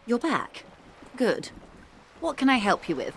You're back. Good. What can I help you with?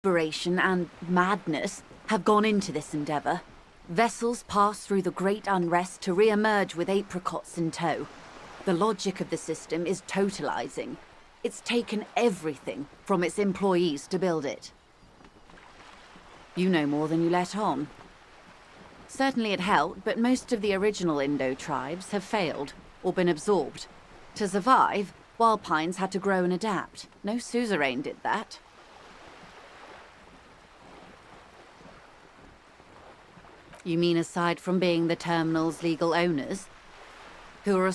Desperation and madness have gone into this endeavor. Vessels pass through the great unrest to re-emerge with apricots in tow. The logic of the system is totalizing. It's taken everything from its employees to build it. You know more than you let on. Certainly it helped, but most of the original Indo tribes have failed, or been absorbed. To survive, wild pines had to grow and adapt. No suzerain did that. You mean aside from being the terminal's legal owners, who are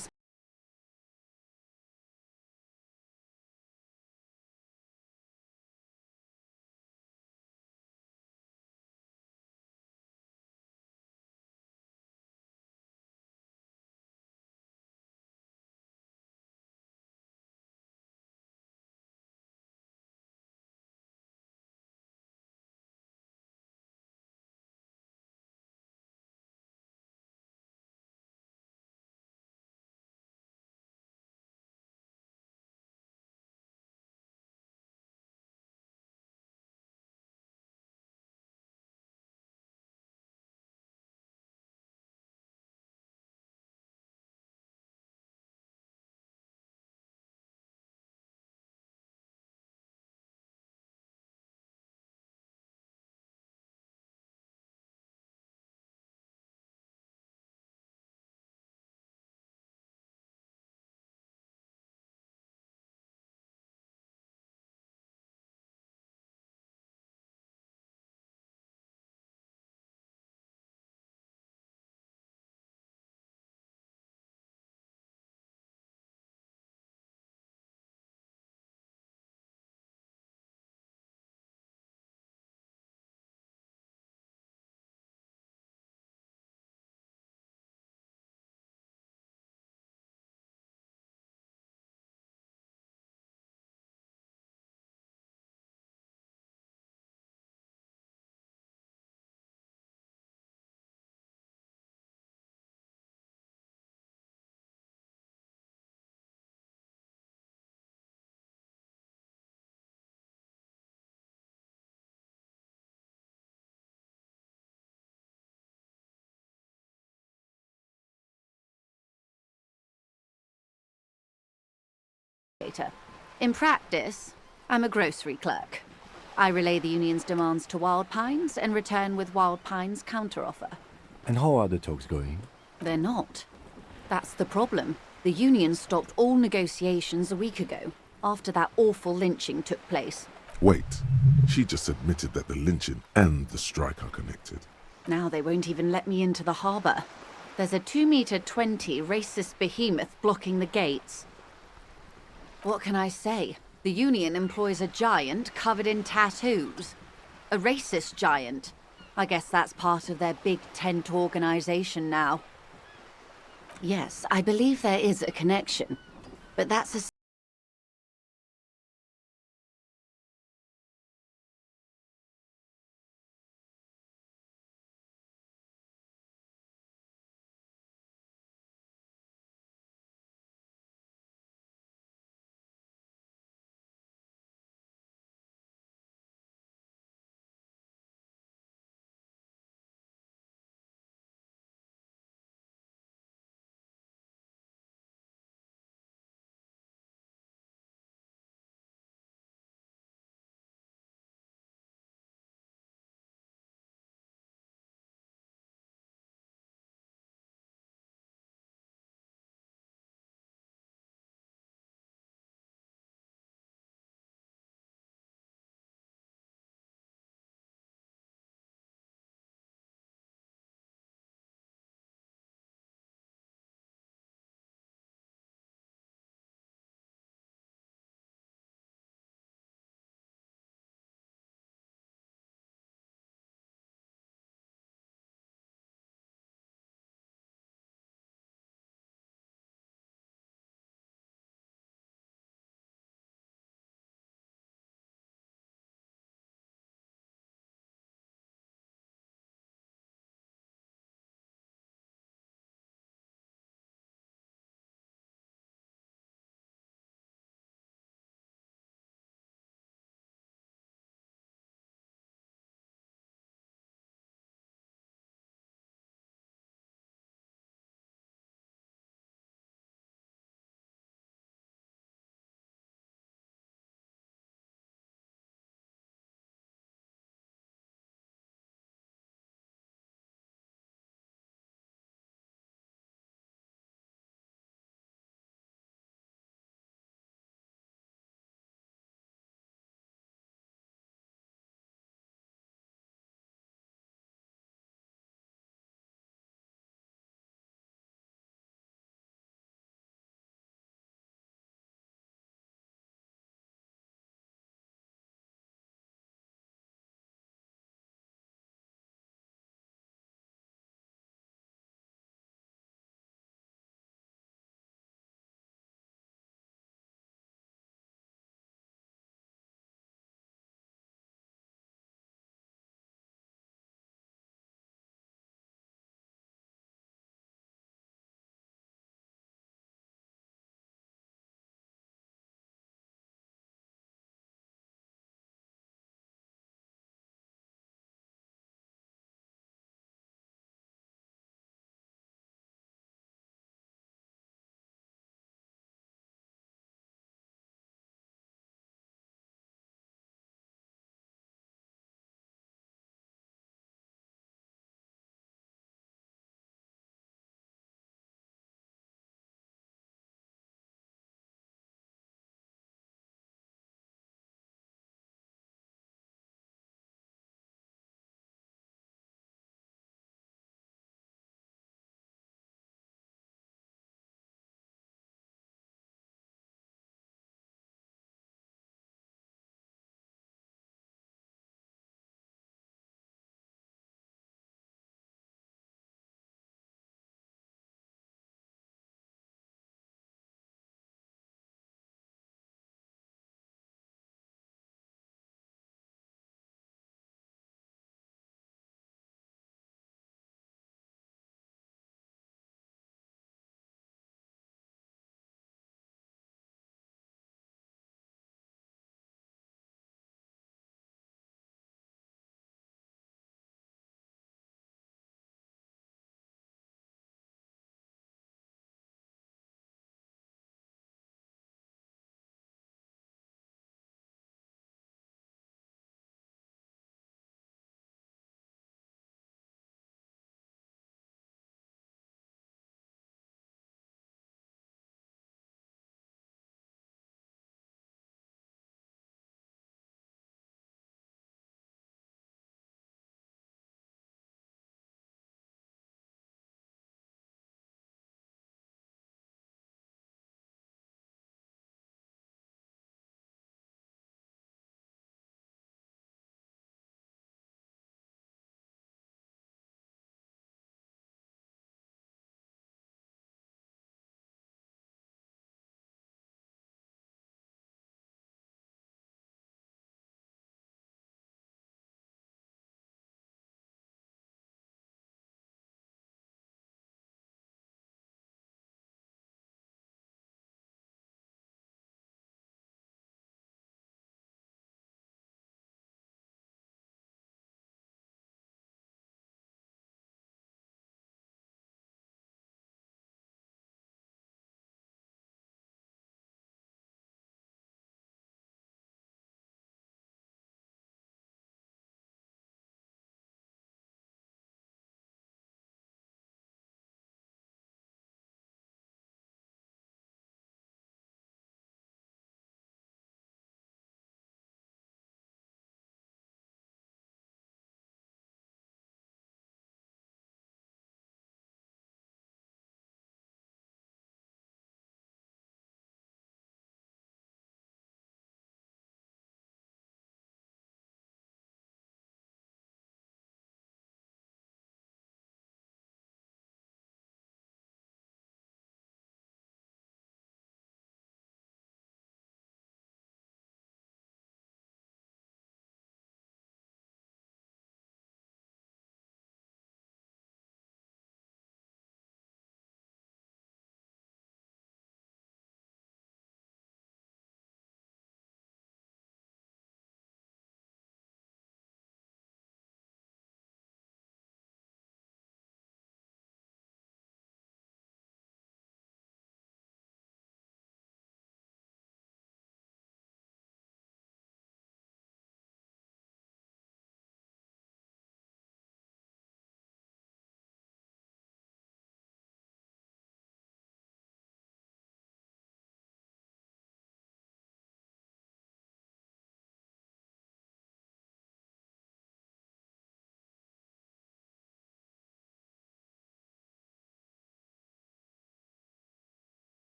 in practice, I'm a grocery clerk. I relay the Union's demands to Wild Pines and return with Wild Pines' counteroffer. And how are the talks going? They're not. That's the problem. The Union stopped all negotiations a week ago, after that awful lynching took place. Wait, she just admitted that the lynching and the strike are connected. Now they won't even let me into the harbour. There's a 2-meter-20 racist behemoth blocking the gates. What can I say? The Union employs a giant covered in tattoos. A racist giant. I guess that's part of their big tent organization now. Yes, I believe there is a connection. But that's a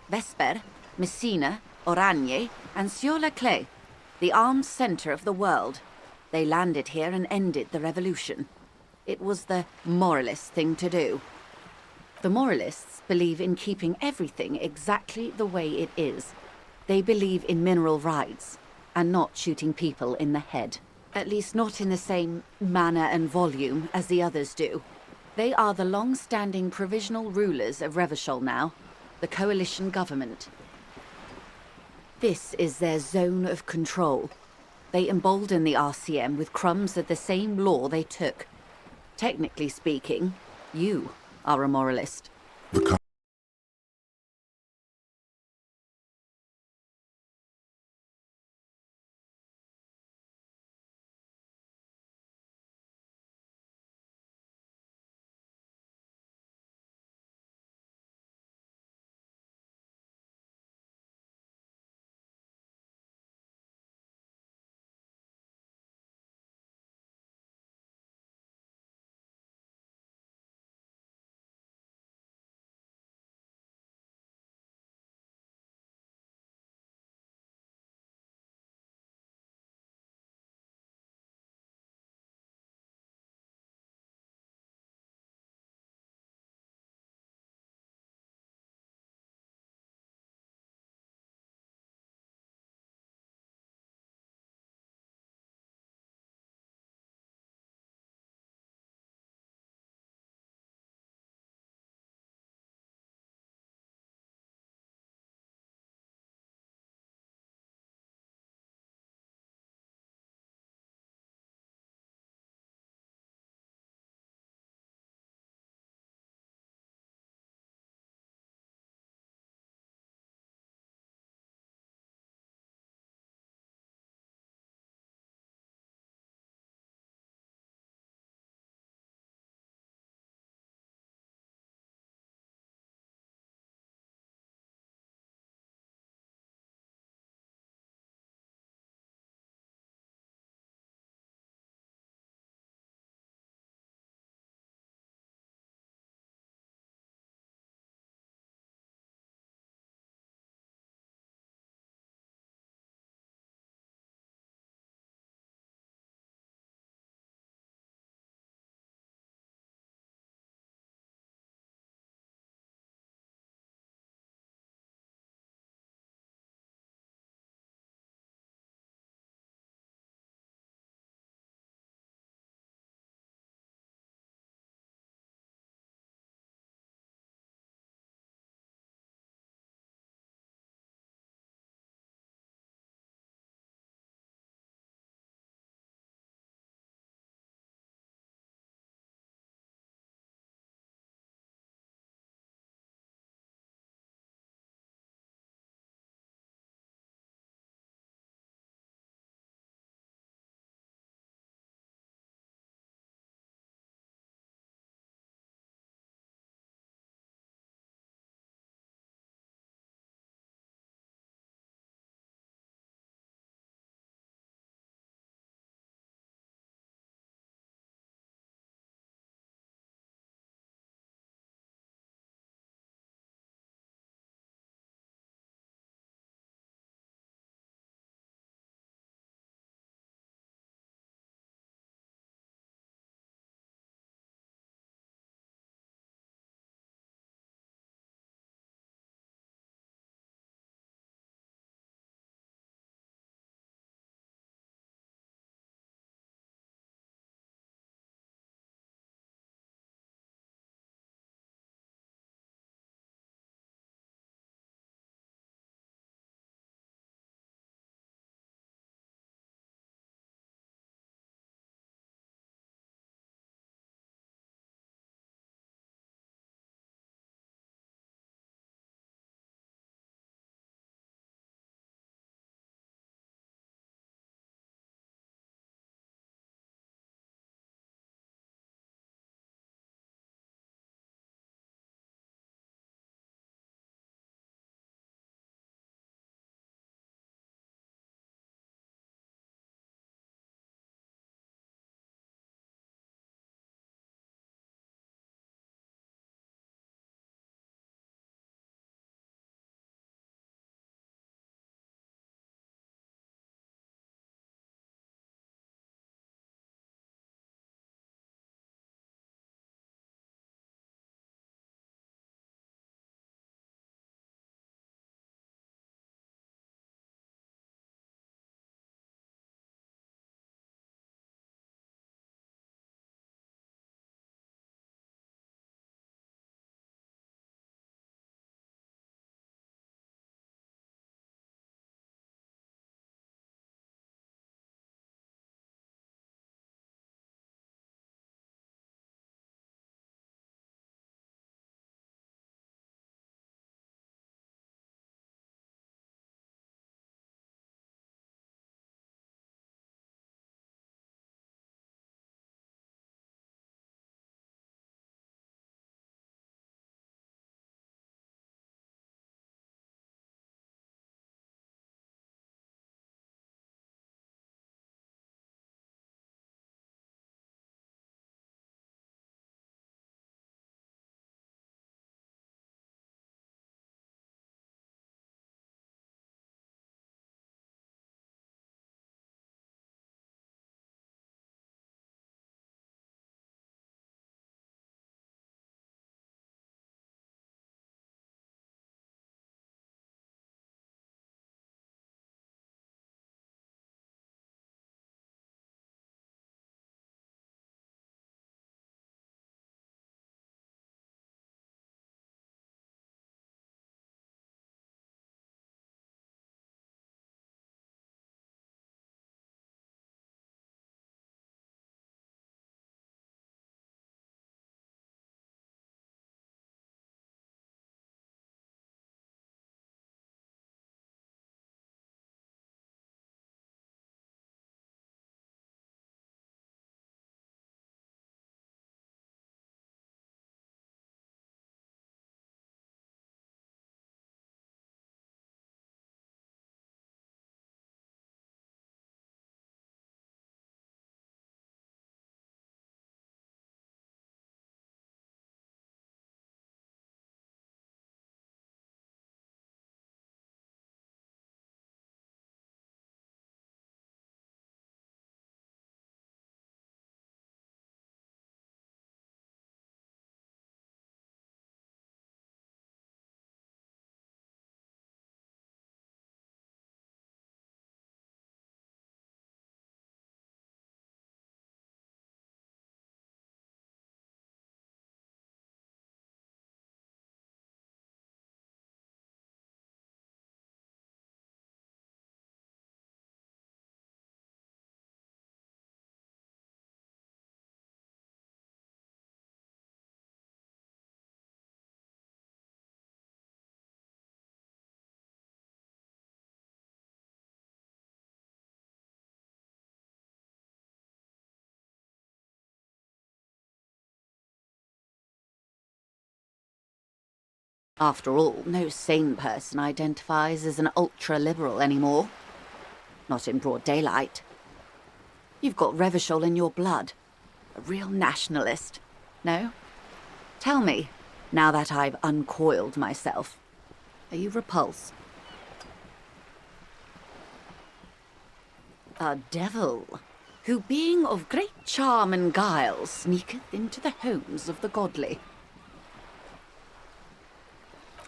Vesper, Messina, Oranje, and Sur-le-Clay, the armed center of the world. They landed here and ended the revolution. It was the moralist thing to do. The moralists believe in keeping everything exactly the way it is. They believe in mineral rights, and not shooting people in the head. At least not in the same manner and volume as the others do. They are the long-standing provisional rulers of Revachol now, the coalition government. This is their zone of control. They embolden the RCM with crumbs of the same law they took. Technically speaking, you are a moralist. The After all, no sane person identifies as an ultra-liberal anymore. Not in broad daylight. You've got Revachol in your blood. A real nationalist. No? Tell me, now that I've uncoiled myself, are you repulsed? A devil, who being of great charm and guile, sneaketh into the homes of the godly.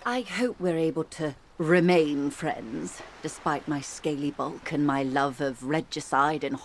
I hope we're able to remain friends, despite my scaly bulk and my love of regicide and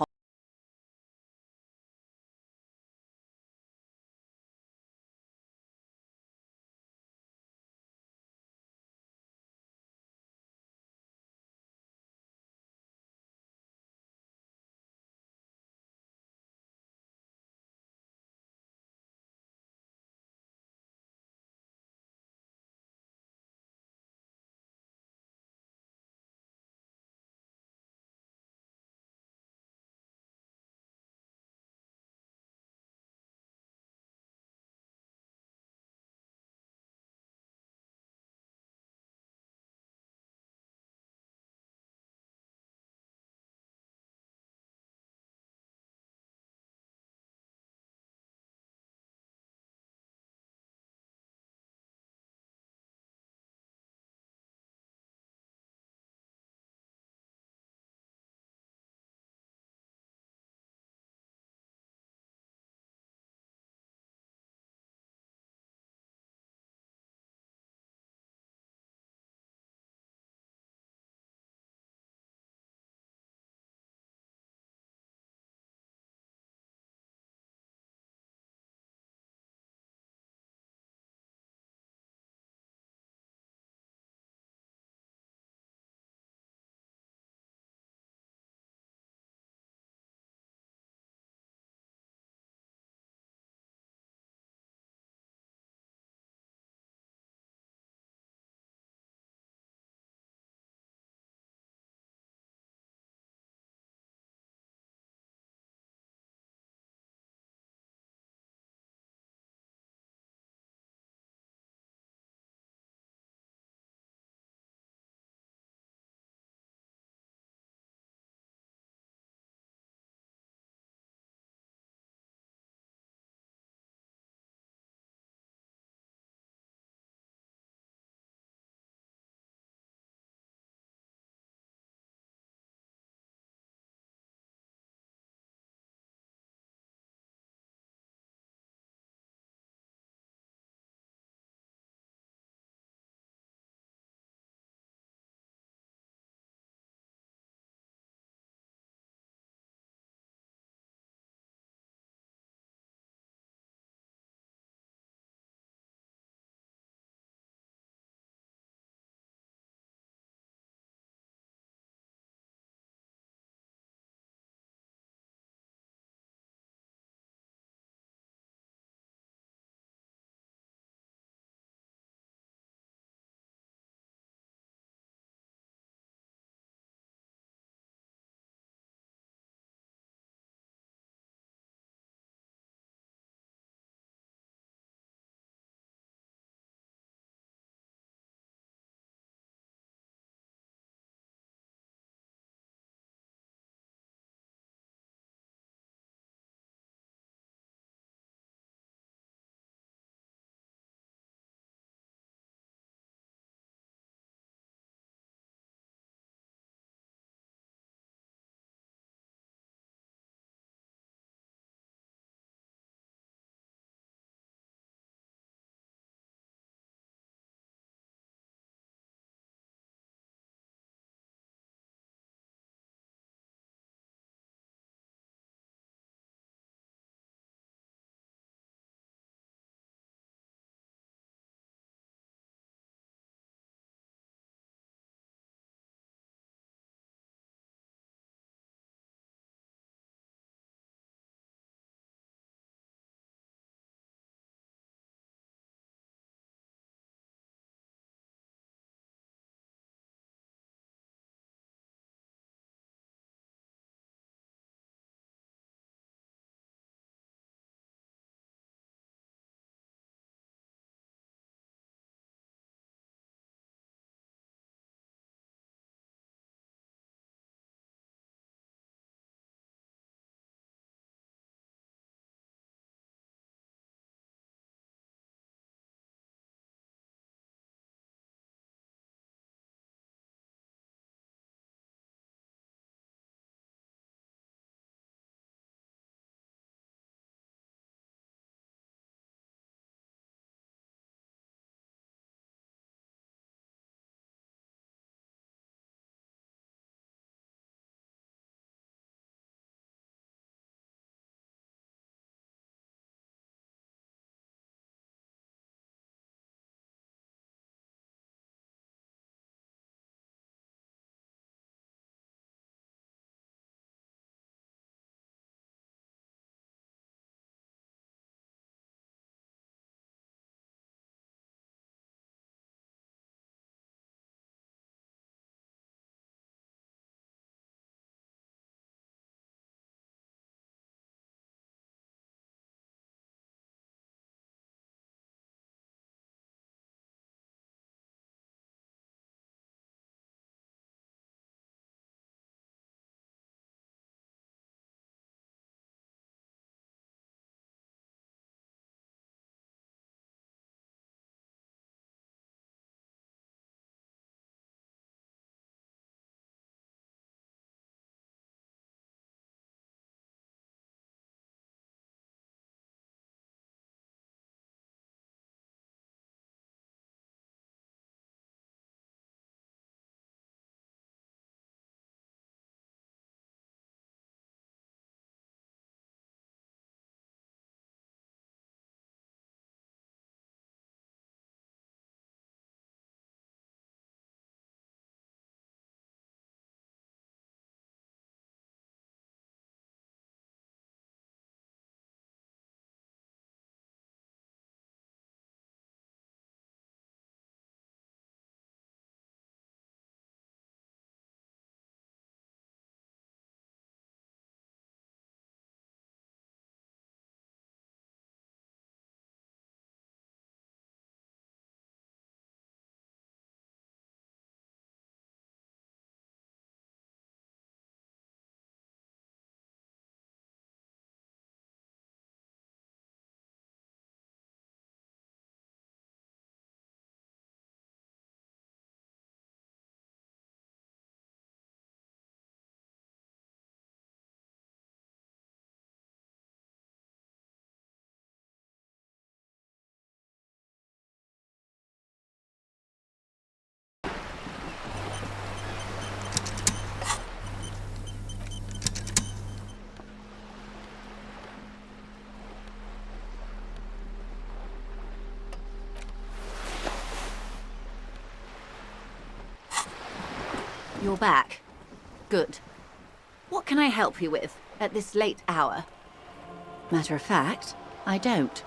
You're back. Good. What can I help you with at this late hour? Matter of fact, I don't.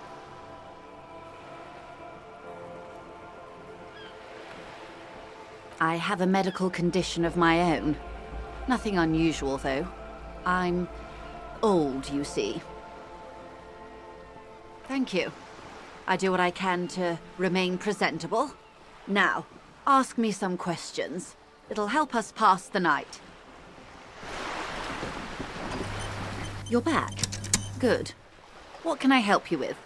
I have a medical condition of my own. Nothing unusual, though. I'm old, you see. Thank you. I do what I can to remain presentable. Now, ask me some questions. It'll help us pass the night. You're back. Good. What can I help you with?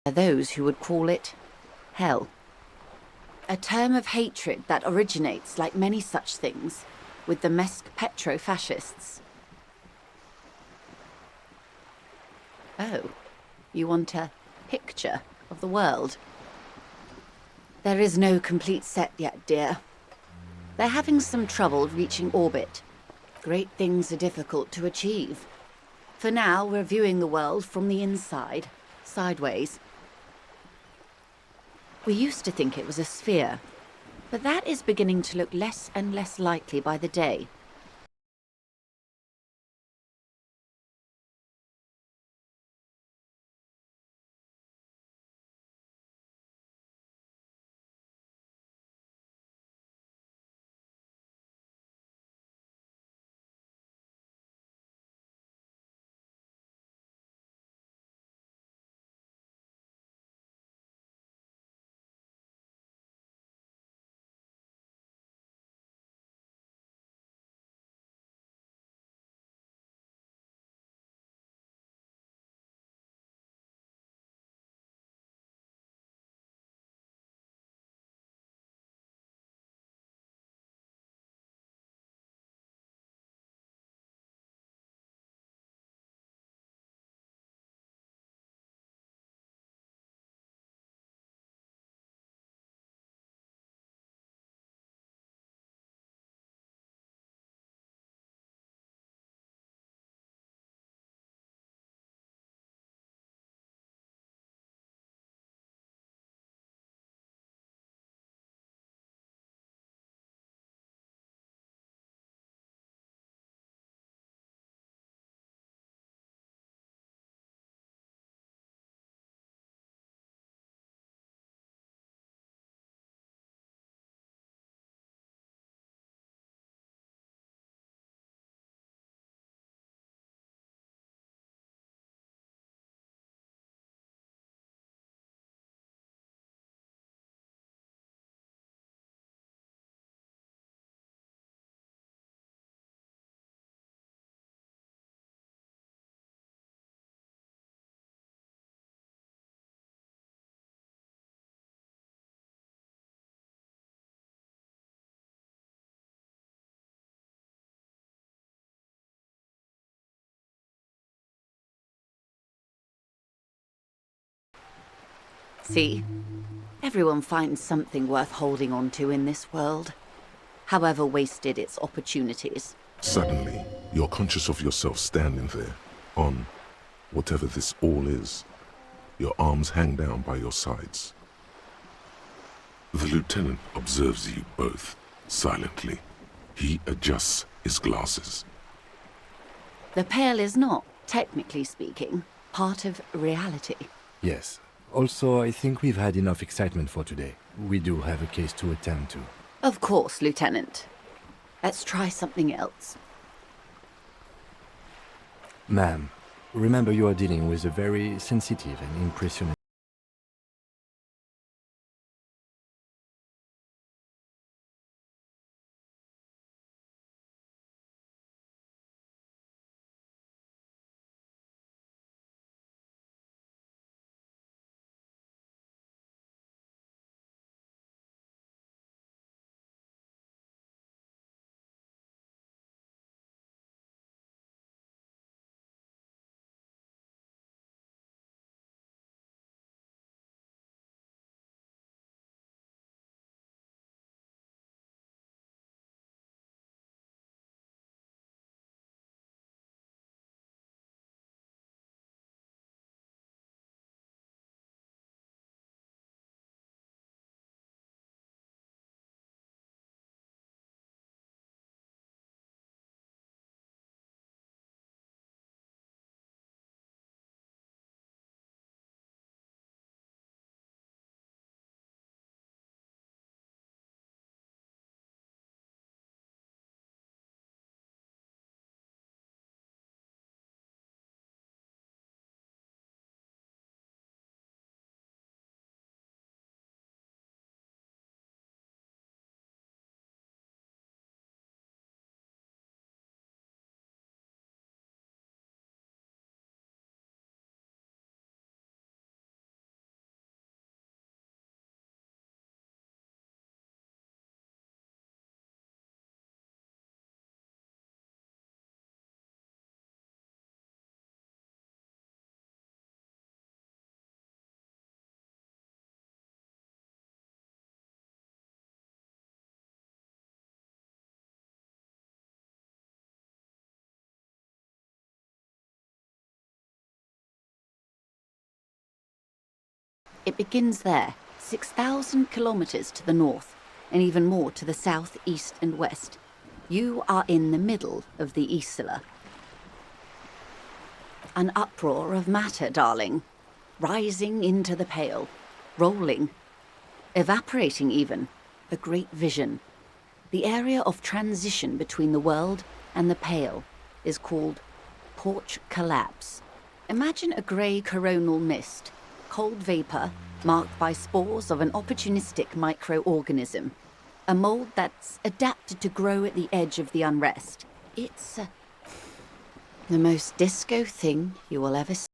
Those who would call it hell. A term of hatred that originates, like many such things, with the Mesk petro-fascists. Oh, you want a picture of the world? There is no complete set yet, dear. They're having some trouble reaching orbit. Great things are difficult to achieve. For now, we're viewing the world from the inside, sideways. We used to think it was a sphere, but that is beginning to look less and less likely by the day. See? Everyone finds something worth holding on to in this world, however wasted its opportunities. Suddenly, you're conscious of yourself standing there, on whatever this all is. Your arms hang down by your sides. The lieutenant observes you both, silently. He adjusts his glasses. The Pale is not, technically speaking, part of reality. Yes. Also, I think we've had enough excitement for today. We do have a case to attend to. Of course, Lieutenant. Let's try something else. Ma'am, remember you are dealing with a very sensitive and impressionable. It begins there, 6,000 kilometers to the north, and even more to the south, east, and west. You are in the middle of the Isla. An uproar of matter, darling. Rising into the Pale. Rolling. Evaporating even. A great vision. The area of transition between the world and the Pale is called porch collapse. Imagine a grey coronal mist, cold vapor marked by spores of an opportunistic microorganism, a mold that's adapted to grow at the edge of the unrest. It's the most disco thing you will ever see.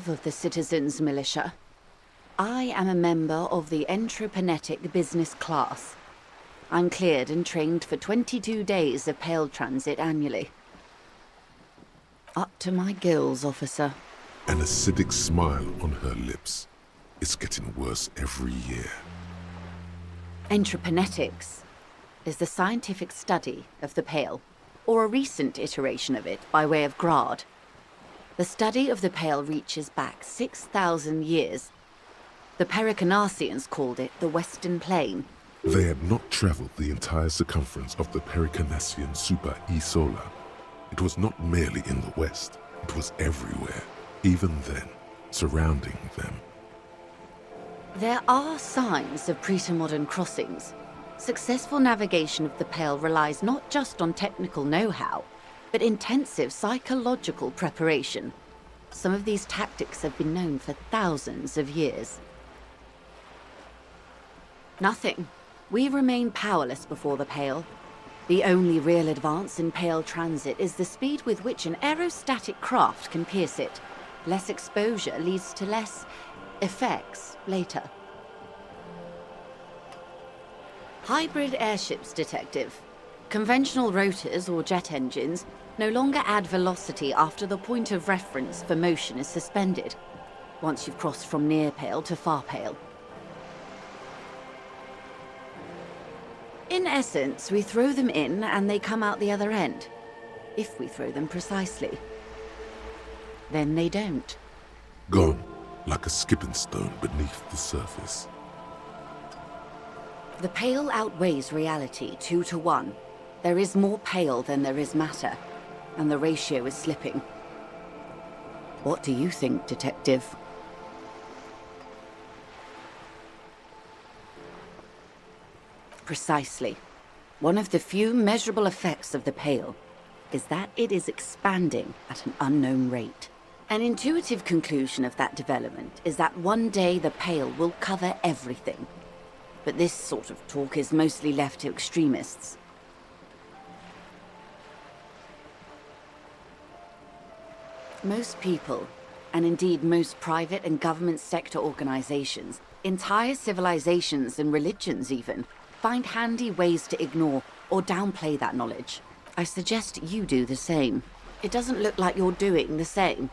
detective of the Citizens Militia. I am a member of the Entreprenetic Business Class. I'm cleared and trained for 22 days of Pale Transit annually. Up to my gills, officer. An acidic smile on her lips. It's getting worse every year. Entreprenetics is the scientific study of the Pale, or a recent iteration of it by way of Grad. The study of the Pale reaches back 6,000 years. The Pericarnassians called it the Western Plain. They had not traveled the entire circumference of the Pericarnassian Super E-Solar. It was not merely in the west, it was everywhere, even then, surrounding them. There are signs of pre-modern crossings. Successful navigation of the Pale relies not just on technical know-how, but intensive psychological preparation. Some of these tactics have been known for thousands of years. Nothing. We remain powerless before the Pale. The only real advance in Pale transit is the speed with which an aerostatic craft can pierce it. Less exposure leads to less effects later. Hybrid airships, Detective. Conventional rotors or jet engines no longer add velocity after the point of reference for motion is suspended, once you've crossed from near Pale to far Pale. In essence, we throw them in and they come out the other end, if we throw them precisely. Then they don't. Gone, like a skipping stone beneath the surface. The Pale outweighs reality 2 to 1. There is more Pale than there is matter, and the ratio is slipping. What do you think, Detective? Precisely. One of the few measurable effects of the Pale is that it is expanding at an unknown rate. An intuitive conclusion of that development is that one day the Pale will cover everything. But this sort of talk is mostly left to extremists. Most people, and indeed most private and government sector organizations, entire civilizations and religions even, find handy ways to ignore or downplay that knowledge. I suggest you do the same. It doesn't look like you're doing the same.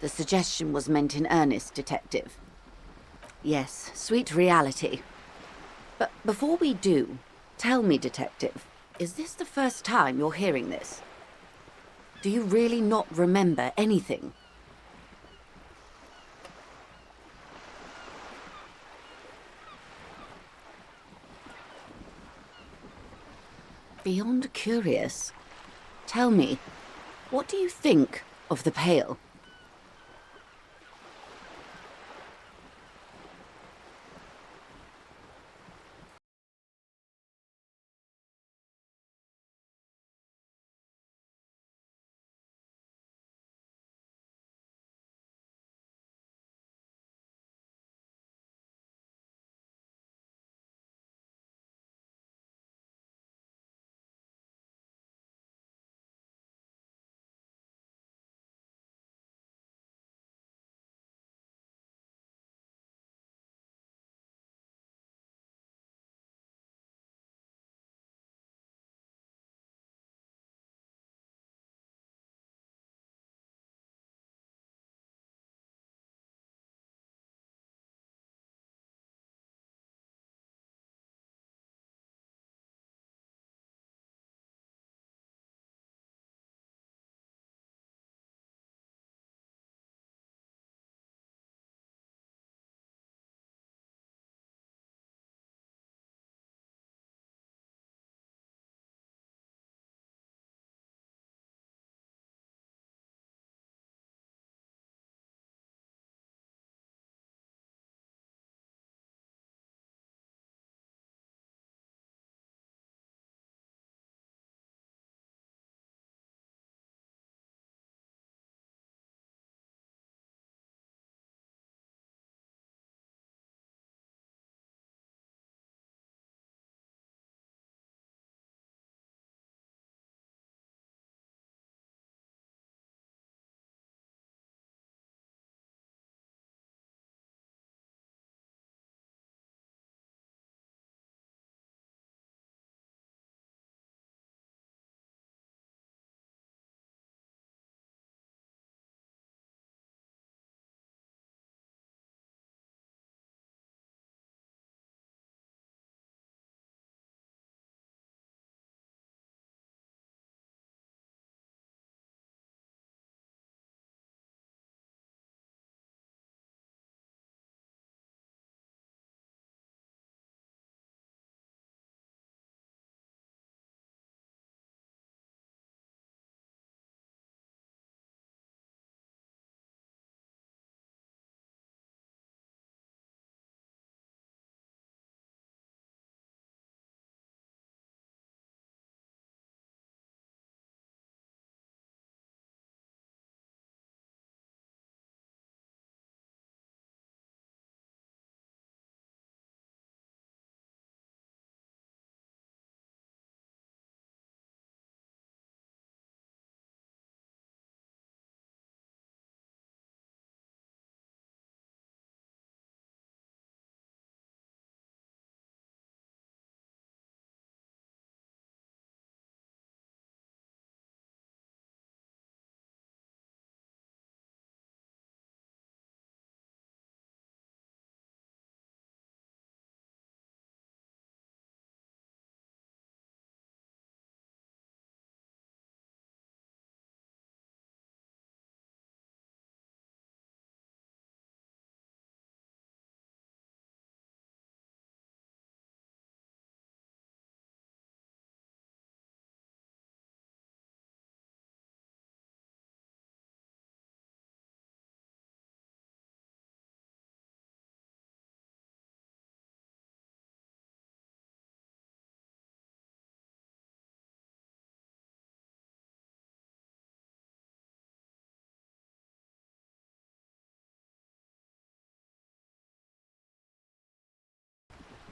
The suggestion was meant in earnest, Detective. Yes, sweet reality. But before we do, tell me, Detective, is this the first time you're hearing this? Do you really not remember anything? Beyond curious. Tell me, what do you think of the Pale?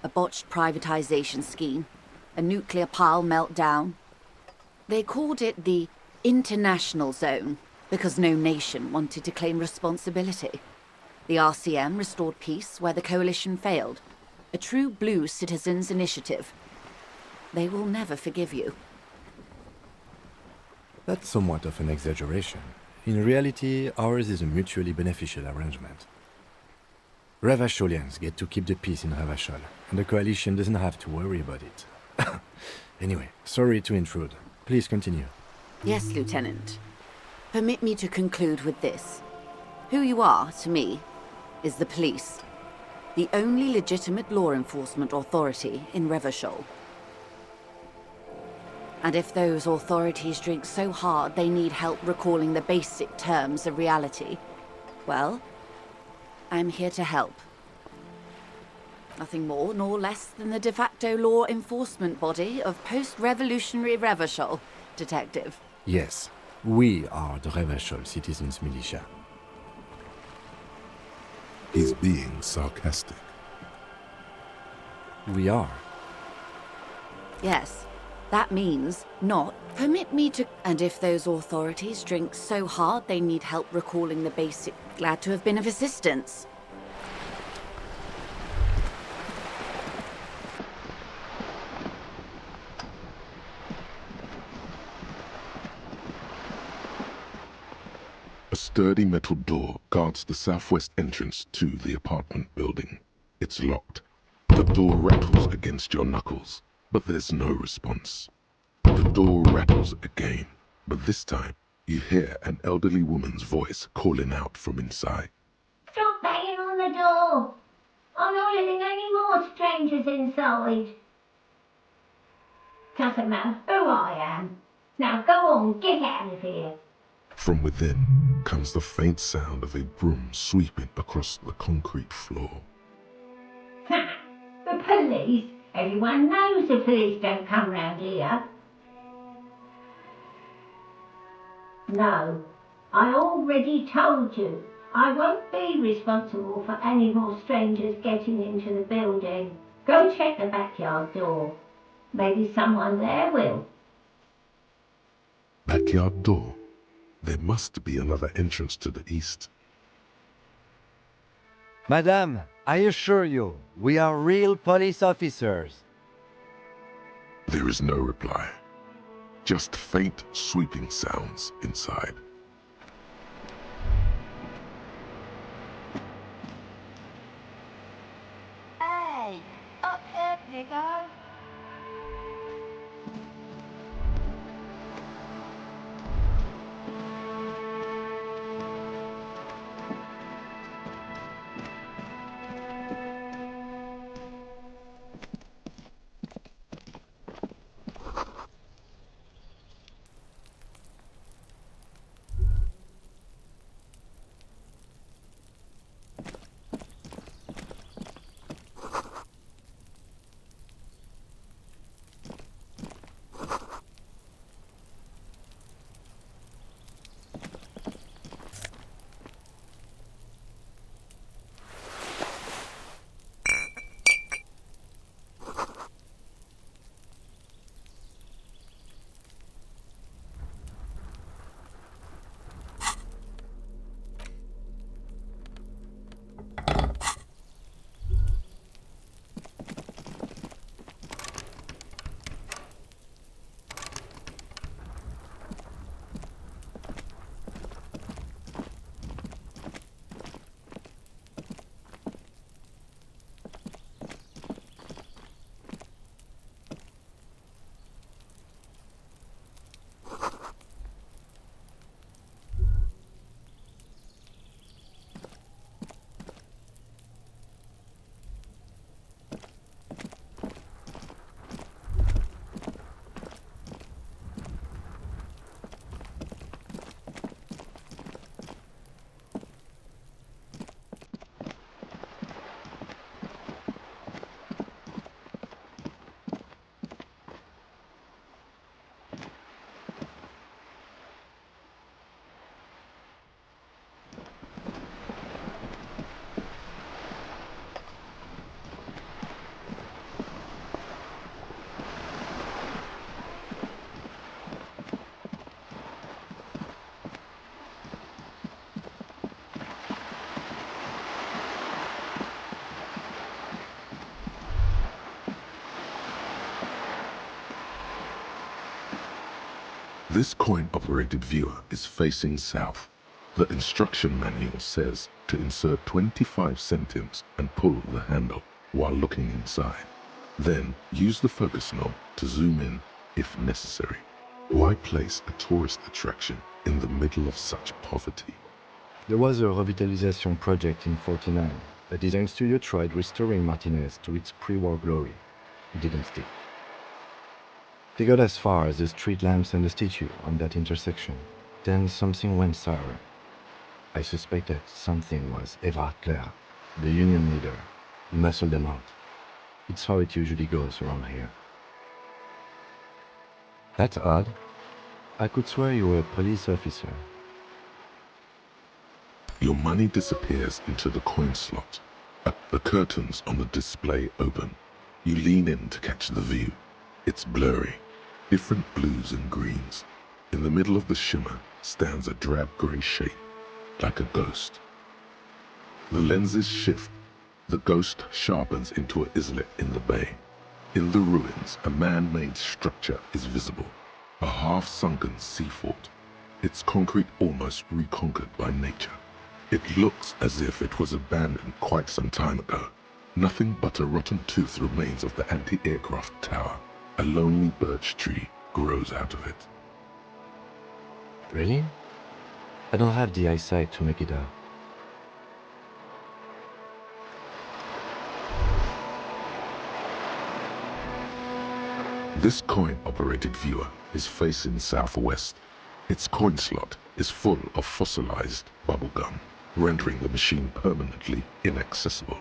A botched privatization scheme. A nuclear pile meltdown. They called it the International Zone because no nation wanted to claim responsibility. The RCM restored peace where the coalition failed. A true blue citizens' initiative. They will never forgive you. That's somewhat of an exaggeration. In reality, ours is a mutually beneficial arrangement. Ravacholians get to keep the peace in Ravachol, and the coalition doesn't have to worry about it. Anyway, sorry to intrude. Please continue. Yes, Lieutenant. Permit me to conclude with this. Who you are, to me, is the police. The only legitimate law enforcement authority in Revachol. And if those authorities drink so hard they need help recalling the basic terms of reality, well, I'm here to help. Nothing more nor less than the de facto law enforcement body of post-revolutionary Revachol, Detective. Yes, we are the Ravachol Citizens Militia. He's being sarcastic. We are. Yes, that means not. Permit me to... And if those authorities drink so hard they need help recalling the basic... Glad to have been of assistance. A sturdy metal door guards the southwest entrance to the apartment building. It's locked. The door rattles against your knuckles, but there's no response. The door rattles again, but this time you hear an elderly woman's voice calling out from inside. Stop banging on the door! I'm not letting any more strangers inside. Doesn't matter who I am. Now go on, get out of here. From within comes the faint sound of a broom sweeping across the concrete floor. Ha! The police? Everyone knows the police don't come round here. No, I already told you. I won't be responsible for any more strangers getting into the building. Go check the backyard door. Maybe someone there will. Backyard door. There must be another entrance to the east. Madame, I assure you, we are real police officers. There is no reply. Just faint sweeping sounds inside. Hey, up there, nigger. This coin-operated viewer is facing south. The instruction manual says to insert 25 centimes and pull the handle while looking inside. Then use the focus knob to zoom in if necessary. Why place a tourist attraction in the middle of such poverty? There was a revitalization project in 49. The design studio tried restoring Martinez to its pre-war glory. It didn't stick. They got as far as the street lamps and the statue on that intersection. Then something went sour. I suspect that something was Everard Clare, the union leader. He muscled them out. It's how it usually goes around here. That's odd. I could swear you were a police officer. Your money disappears into the coin slot. The curtains on the display open. You lean in to catch the view. It's blurry. Different blues and greens. In the middle of the shimmer stands a drab grey shape, like a ghost. The lenses shift. The ghost sharpens into an islet in the bay. In the ruins, a man-made structure is visible. A half-sunken sea fort. Its concrete almost reconquered by nature. It looks as if it was abandoned quite some time ago. Nothing but a rotten tooth remains of the anti-aircraft tower. A lonely birch tree grows out of it. Really? I don't have the eyesight to make it out. This coin-operated viewer is facing southwest. Its coin slot is full of fossilized bubblegum, rendering the machine permanently inaccessible.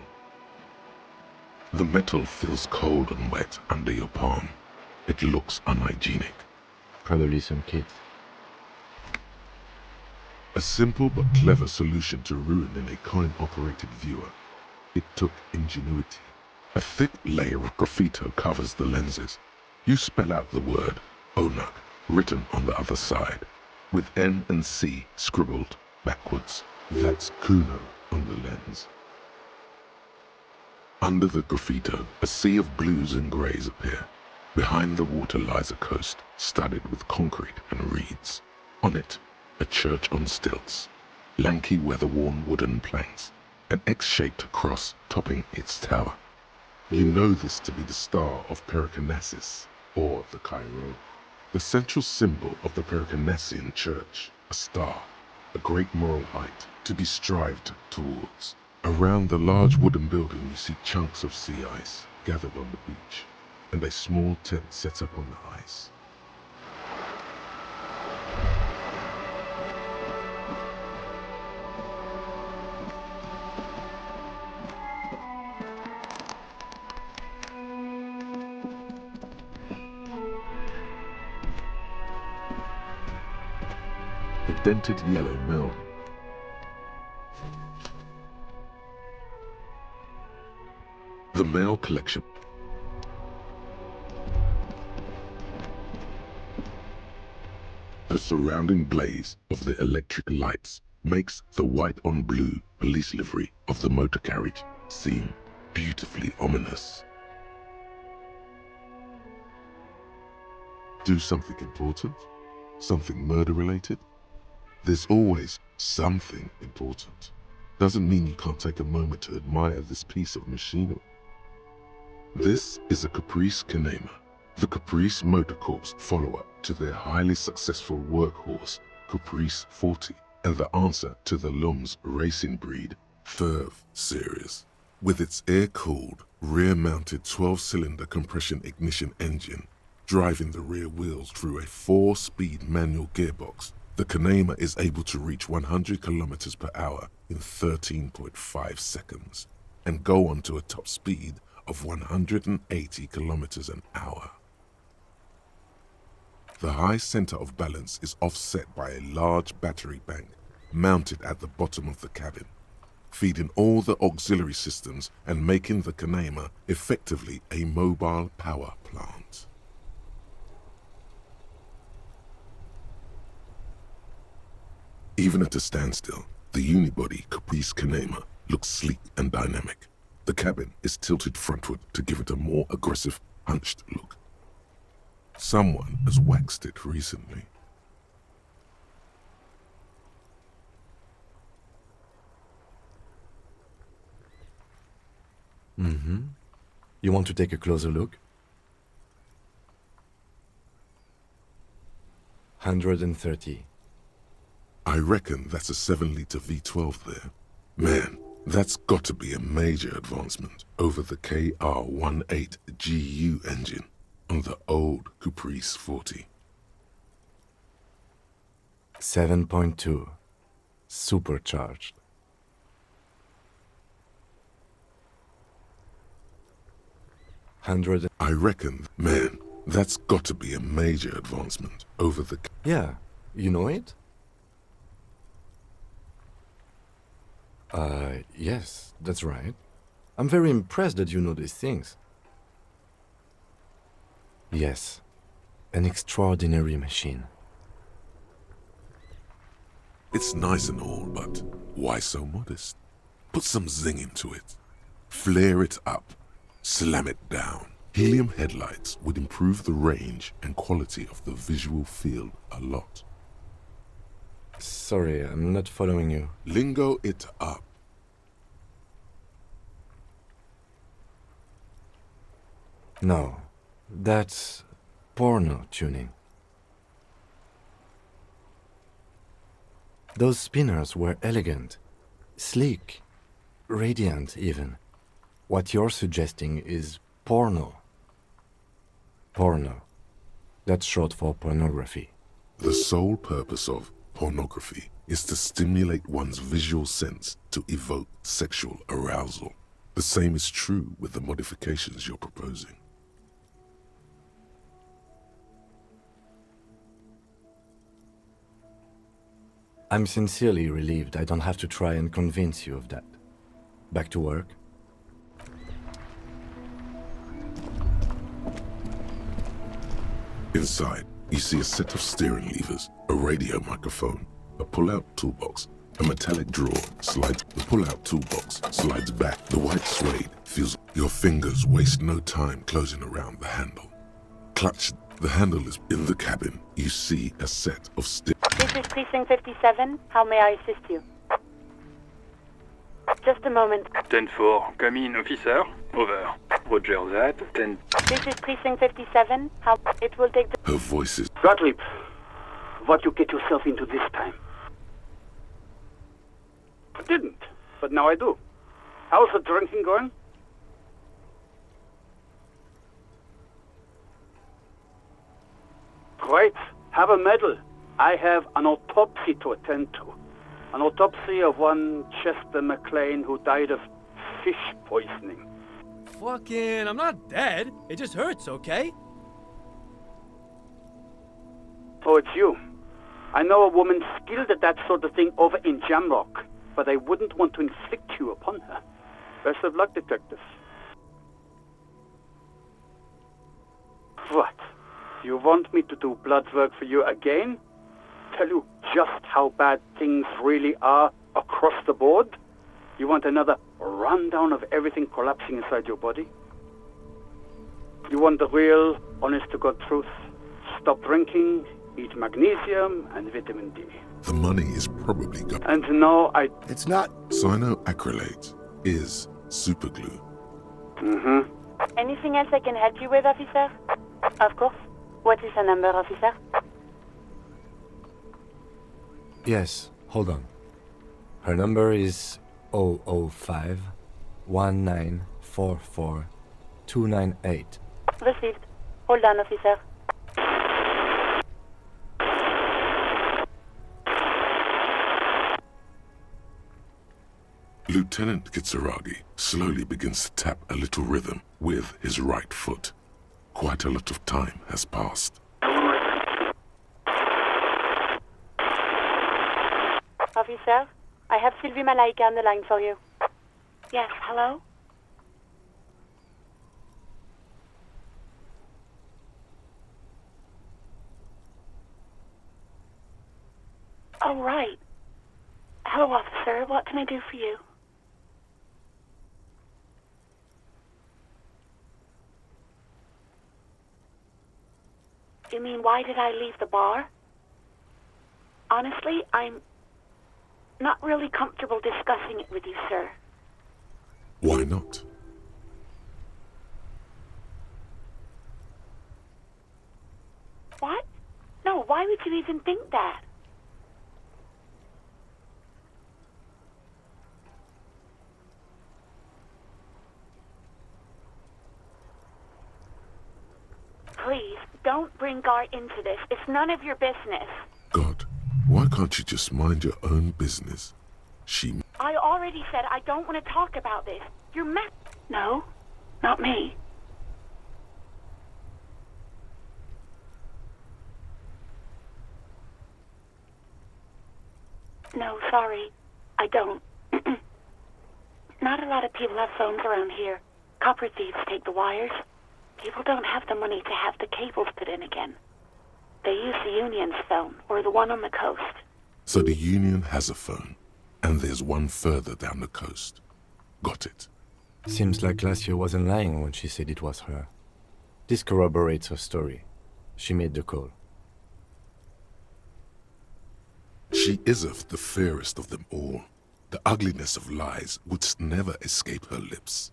The metal feels cold and wet under your palm. It looks unhygienic. Probably some kids. A simple but clever solution to ruining a coin-operated viewer. It took ingenuity. A thick layer of graffito covers the lenses. You spell out the word Onuk written on the other side, with N and C scribbled backwards. That's Kuno on the lens. Under the graffito, a sea of blues and greys appear. Behind the water lies a coast studded with concrete and reeds. On it, a church on stilts, lanky weather-worn wooden planks, an X-shaped cross topping its tower. You know this to be the Star of Pericarnassus, or the Cairo, the central symbol of the Pericarnassian Church, a star, a great moral height to be strived towards. Around the large wooden building you see chunks of sea ice gathered on the beach, and a small tent set up on the ice. The dented yellow mill. The mail collection. The surrounding blaze of the electric lights makes the white on blue police livery of the motor carriage seem beautifully ominous. Do something important? Something murder-related? There's always something important. Doesn't mean you can't take a moment to admire this piece of machinery. This is a Caprice Kanema, the Caprice Motor Corps follow-up to their highly successful workhorse, Caprice 40, and the answer to the Lum's racing breed, Ferv series. With its air-cooled, rear-mounted 12-cylinder compression ignition engine, driving the rear wheels through a 4-speed manual gearbox, the Kanema is able to reach 100 kilometers per hour in 13.5 seconds, and go on to a top speed of 180 kilometers an hour. The high center of balance is offset by a large battery bank mounted at the bottom of the cabin, feeding all the auxiliary systems and making the Kanema effectively a mobile power plant. Even at a standstill, the unibody Caprice Kanema looks sleek and dynamic. The cabin is tilted frontward to give it a more aggressive, hunched look. Someone has waxed it recently. Mm-hmm. You want to take a closer look? 130. I reckon that's a 7-liter V12 there. Man, that's got to be a major advancement over the KR-18GU engine on the old Caprice 40. 7.2. Supercharged. I reckon, man, that's got to be a major advancement over the... Yeah, you know it? Yes, that's right. I'm very impressed that you know these things. Yes, an extraordinary machine. It's nice and all, but why so modest? Put some zing into it. Flare it up. Slam it down. Helium headlights would improve the range and quality of the visual field a lot. Sorry, I'm not following you. Lingo it up. No, that's porno tuning. Those spinners were elegant, sleek, radiant even. What you're suggesting is porno. Porno. That's short for pornography. The sole purpose of pornography is to stimulate one's visual sense to evoke sexual arousal. The same is true with the modifications you're proposing. I'm sincerely relieved I don't have to try and convince you of that. Back to work? Inside, you see a set of steering levers, a radio microphone, a pull-out toolbox, a metallic drawer slides. The pull-out toolbox slides back. The white suede feels your fingers waste no time closing around the handle. Clutch. The handle is in the cabin. You see a set of This is Precinct 57. How may I assist you? Just a moment. 10-4, come in, officer. Over. Roger that. 10... This is Precinct 57. How... It will take the... Her voice is... Gottlieb, what you get yourself into this time? I didn't, but now I do. How's the drinking going? Great. Have a medal. I have an autopsy to attend to. An autopsy of one Chester McLean who died of fish poisoning. Fucking, I'm not dead. It just hurts, okay? Oh, it's you. I know a woman skilled at that sort of thing over in Jamrock, but I wouldn't want to inflict you upon her. Best of luck, detective. What? You want me to do blood work for you again? Tell you just how bad things really are across the board? You want another rundown of everything collapsing inside your body? You want the real, honest-to-God truth? Stop drinking, eat magnesium and vitamin D. The money is probably gone. And no, It's not. Cyanoacrylate is superglue. Mm-hmm. Anything else I can help you with, officer? Of course. What is the number, officer? Yes, hold on. Her number is 005 1944 298. Received. Hold on, officer. Lieutenant Kitsuragi slowly begins to tap a little rhythm with his right foot. Quite a lot of time has passed. Officer, I have Sylvie Malaika on the line for you. Yes, hello? Oh, right. Hello, officer. What can I do for you? You mean, why did I leave the bar? Honestly, I'm not really comfortable discussing it with you, sir. Why not? Why would you even think that? Please, don't bring Gar into this. It's none of your business. God, why can't you just mind your own business? I already said I don't want to talk about this. You're mad. No, not me. No, sorry. I don't. Not a lot of people have phones around here. Copper thieves take the wires. People don't have the money to have the cables put in again. They use the Union's phone, or the one on the coast. So the Union has a phone, and there's one further down the coast. Got it. Seems like Glacier wasn't lying when she said it was her. This corroborates her story. She made the call. She isn't the fairest of them all. The ugliness of lies would never escape her lips.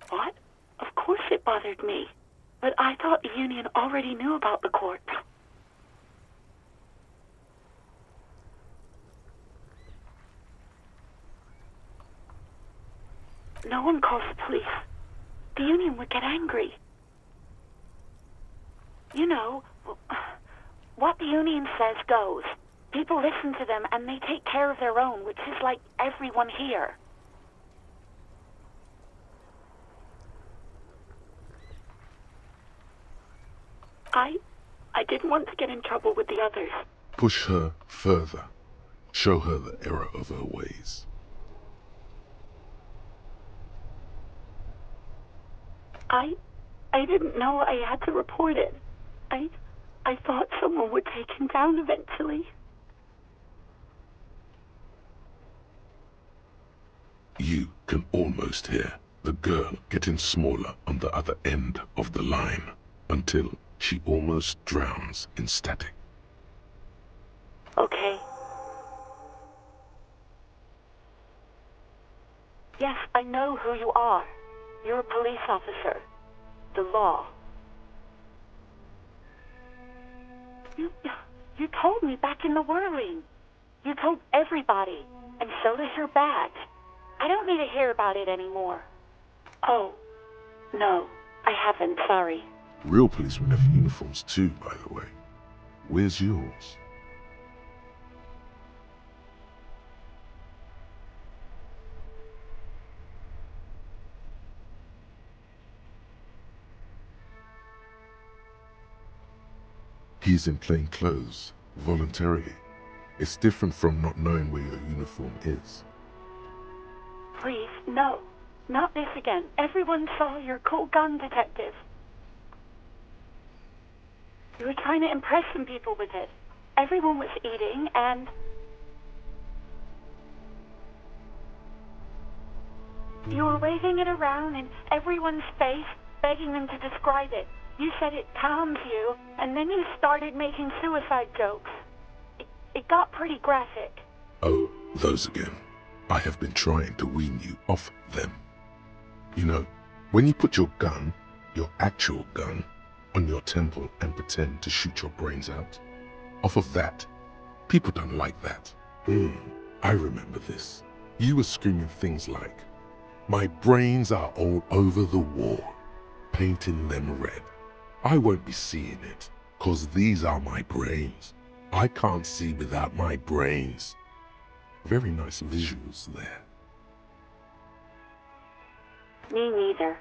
What? Of course it bothered me. But I thought the Union already knew about the court. No one calls the police. The Union would get angry. You know, what the Union says goes. People listen to them and they take care of their own, which is like everyone here. I didn't want to get in trouble with the others. Push her further. Show her the error of her ways. I didn't know I had to report it. I thought someone would take him down eventually. You can almost hear the girl getting smaller on the other end of the line until she almost drowns in static. Okay. Yes, I know who you are. You're a police officer. The law. You told me back in the whirling. You told everybody. And so does your badge. I don't need to hear about it anymore. Oh, no, I haven't, sorry. Real policemen have uniforms too, by the way. Where's yours? He's in plain clothes, voluntarily. It's different from not knowing where your uniform is. Please, no. Not this again. Everyone saw your cool gun detective. You were trying to impress some people with it. Everyone was eating, and... you were waving it around in everyone's face, begging them to describe it. You said it calms you, and then you started making suicide jokes. It got pretty graphic. Oh, those again. I have been trying to wean you off them. You know, when you put your gun, your actual gun, on your temple and pretend to shoot your brains out, off of that, people don't like that. I remember this. You were screaming things like, "My brains are all over the wall," painting them red. I won't be seeing it, 'cause these are my brains. I can't see without my brains. Very nice visuals there. Me neither.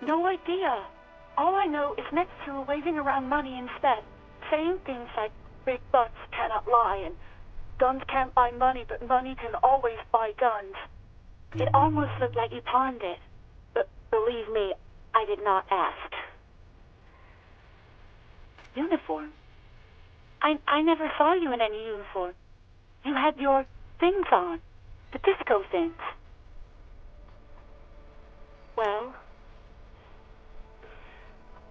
No idea. All I know is next you were waving around money instead, saying things like, "Big bucks cannot lie," and "Guns can't buy money, but money can always buy guns." It almost looked like you pawned it. But believe me, I did not ask. Uniform? I never saw you in any uniform. You had your things on. The disco things. Well,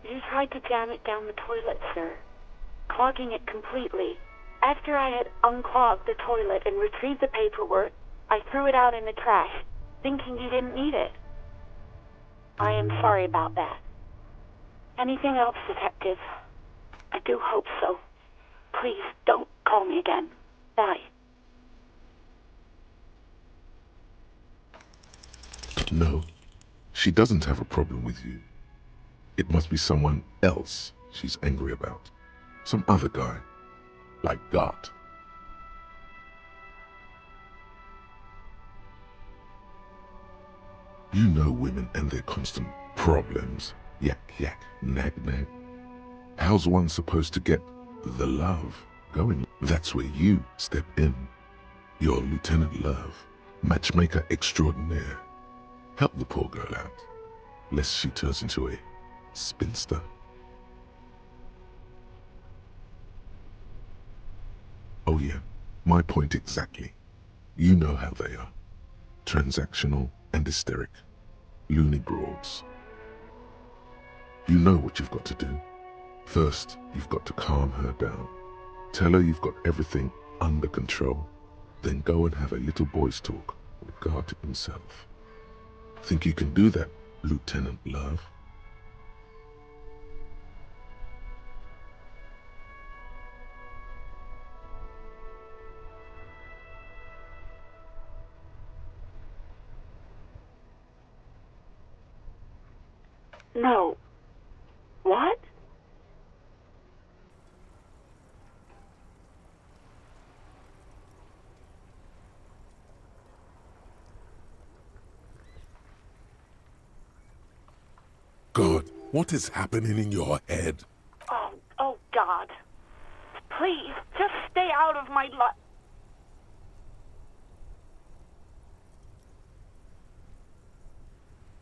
you tried to jam it down the toilet, sir, clogging it completely. After I had unclogged the toilet and retrieved the paperwork, I threw it out in the trash, thinking you didn't need it. I am sorry about that. Anything else, Detective? I do hope so. Please don't call me again. Bye. No, she doesn't have a problem with you. It must be someone else she's angry about. Some other guy, like Gart. You know women and their constant problems. Yak, yak, nag, nag. How's one supposed to get the love going? That's where you step in. You're Lieutenant Love, matchmaker extraordinaire. Help the poor girl out, lest she turns into a spinster. Oh yeah, my point exactly. You know how they are. Transactional and hysteric. Loony broads. You know what you've got to do. First, you've got to calm her down. Tell her you've got everything under control. Then go and have a little boy's talk with God himself. Think you can do that, Lieutenant Love? No. What? God, what is happening in your head? Oh, God. Please, just stay out of my life.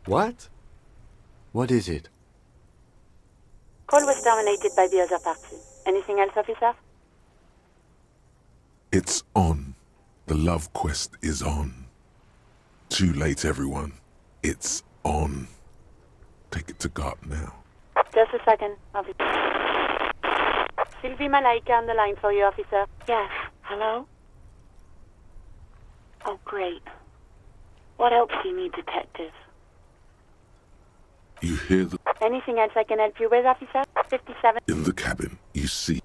What? What is it? Call was dominated by the other party. Anything else, officer? It's on. The love quest is on. Too late, everyone. It's on. Take it to God now. Just a second, officer. Sylvie Malaika on the line for you, officer. Yes. Hello? Oh, great. What else do you need, detective? You hear the... Anything else I can help you with, officer? 57. In the cabin, you see...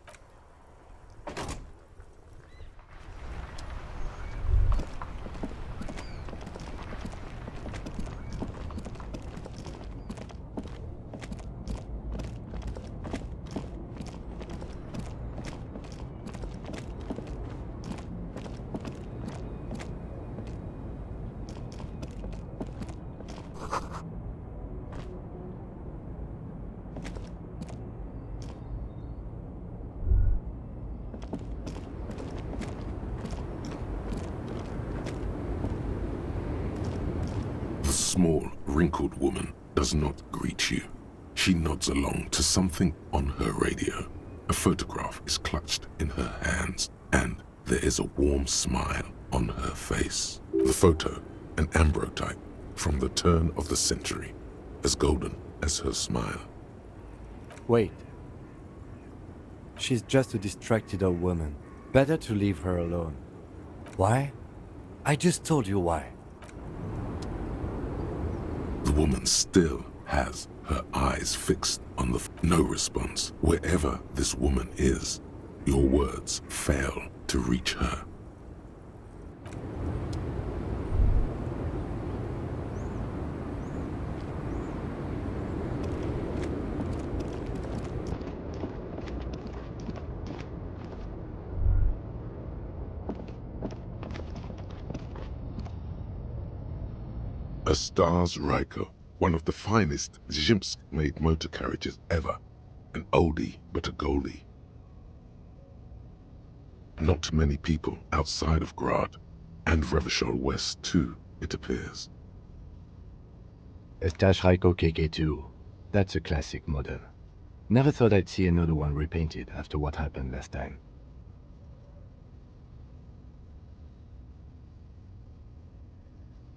The small, wrinkled woman does not greet you. She nods along to something on her radio. A photograph is clutched in her hands, and there is a warm smile on her face. The photo, an ambrotype from the turn of the century, as golden as her smile. Wait. She's just a distracted old woman. Better to leave her alone. Why? I just told you why. The woman still has her eyes fixed on the... No response. Wherever this woman is, your words fail to reach her. A Stars Ryko, one of the finest Zhimsk-made motor carriages ever. An oldie, but a goldie. Not many people outside of Grad, and Revachol West too, it appears. A Stash Ryko KK2. That's a classic model. Never thought I'd see another one repainted after what happened last time.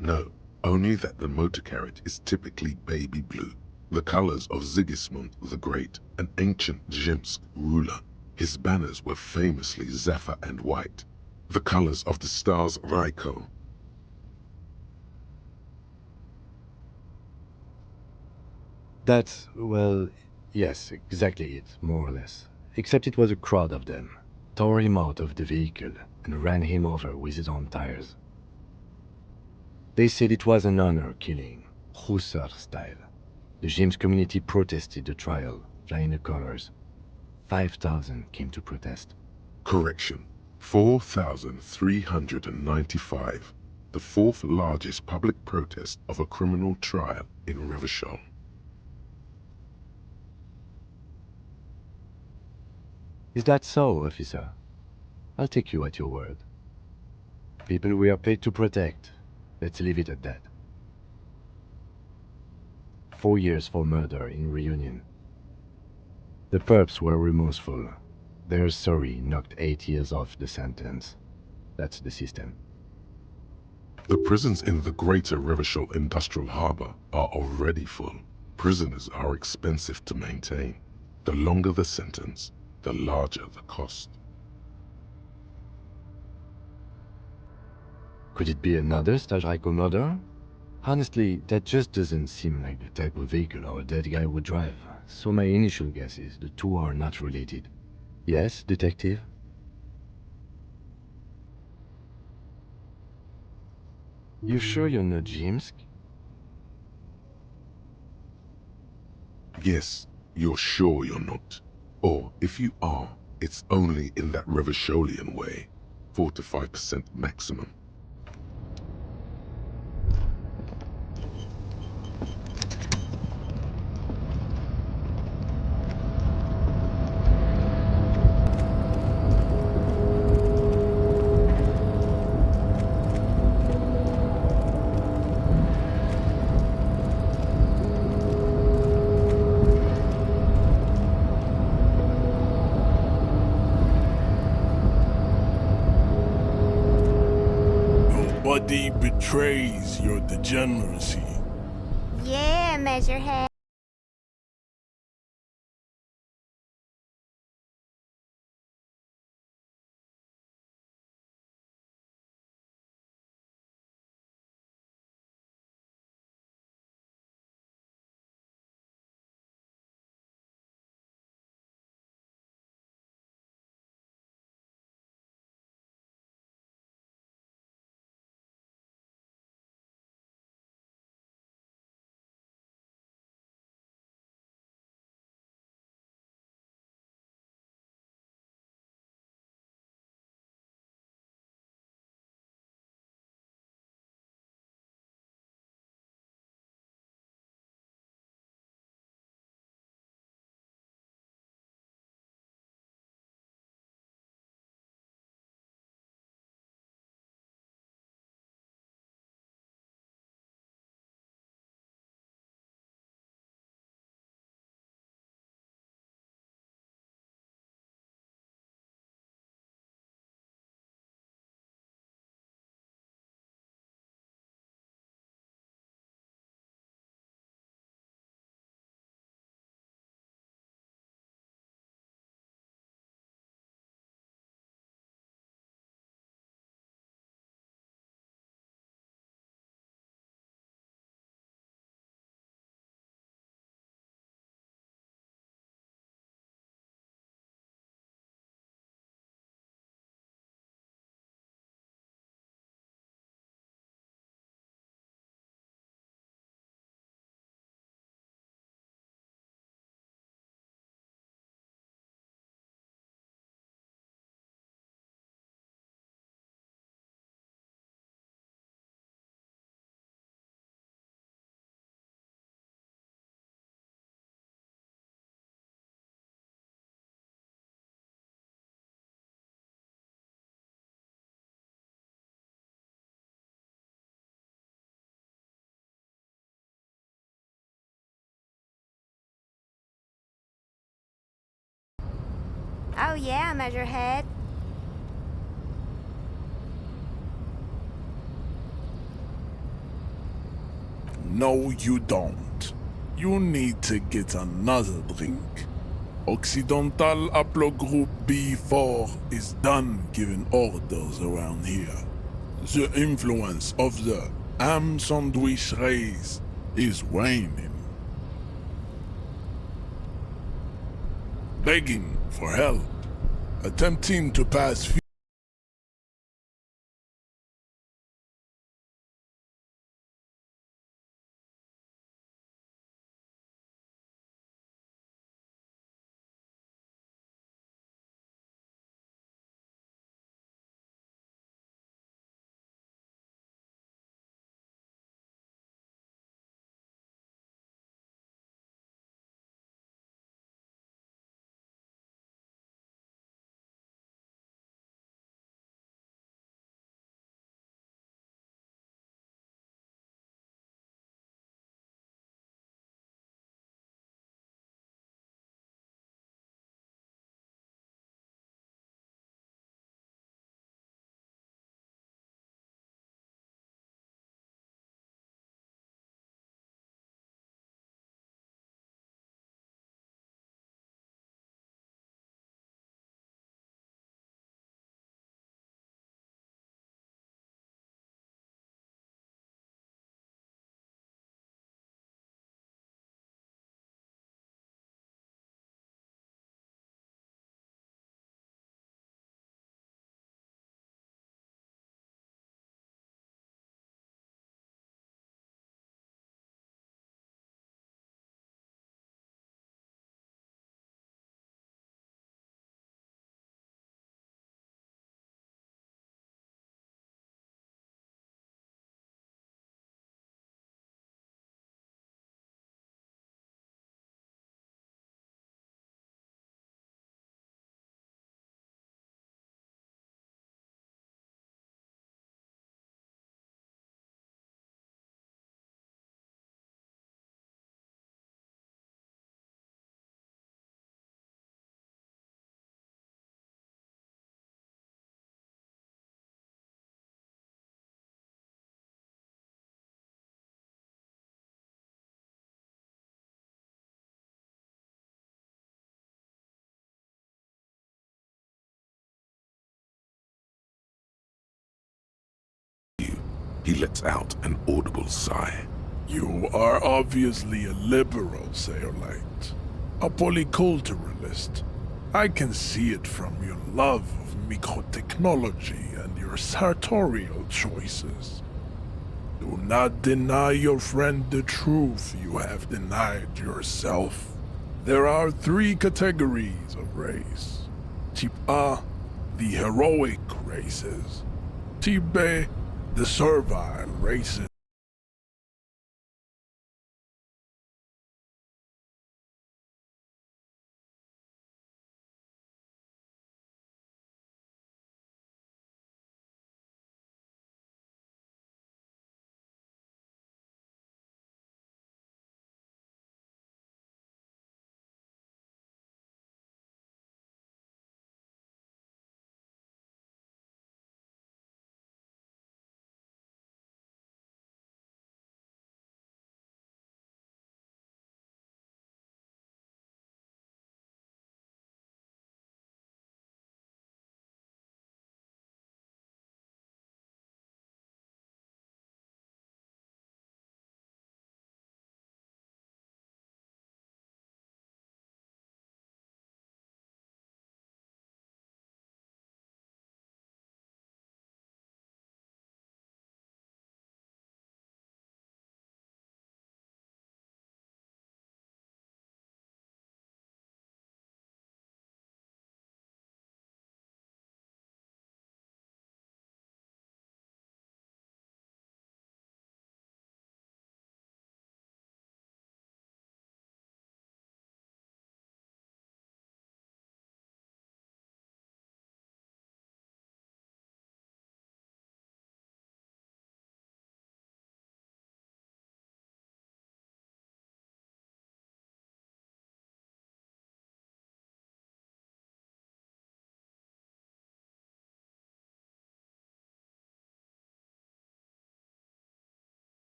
No, only that the motor carriage is typically baby blue, the colors of Sigismund the Great, an ancient Zhimsk ruler. His banners were famously zephyr and white, the colors of the Stars Ryko. That's, well, Yes, exactly it, more or less. Except it was a crowd of them. Tore him out of the vehicle and ran him over with his own tires. They said it was an honor killing, Hussar style. The James community protested the trial, flying the colors. 5,000 came to protest. Correction. 4,395. The fourth largest public protest of a criminal trial in Revachol. Is that so, officer? I'll take you at your word. People we are paid to protect. Let's leave it at that. 4 years for murder in Reunion. The perps were remorseful. Their sorry knocked 8 years off the sentence. That's the system. The prisons in the greater Revachol Industrial Harbor are already full. Prisoners are expensive to maintain. The longer the sentence, the larger the cost. Could it be another Stajrajko murder? Honestly, that just doesn't seem like the type of vehicle our dead guy would drive. So my initial guess is the two are not related. Yes, detective? You sure you're not Jimsk? Yes, you're sure you're not. Or if you are, it's only in that Revacholian way. 4 to 5% maximum. Nobody betrays your degeneracy. Yeah, Measurehead. Oh yeah, Measurehead. No, you don't. You need to get another drink. Occidental Haplogroup B4 is done giving orders around here. The influence of the ham sandwich race is waning. begging for help, attempting to pass He lets out an audible sigh. You are obviously a liberal, Sayolite. A polyculturalist. I can see it from your love of microtechnology and your sartorial choices. Do not deny your friend the truth you have denied yourself. There are 3 categories of race. Type A, the heroic races. Type B, the servile races.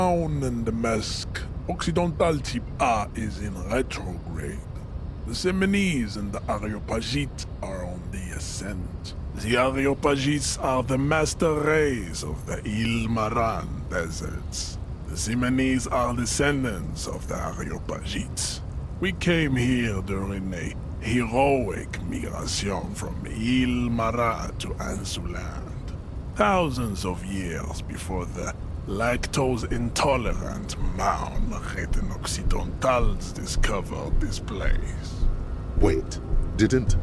Down in the mask, Occidental Type A is in retrograde. The Seminese and the Areopagites are on the ascent. The Areopagites are the master race of the Ilmaran deserts. The Seminese are descendants of the Areopagites. We came here during a heroic migration from Ilmara to Ansuland, thousands of years before the lactose-intolerant Maun-written Occidentals discovered this place. Wait, didn't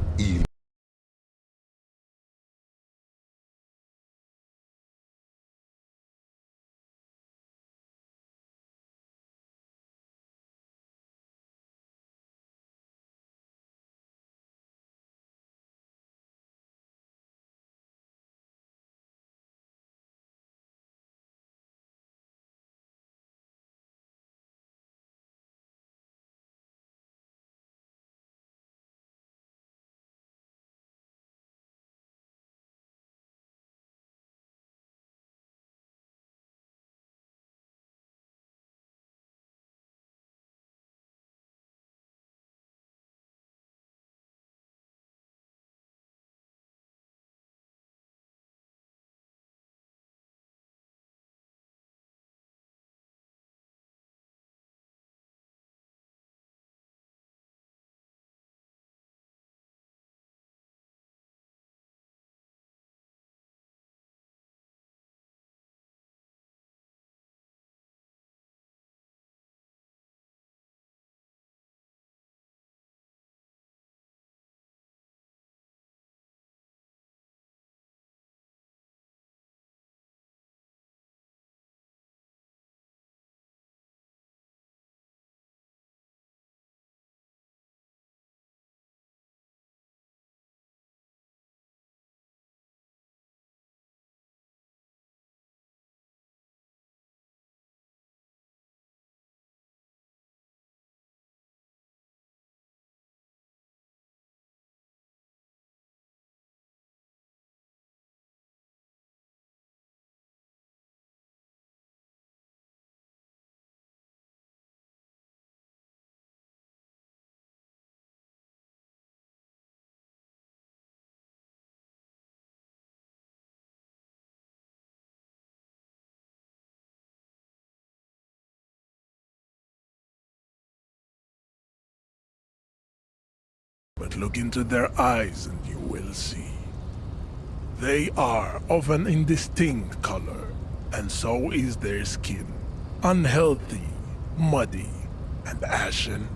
But look into their eyes and you will see. They are of an indistinct color, and so is their skin. Unhealthy, muddy, and ashen.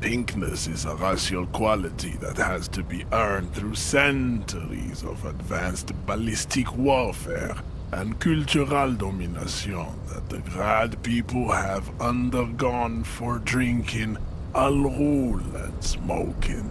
Pinkness is a racial quality that has to be earned through centuries of advanced ballistic warfare and cultural domination that the Grad people have undergone for drinking, al-rule, and smoking.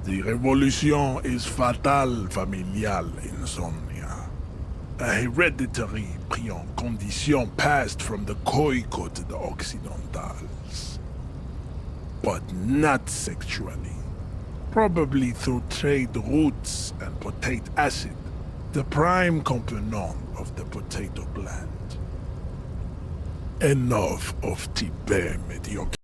The revolution is fatal familial insomnia. A hereditary pris en condition passed from the Khoikhoi to the Occidentals. But not sexually. Probably through trade routes and potate acid, the prime component of the potato plant. Enough of Tibet mediocre.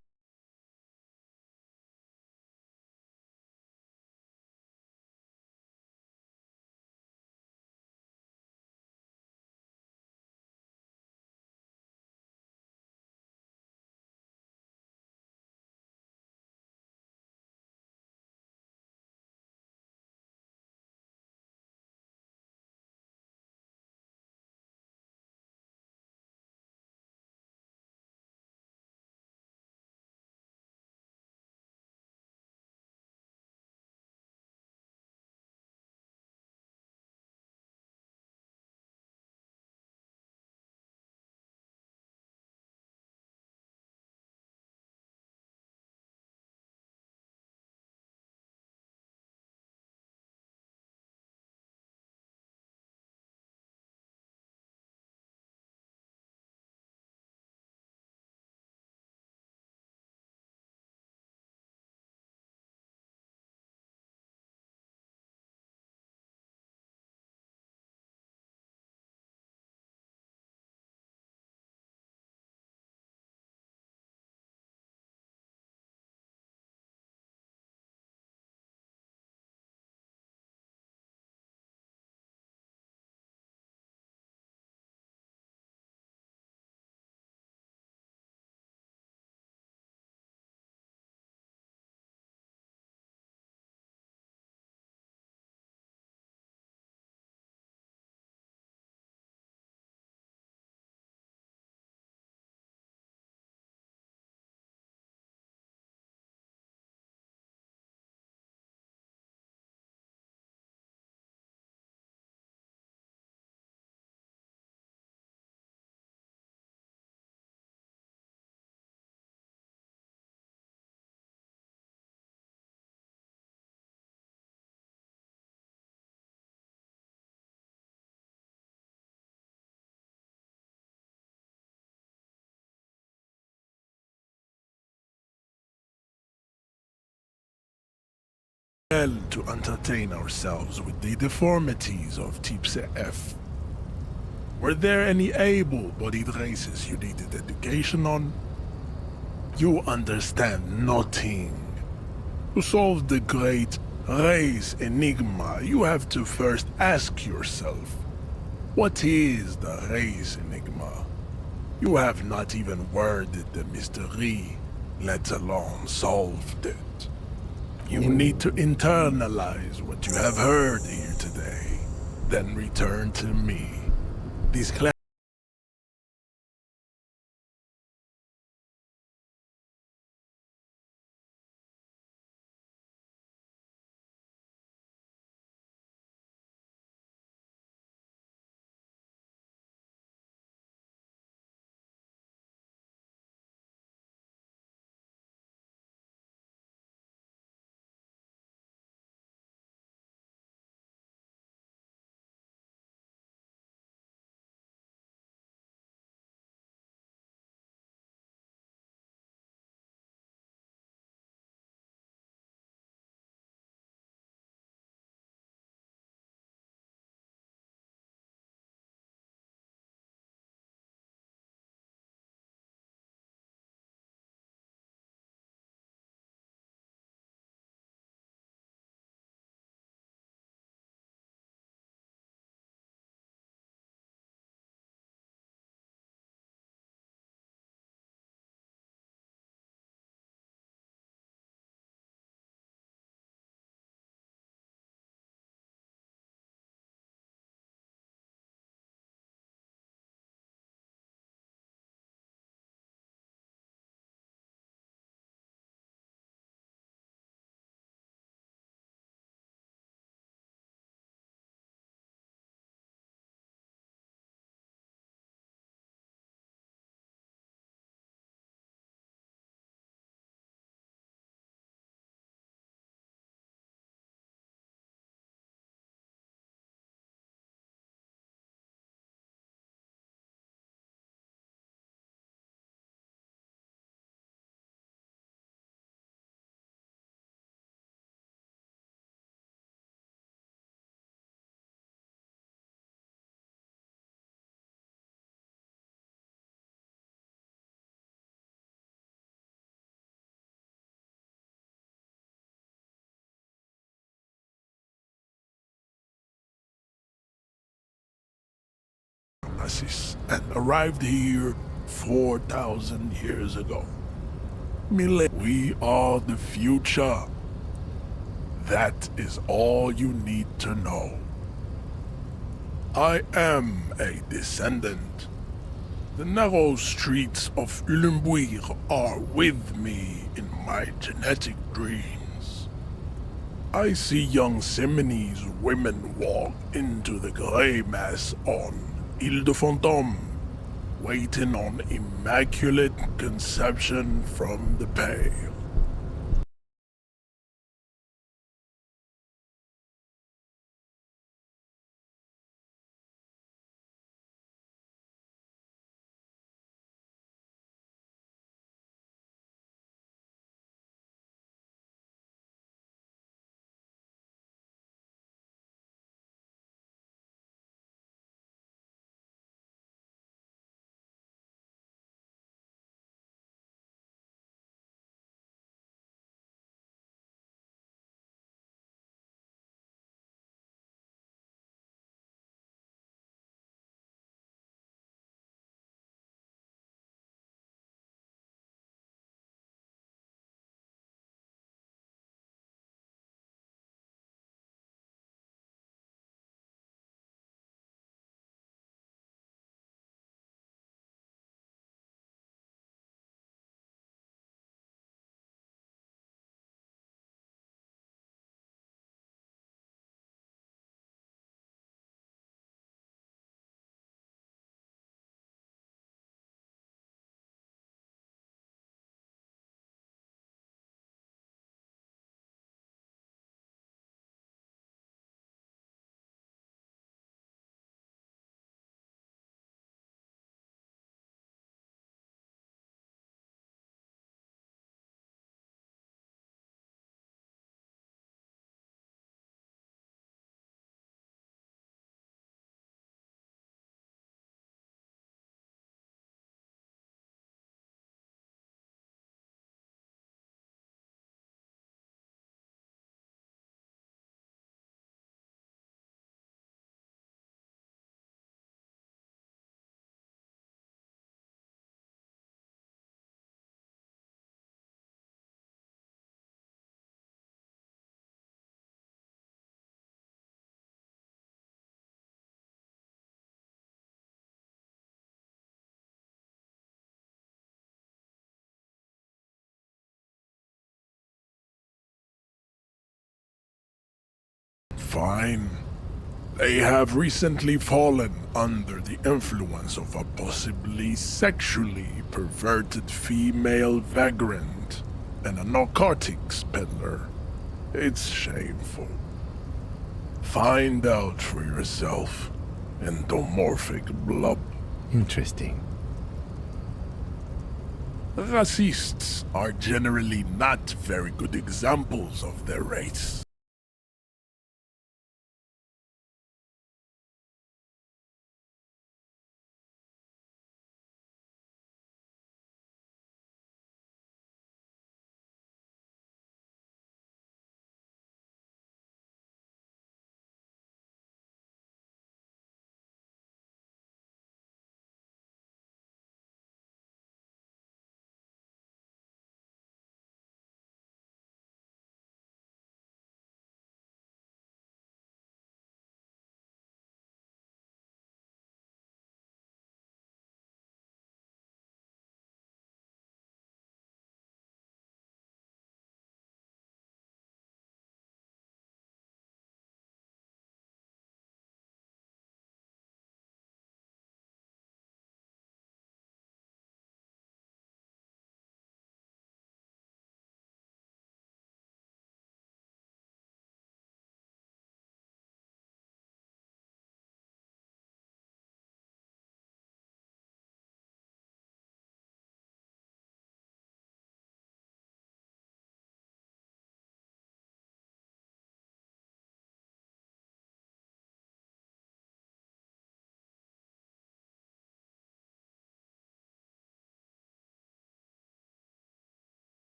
To entertain ourselves with the deformities of Type F. Were there any able-bodied races you needed education on? You understand nothing. To solve the great race enigma, you have to first ask yourself, what is the race enigma? You have not even worded the mystery, let alone solved it. You need to internalize what you have heard here today, then return to me. These races and arrived here 4,000 years ago. We are the future. That is all you need to know. I am a descendant. The narrow streets of Elysium are with me in my genetic dreams. I see young Semini's women walk into the grey mass on Ile de Fantôme, waiting on immaculate conception from the pale. Fine. They have recently fallen under the influence of a possibly sexually perverted female vagrant and a narcotics peddler. It's shameful. Find out for yourself, endomorphic blub. Interesting. Racists are generally not very good examples of their race.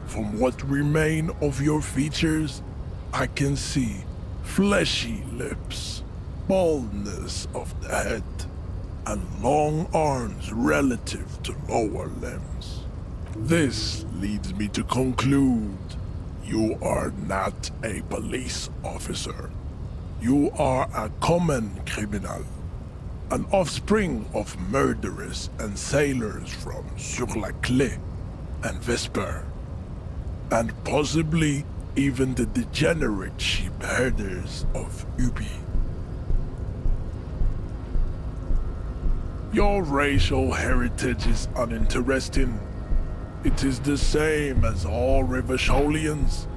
From what remain of your features, I can see fleshy lips, baldness of the head, and long arms relative to lower limbs. This leads me to conclude you are not a police officer. You are a common criminal, an offspring of murderers and sailors from Sur-la-Clé and Vesper, and possibly even the degenerate sheep herders of Ubi. Your racial heritage is uninteresting. It is the same as all Rivasholians.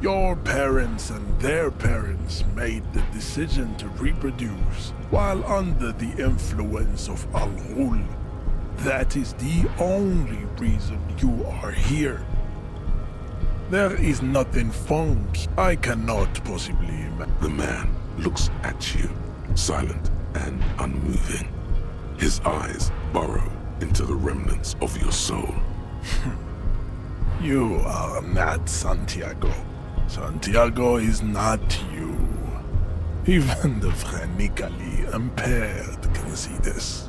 Your parents and their parents made the decision to reproduce while under the influence of Al-Ghul. That is the only reason you are here. There is nothing funky I cannot possibly imagine. The man looks at you, silent and unmoving. His eyes burrow into the remnants of your soul. You are not Santiago. Santiago is not you. Even the phrenically impaired can see this.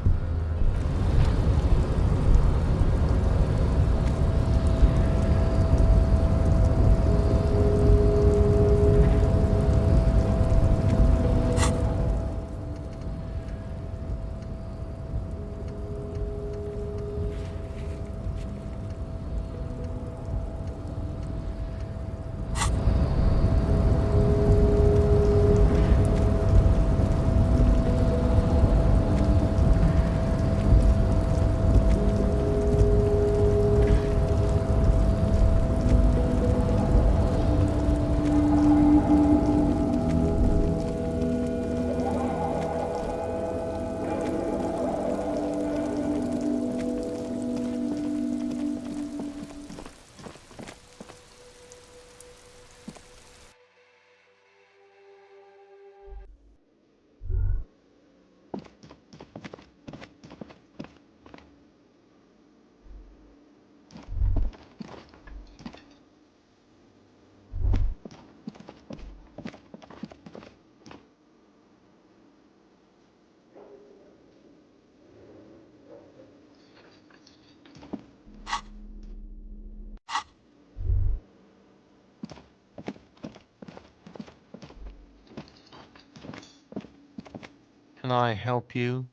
Can I help you?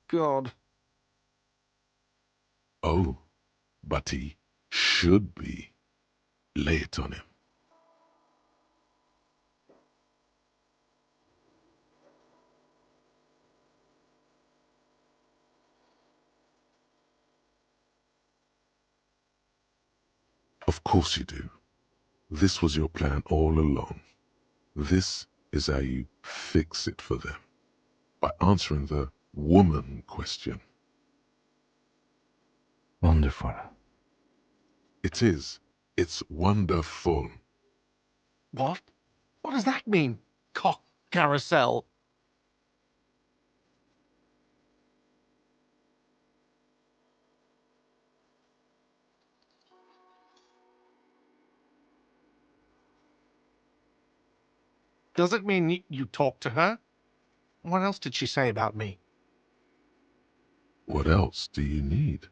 God. Oh, but he should be. Lay it on him. Of course you do. This was your plan all along. This is how you fix it for them. By answering the woman question. Wonderful. It is. It's wonderful. What? What does that mean? Cock carousel? Does it mean you talked to her? What else did she say about me? What else do you need?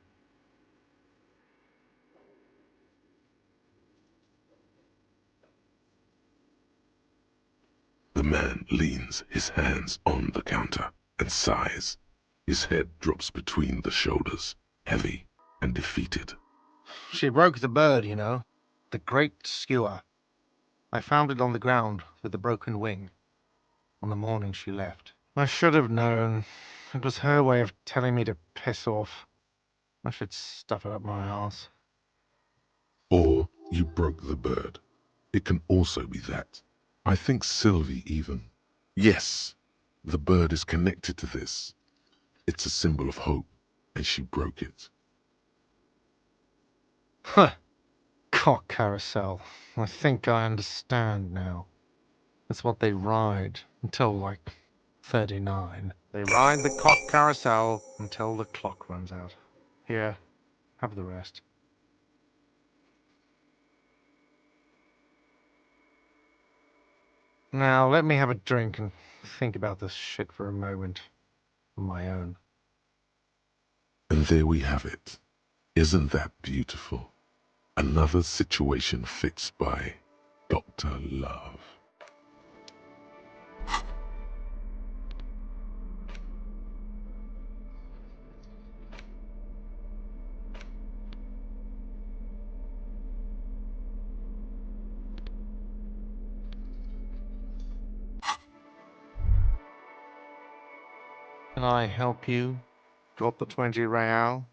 The man leans his hands on the counter and sighs. His head drops between the shoulders, heavy and defeated. She broke the bird, you know. The great skewer. I found it on the ground with the broken wing on the morning she left. I should have known. It was her way of telling me to piss off. I should stuff it up my arse. Or you broke the bird. It can also be that. I think Sylvie even. Yes, the bird is connected to this. It's a symbol of hope, and she broke it. Huh. Cock carousel. I think I understand now. It's what they ride until, like, 39. They ride the cock carousel until the clock runs out. Here, have the rest. Now, let me have a drink and think about this shit for a moment. On my own. And there we have it. Isn't that beautiful? Another situation fixed by Dr. Love. Can I help you? Got the 20 real?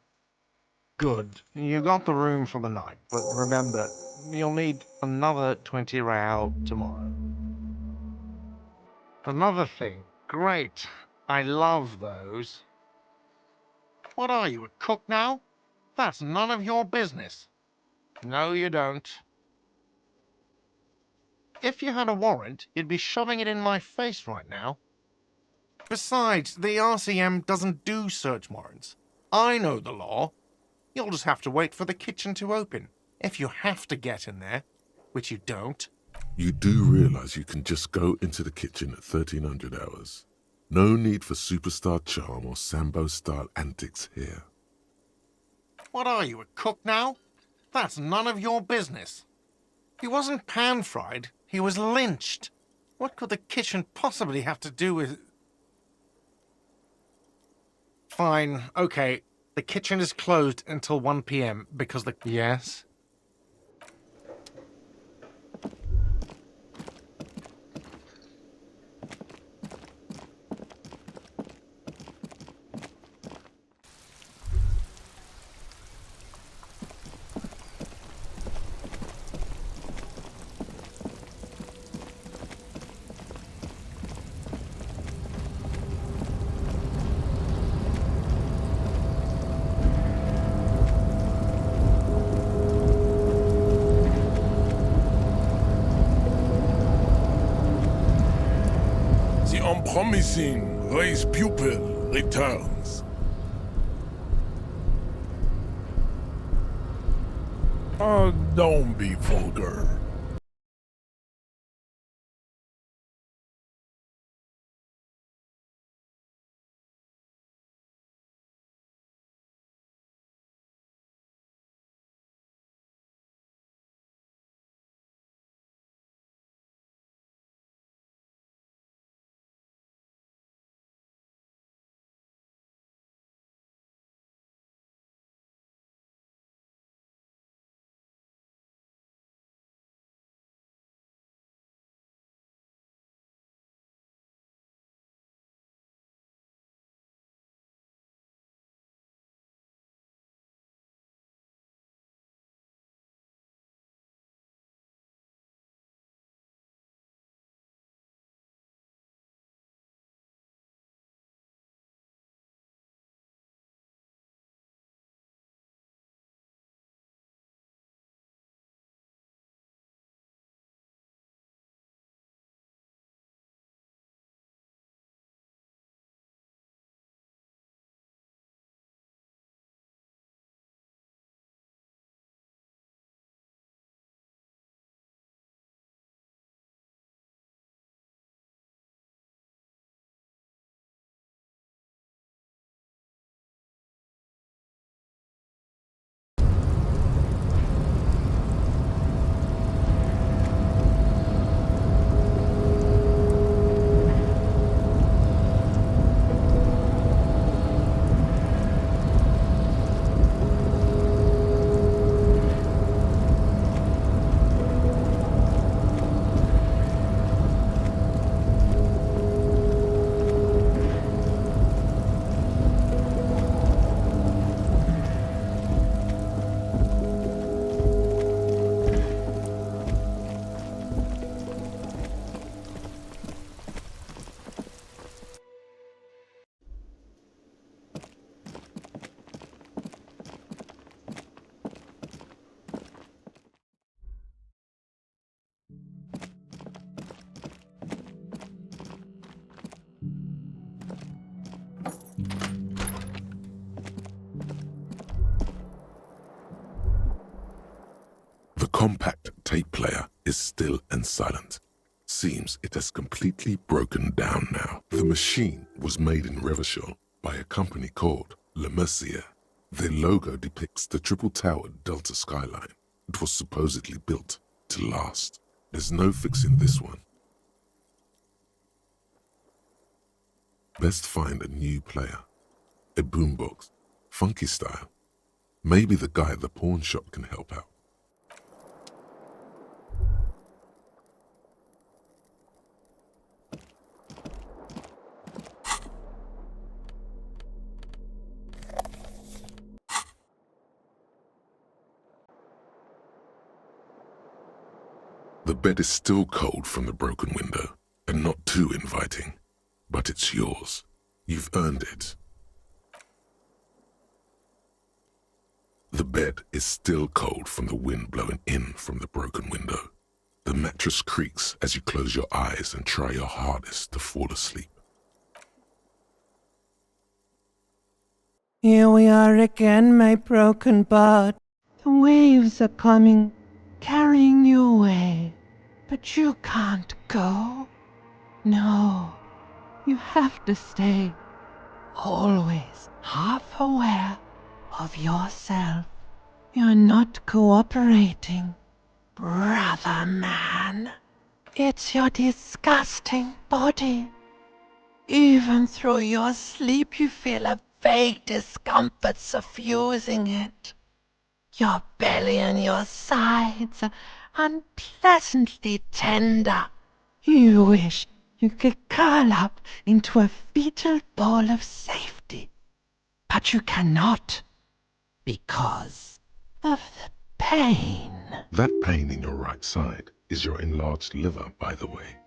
Good. You got the room for the night, but remember, you'll need another 20 real tomorrow. Another thing. Great. I love those. What are you, a cook now? That's none of your business. No, you don't. If you had a warrant, you'd be shoving it in my face right now. Besides, the RCM doesn't do search warrants. I know the law. You'll just have to wait for the kitchen to open. If you have to get in there, which you don't. You do realize you can just go into the kitchen at 1300 hours. No need for superstar charm or Sambo-style antics here. What are you, a cook now? That's none of your business. He wasn't pan-fried, he was lynched. What could the kitchen possibly have to do with... Fine, okay. The kitchen is closed until 1 p.m. because the... Yes? The unpromising race pupil returns. Oh, don't be vulgar. The compact tape player is still and silent. Seems it has completely broken down now. The machine was made in Revachol by a company called Elysium. Their logo depicts the triple-towered Delta skyline. It was supposedly built to last. There's no fixing this one. Best find a new player. A boombox. Funky style. Maybe the guy at the pawn shop can help out. The bed is still cold from the broken window, and not too inviting. But it's yours. You've earned it. The bed is still cold from the wind blowing in from the broken window. The mattress creaks as you close your eyes and try your hardest to fall asleep. Here we are again, my broken bird. The waves are coming, carrying you away. But you can't go. No, you have to stay. Always half aware of yourself. You're not cooperating, brother man. It's your disgusting body. Even through your sleep you feel a vague discomfort suffusing it. Your belly and your sides are unpleasantly tender. You wish you could curl up into a fetal ball of safety. But you cannot, because of the pain. That pain in your right side is your enlarged liver, by the way.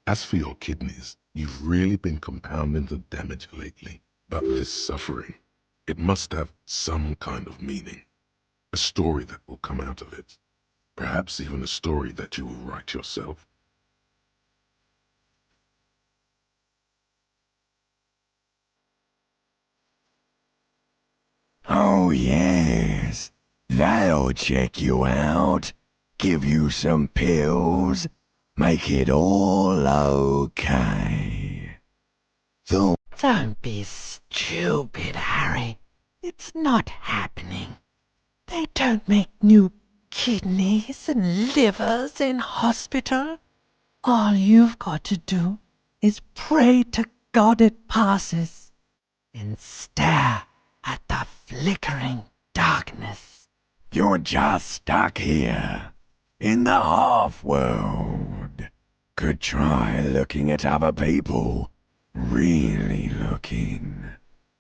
As for your kidneys, you've really been compounding the damage lately. But this suffering, it must have some kind of meaning. A story that will come out of it. Perhaps even a story that you will write yourself. Oh yes, that'll check you out, give you some pills, make it all okay. Don't be stupid, Harry. It's not happening. They don't make new kidneys and livers in hospital. All you've got to do is pray to God it passes and stare at the flickering darkness. You're just stuck here, in the half-world. Could try looking at other people, really looking.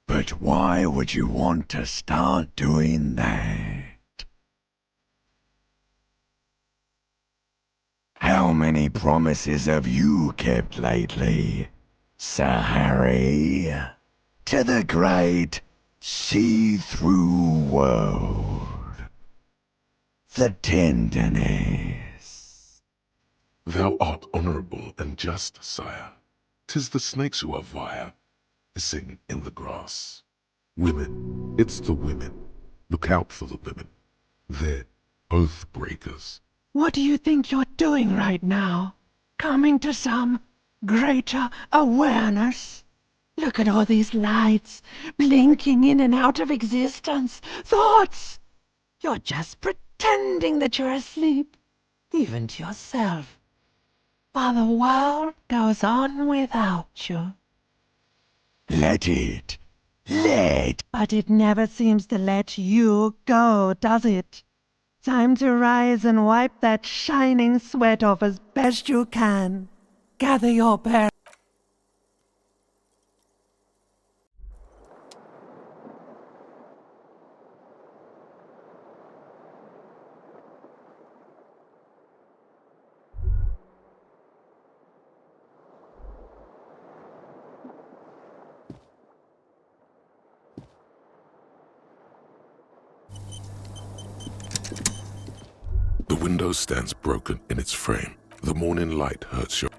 But why would you want to start doing that? How many promises have you kept lately, Sir Harry? To the great see-through world. The tenderness. Thou art honourable and just, sire. 'Tis the snakes who are vile, hissing in the grass. Women, it's the women. Look out for the women. They're oath breakers. What do you think you're doing right now? Coming to some greater awareness? Look at all these lights, blinking in and out of existence. Thoughts! You're just pretending that you're asleep, even to yourself. While the world goes on without you. Let it. But it never seems to let you go, does it? Time to rise and wipe that shining sweat off as best you can. Gather your bearings. The window stands broken in its frame. The morning light hurts your...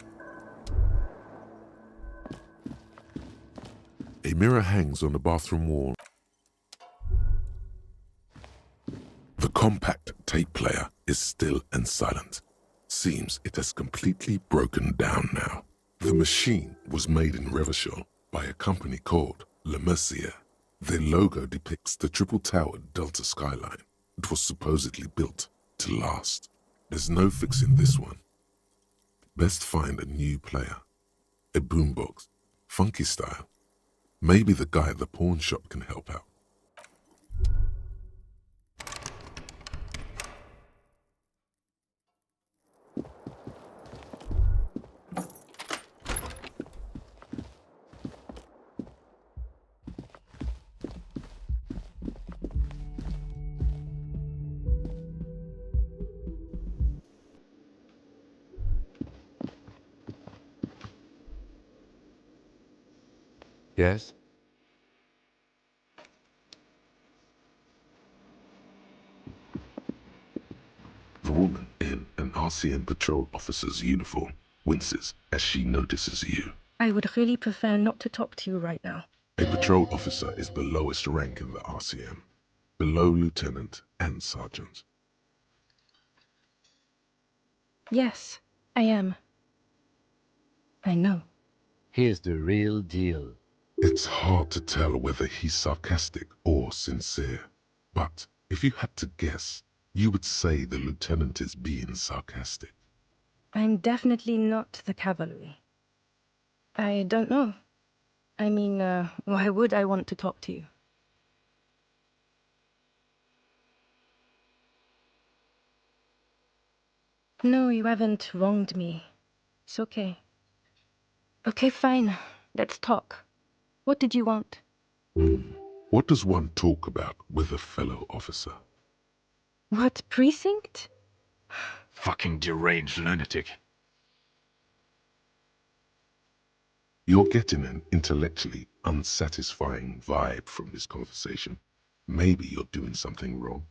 A mirror hangs on the bathroom wall. The compact tape player is still and silent. Seems it has completely broken down now. The machine was made in Revachol by a company called Elysium. Their logo depicts the triple-towered Delta skyline. It was supposedly built to last. There's no fixing this one. Best find a new player. A boombox. Funky style. Maybe the guy at the pawn shop can help out. Yes? The woman in an RCM patrol officer's uniform winces as she notices you. I would really prefer not to talk to you right now. A patrol officer is the lowest rank in the RCM, below lieutenant and sergeant. Yes, I am. I know. Here's the real deal. It's hard to tell whether he's sarcastic or sincere, but if you had to guess, you would say the lieutenant is being sarcastic. I'm definitely not the cavalry. I don't know. I mean, why would I want to talk to you? No, you haven't wronged me. It's okay. Okay, fine. Let's talk. What did you want? What does one talk about with a fellow officer? What precinct? Fucking deranged lunatic. You're getting an intellectually unsatisfying vibe from this conversation. Maybe you're doing something wrong.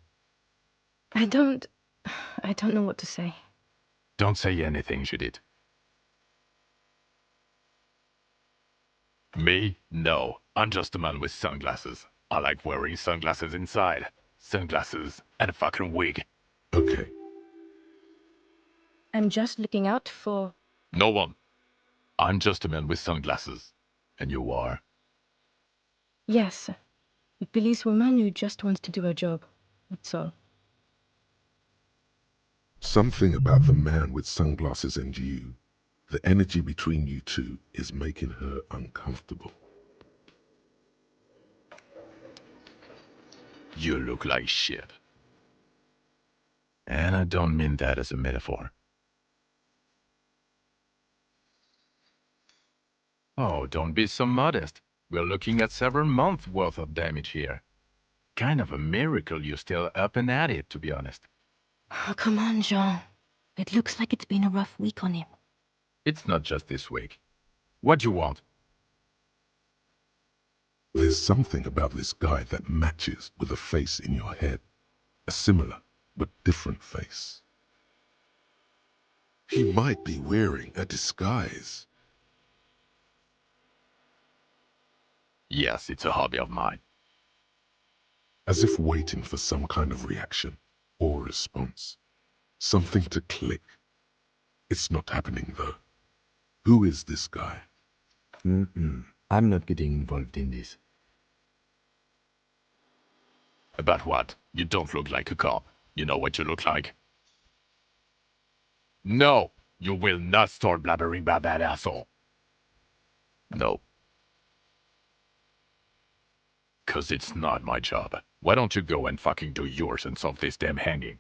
I don't know what to say. Don't say anything, Judith. Me? No. I'm just a man with sunglasses. I like wearing sunglasses inside. Sunglasses and a fucking wig. Okay. I'm just looking out for... No one. I'm just a man with sunglasses. And you are? Yes. A policewoman who just wants to do her job. That's all. Something about the man with sunglasses and you, the energy between you two is making her uncomfortable. You look like shit. And I don't mean that as a metaphor. Oh, don't be so modest. We're looking at several months' worth of damage here. Kind of a miracle you're still up and at it, to be honest. Oh, come on, Jean. It looks like it's been a rough week on him. It's not just this week. What do you want? There's something about this guy that matches with a face in your head. A similar but different face. He might be wearing a disguise. Yes, it's a hobby of mine. As if waiting for some kind of reaction or response. Something to click. It's not happening though. Who is this guy? I'm not getting involved in this. About what? You don't look like a cop. You know what you look like? No! You will not start blabbering about that asshole. No. 'Cause it's not my job. Why don't you go and fucking do yours and solve this damn hanging?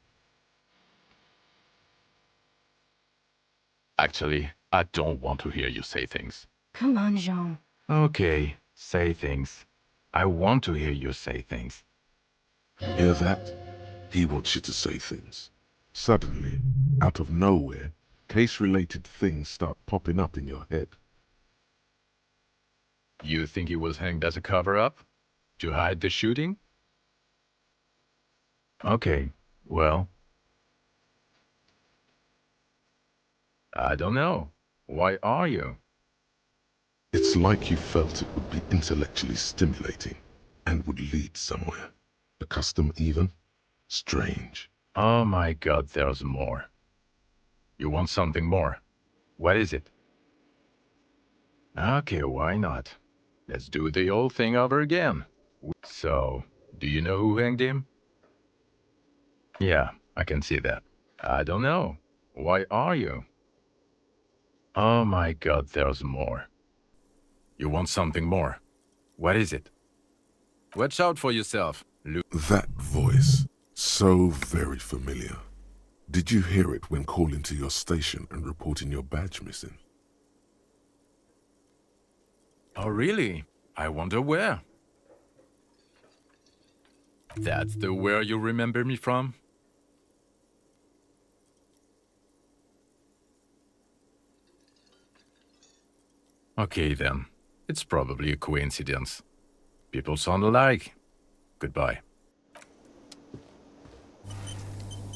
Actually, I don't want to hear you say things. Come on, Jean. Okay, say things. I want to hear you say things. Hear that? He wants you to say things. Suddenly, out of nowhere, case-related things start popping up in your head. You think he was hanged as a cover-up? To hide the shooting? Okay, well... I don't know. Why are you? It's like you felt it would be intellectually stimulating and would lead somewhere. A custom even? Strange. Oh my god, there's more. You want something more? What is it? Okay, why not? Let's do the old thing over again. So, do you know who hanged him? Yeah, I can see that. I don't know. Why are you? Oh my god, there's more. You want something more? What is it? Watch out for yourself, Luke. That voice, so very familiar. Did you hear it when calling to your station and reporting your badge missing? Oh really? I wonder where. That's the where you remember me from? Okay then. It's probably a coincidence. People sound alike. Goodbye.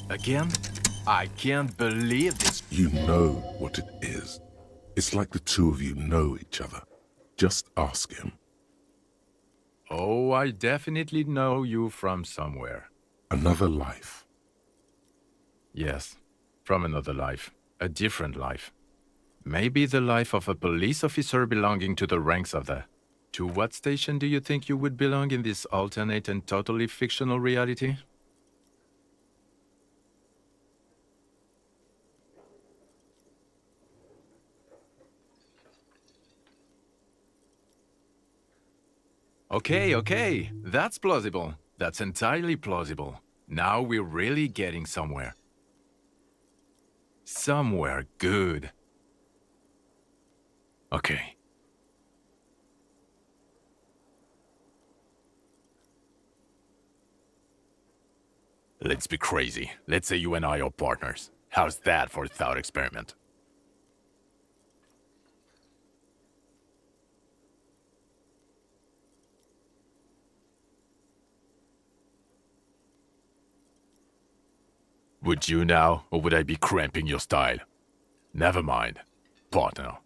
Again? I can't believe this. You know what it is. It's like the two of you know each other. Just ask him. Oh, I definitely know you from somewhere. Another life. Yes, from another life. A different life. Maybe the life of a police officer belonging to the ranks of the... To what station do you think you would belong in this alternate and totally fictional reality? Okay, that's plausible. That's entirely plausible. Now we're really getting somewhere. Somewhere good. Okay. Let's be crazy. Let's say you and I are partners. How's that for a thought experiment? Would you now, or would I be cramping your style? Never mind. Partner.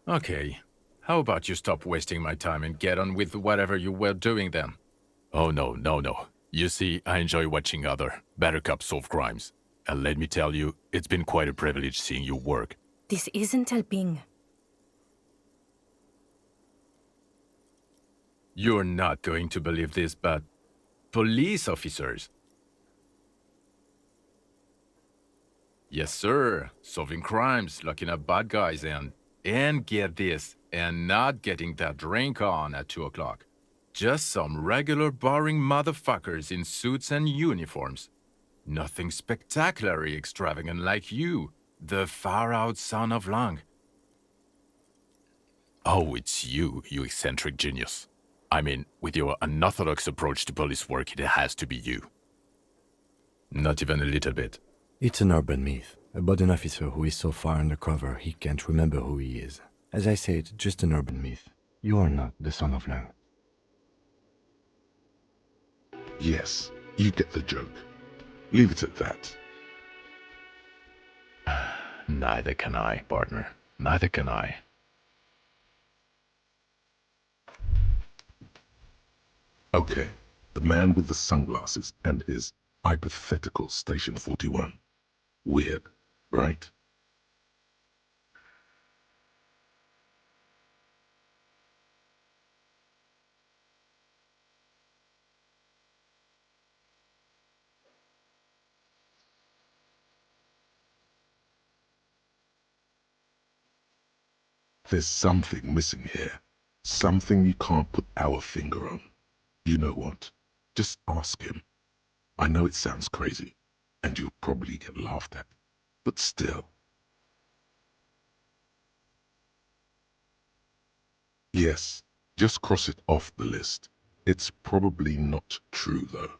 Okay. How about you stop wasting my time and get on with whatever you were doing then? Oh no. You see, I enjoy watching other better cops solve crimes. And let me tell you, it's been quite a privilege seeing you work. This isn't helping. You're not going to believe this, but police officers. Yes, sir. Solving crimes, locking up bad guys, and get this, and not getting that drink on at 2 o'clock. Just some regular boring motherfuckers in suits and uniforms. Nothing spectacularly extravagant like you, the far-out son of Lang. Oh, it's you eccentric genius. I mean, with your unorthodox approach to police work, it has to be you. Not even a little bit. It's an urban myth about an officer who is so far undercover he can't remember who he is. As I said, just an urban myth. You are not the son of Lang. Yes, you get the joke. Leave it at that. Neither can I, partner. Neither can I. Okay, the man with the sunglasses and his hypothetical Station 41. Weird, right? There's something missing here. Something you can't put our finger on. You know what? Just ask him. I know it sounds crazy, and you'll probably get laughed at, but still. Yes, just cross it off the list. It's probably not true, though.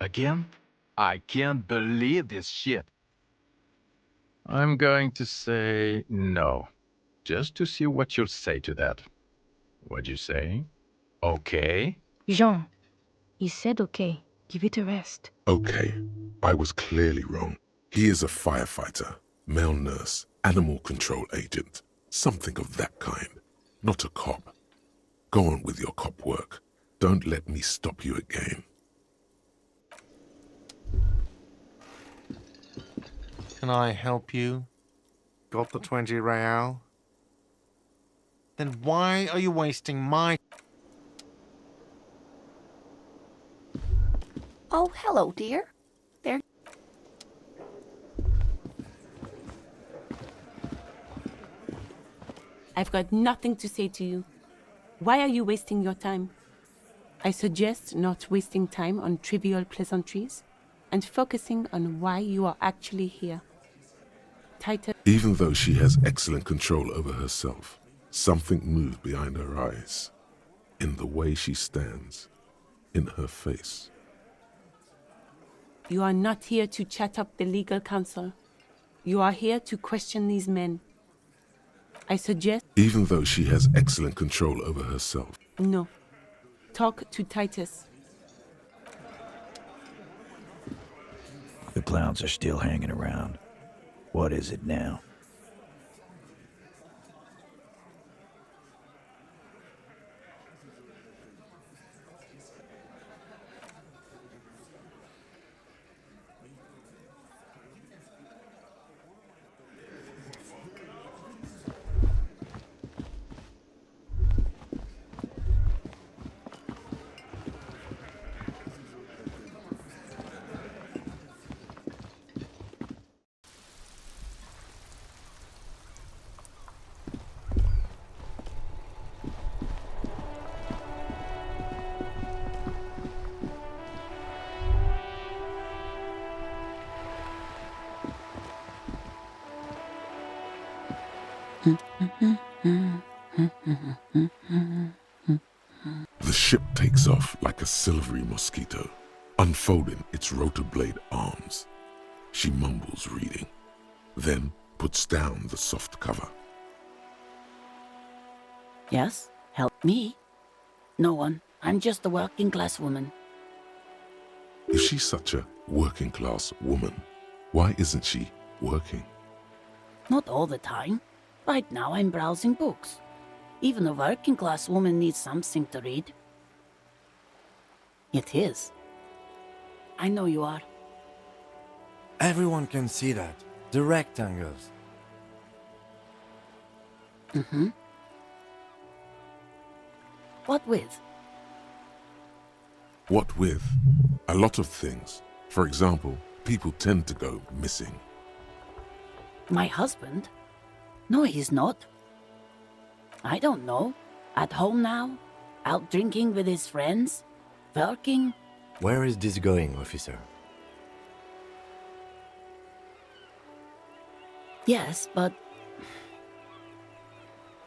Again? I can't believe this shit. I'm going to say no, just to see what you'll say to that. What'd you say? Okay? Jean, he said okay. Give it a rest. Okay, I was clearly wrong. He is a firefighter, male nurse, animal control agent, something of that kind, not a cop. Go on with your cop work. Don't let me stop you again. Can I help you? Got the 20 real? Then why are you wasting my... Oh, hello, dear. There. I've got nothing to say to you. Why are you wasting your time? I suggest not wasting time on trivial pleasantries and focusing on why you are actually here. Titus. Even though she has excellent control over herself, something moved behind her eyes, in the way she stands, in her face. You are not here to chat up the legal counsel. You are here to question these men. I suggest... Even though she has excellent control over herself. No. Talk to Titus. The clowns are still hanging around. What is it now? The ship takes off like a silvery mosquito, unfolding its rotor blade arms. She mumbles reading, then puts down the soft cover. Yes, help me. No one. I'm just a working class woman. If she's such a working class woman, why isn't she working? Not all the time. Right now I'm browsing books. Even a working class woman needs something to read. It is. I know you are. Everyone can see that. The rectangles. Mm-hmm. What with? What with? A lot of things. For example, people tend to go missing. My husband? No, he's not. I don't know. At home now? Out drinking with his friends? Working? Where is this going, officer? Yes, but...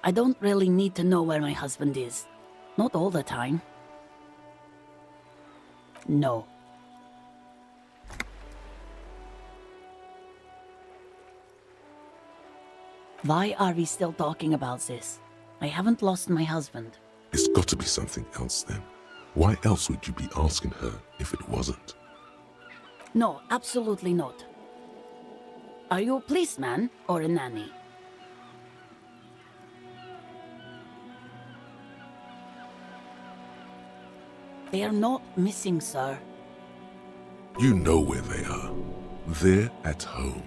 I don't really need to know where my husband is. Not all the time. No. Why are we still talking about this? I haven't lost my husband. It's got to be something else then. Why else would you be asking her if it wasn't? No, absolutely not. Are you a policeman or a nanny? They are not missing, sir. You know where they are. They're at home,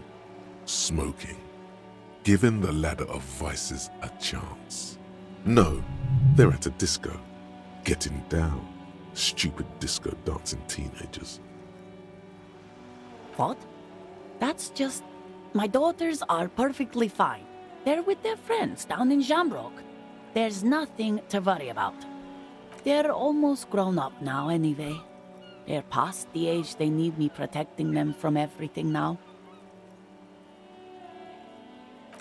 smoking, giving the ladder of vices a chance. No, they're at a disco, getting down. Stupid disco dancing teenagers. What? That's just... My daughters are perfectly fine. They're with their friends down in Shamrock. There's nothing to worry about. They're almost grown up now anyway. They're past the age they need me protecting them from everything now.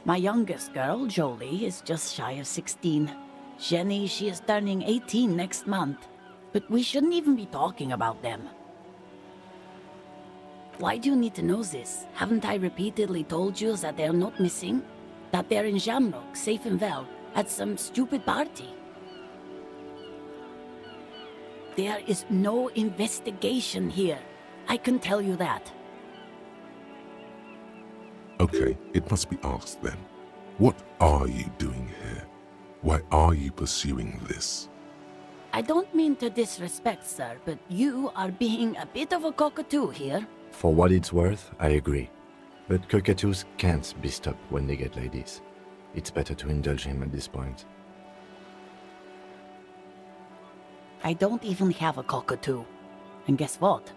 My youngest girl, Jolie, is just shy of 16. Jenny, she is turning 18 next month. But we shouldn't even be talking about them. Why do you need to know this? Haven't I repeatedly told you that they're not missing? That they're in Shamrock, safe and well, at some stupid party? There is no investigation here. I can tell you that. Okay, it must be asked then. What are you doing here? Why are you pursuing this? I don't mean to disrespect, sir, but you are being a bit of a cockatoo here. For what it's worth, I agree. But cockatoos can't be stopped when they get ladies. It's better to indulge him at this point. I don't even have a cockatoo. And guess what?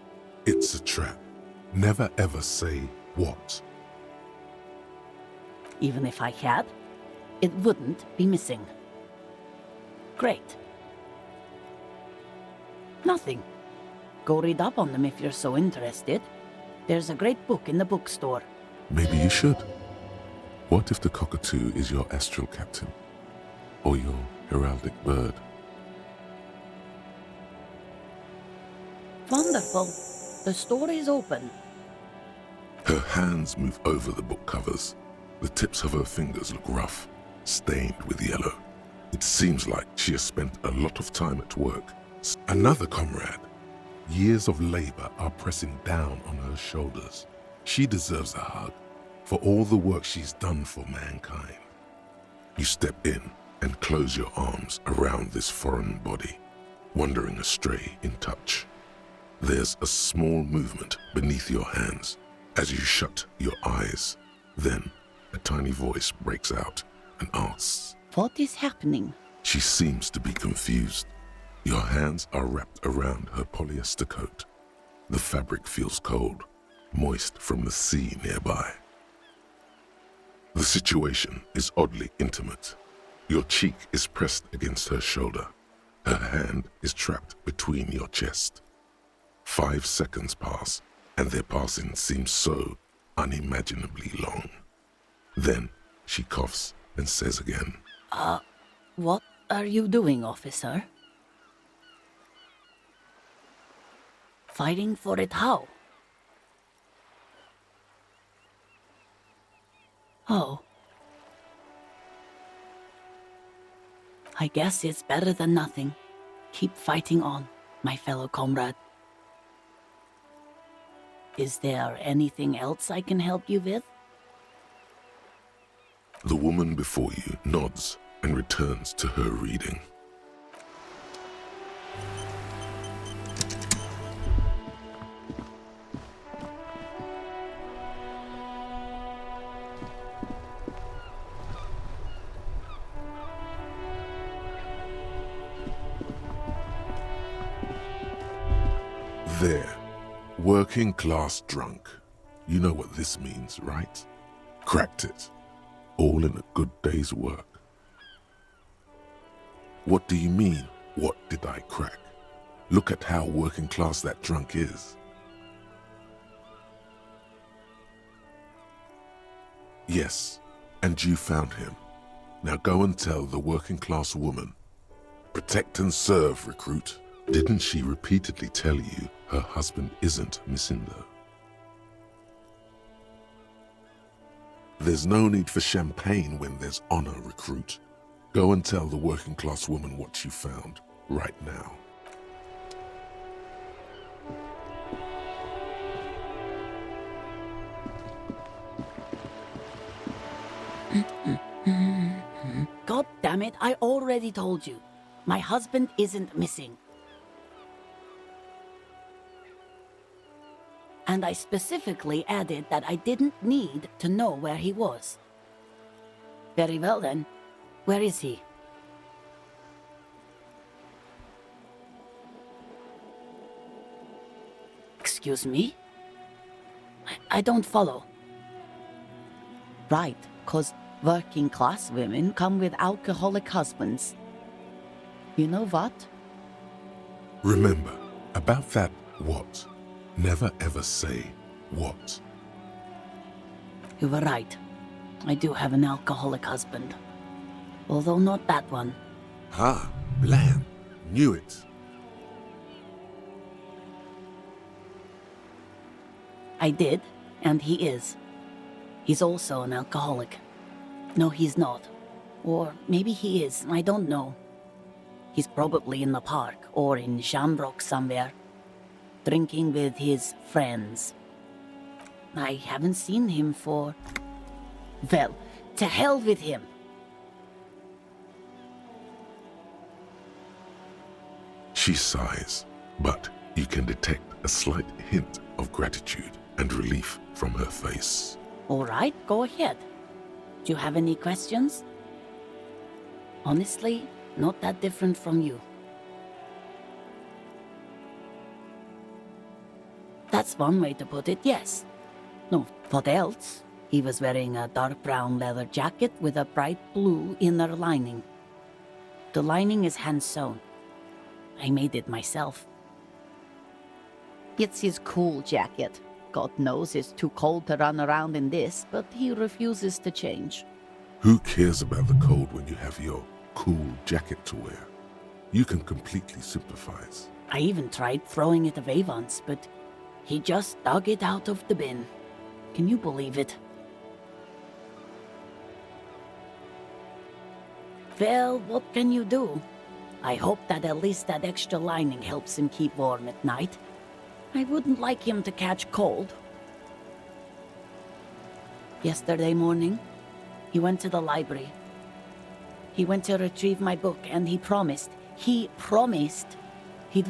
It's a trap. Never ever say what. Even if I had, it wouldn't be missing. Great. Nothing. Go read up on them if you're so interested. There's a great book in the bookstore. Maybe you should. What if the cockatoo is your astral captain? Or your heraldic bird? Wonderful. The store is open. Her hands move over the book covers. The tips of her fingers look rough, stained with yellow. It seems like she has spent a lot of time at work. Another comrade. Years of labor are pressing down on her shoulders. She deserves a hug for all the work she's done for mankind. You step in and close your arms around this foreign body, wandering astray in touch. There's a small movement beneath your hands as you shut your eyes. Then a tiny voice breaks out and asks, "What is happening?" She seems to be confused. Your hands are wrapped around her polyester coat. The fabric feels cold, moist from the sea nearby. The situation is oddly intimate. Your cheek is pressed against her shoulder. Her hand is trapped between your chest. 5 seconds pass, and their passing seems so unimaginably long. Then she coughs and says again, What are you doing, officer? Fighting for it how? Oh. I guess it's better than nothing. Keep fighting on, my fellow comrade. Is there anything else I can help you with? The woman before you nods and returns to her reading. There, working class drunk. You know what this means, right? Cracked it. All in a good day's work. What do you mean, what did I crack? Look at how working class that drunk is. Yes, and you found him. Now go and tell the working class woman. Protect and serve, recruit. Didn't she repeatedly tell you her husband isn't missing though? There's no need for champagne when there's honor, recruit. Go and tell the working class woman what you found, right now. God damn it, I already told you. My husband isn't missing. And I specifically added that I didn't need to know where he was. Very well then. Where is he? Excuse me? I don't follow. Right, 'cause working class women come with alcoholic husbands. You know what? Remember, about that what, never ever say what. You were right. I do have an alcoholic husband. Although not that one. Ah, Bland. Knew it. I did, and he is. He's also an alcoholic. No, he's not. Or maybe he is, I don't know. He's probably in the park or in Shamrock somewhere, drinking with his friends. I haven't seen him for... Well, to hell with him. She sighs, but you can detect a slight hint of gratitude and relief from her face. All right, go ahead. Do you have any questions? Honestly, not that different from you. That's one way to put it, yes. No, what else? He was wearing a dark brown leather jacket with a bright blue inner lining. The lining is hand-sewn. I made it myself. It's his cool jacket. God knows it's too cold to run around in this, but he refuses to change. Who cares about the cold when you have your cool jacket to wear? You can completely sympathize. I even tried throwing it away once, but he just dug it out of the bin. Can you believe it? Well, what can you do? I hope that at least that extra lining helps him keep warm at night. I wouldn't like him to catch cold. Yesterday morning, he went to the library. He went to retrieve my book, and he promised he'd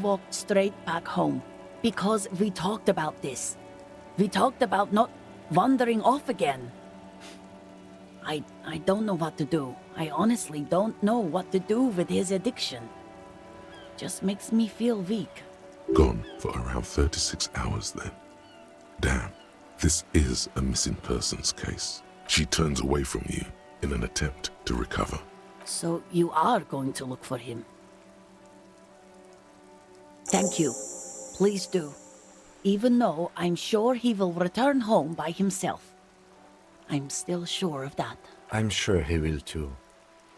walk straight back home. Because we talked about this. We talked about not wandering off again. I don't know what to do. I honestly don't know what to do with his addiction. Just makes me feel weak. Gone for around 36 hours then. Damn, this is a missing persons case. She turns away from you in an attempt to recover. So you are going to look for him? Thank you. Please do. Even though I'm sure he will return home by himself. I'm still sure of that. I'm sure he will too.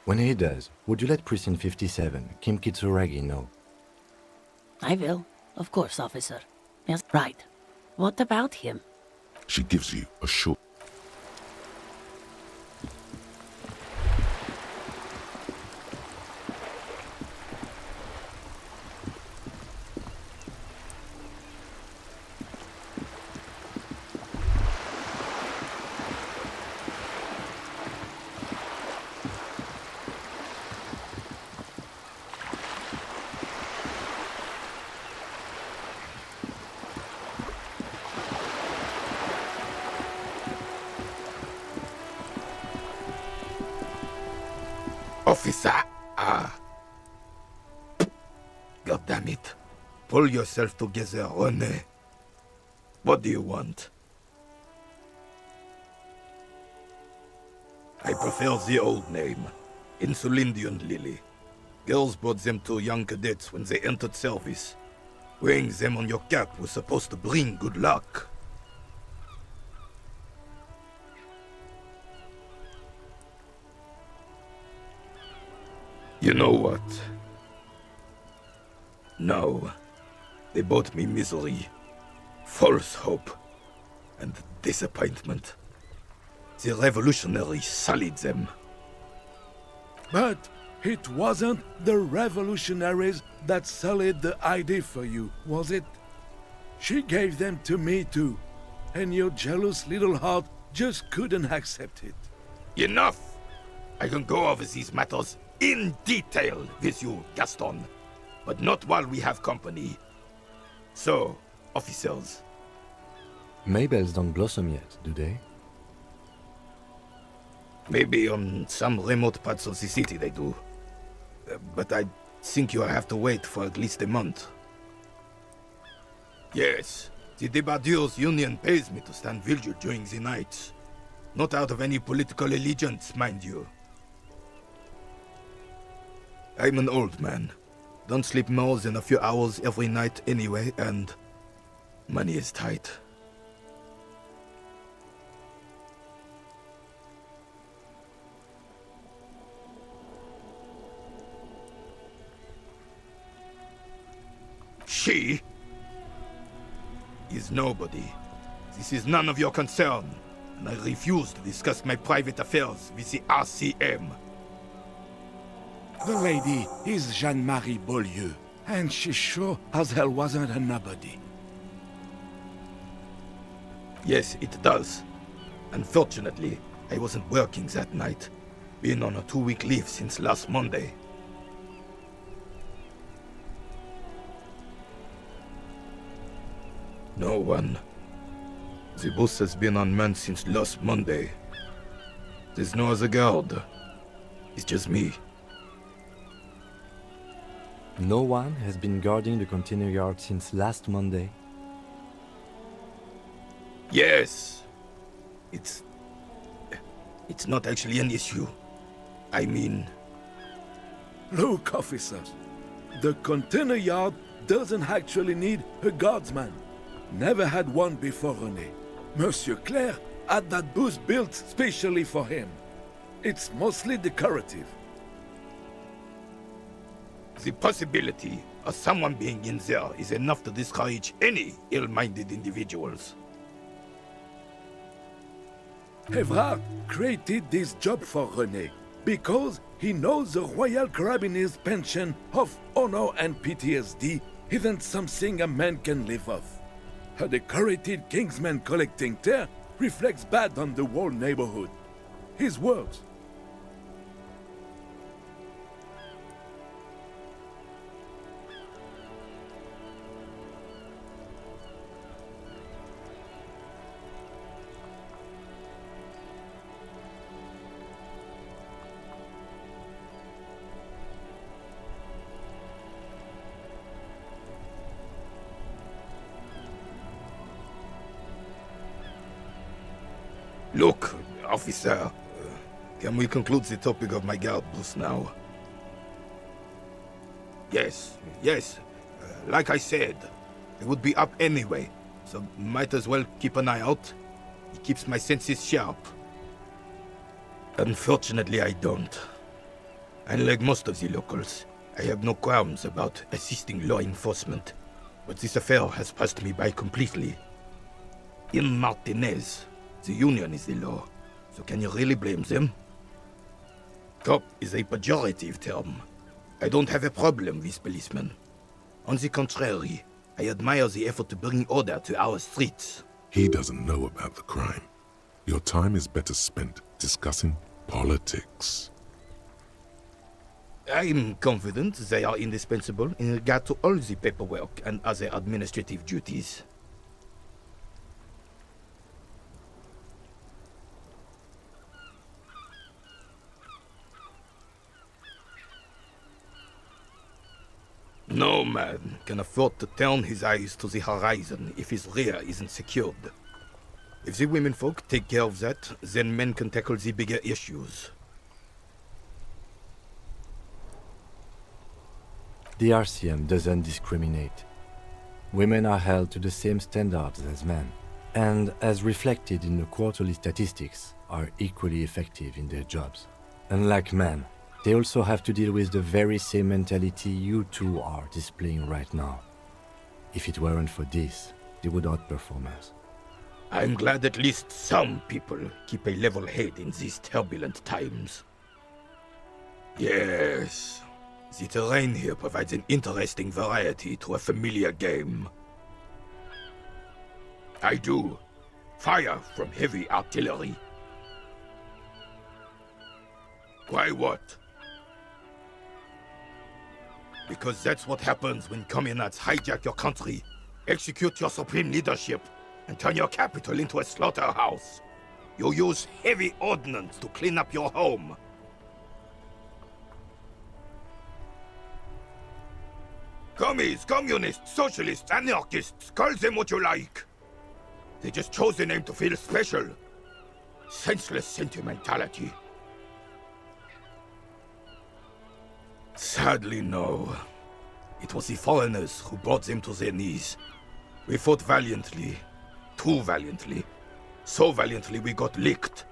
When he does, would you let Precinct 57, Kim Kitsuragi, know? I will. Of course, officer. Yes, right. What about him? She gives you a short... Officer! God damn it. Pull yourself together, René. What do you want? I prefer the old name. Insulindian Lily. Girls bought them to young cadets when they entered service. Wearing them on your cap was supposed to bring good luck. You know what? No. They brought me misery, false hope, and disappointment. The revolutionaries sullied them. But it wasn't the revolutionaries that sullied the ID for you, was it? She gave them to me too, and your jealous little heart just couldn't accept it. Enough! I can go over these matters in detail with you, Gaston, but not while we have company. So, officers. Maybells don't blossom yet, do they? Maybe on some remote parts of the city they do. But I think you'll have to wait for at least a month. Yes, the Debardeurs Union pays me to stand vigil during the nights. Not out of any political allegiance, mind you. I'm an old man. Don't sleep more than a few hours every night anyway, and money is tight. She is nobody. This is none of your concern, and I refuse to discuss my private affairs with the RCM. The lady is Jeanne-Marie Beaulieu, and she sure as hell wasn't a nobody. Yes, it does. Unfortunately, I wasn't working that night. Been on a 2-week leave since last Monday. No one. The bus has been unmanned since last Monday. There's no other guard. It's just me. No one has been guarding the container yard since last Monday. Yes. It's not actually an issue. I mean... Look, officer. The container yard doesn't actually need a guardsman. Never had one before René. Monsieur Claire had that booth built specially for him. It's mostly decorative. The possibility of someone being in there is enough to discourage any ill-minded individuals. Evrard created this job for René because he knows the Royal Carabiniers' pension of honor and PTSD isn't something a man can live off. A decorated Kingsman collecting tear reflects bad on the whole neighborhood. His words. Look, officer, can we conclude the topic of my guard booth now? Yes, like I said, it would be up anyway, so might as well keep an eye out. It keeps my senses sharp. Unfortunately, I don't. Unlike most of the locals, I have no qualms about assisting law enforcement, but this affair has passed me by completely. In Martinez, the Union is the law, so can you really blame them? Cop is a pejorative term. I don't have a problem with policemen. On the contrary, I admire the effort to bring order to our streets. He doesn't know about the crime. Your time is better spent discussing politics. I'm confident they are indispensable in regard to all the paperwork and other administrative duties. No man can afford to turn his eyes to the horizon if his rear isn't secured. If the womenfolk take care of that, then men can tackle the bigger issues. The RCM doesn't discriminate. Women are held to the same standards as men, and as reflected in the quarterly statistics, are equally effective in their jobs. Unlike men, they also have to deal with the very same mentality you two are displaying right now. If it weren't for this, they would outperform us. I'm glad at least some people keep a level head in these turbulent times. Yes, the terrain here provides an interesting variety to a familiar game. I do. Fire from heavy artillery. Why what? Because that's what happens when communards hijack your country, execute your supreme leadership, and turn your capital into a slaughterhouse. You use heavy ordnance to clean up your home. Commies, communists, socialists, anarchists, call them what you like. They just chose a name to feel special. Senseless sentimentality. Sadly, no. It was the foreigners who brought them to their knees. We fought valiantly. Too valiantly. So valiantly we got licked.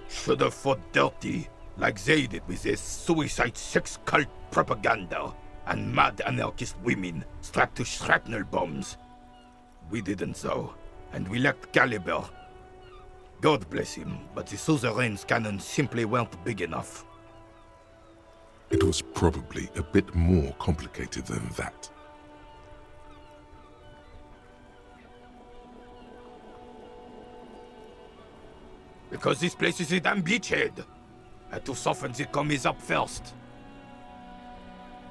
Should have fought dirty, like they did with their suicide sex cult propaganda and mad anarchist women strapped to shrapnel bombs. We didn't though, and we lacked caliber. God bless him, but the suzerain's cannons simply weren't big enough. It was probably a bit more complicated than that. Because this place is a damn beachhead. Had to soften the commies up first.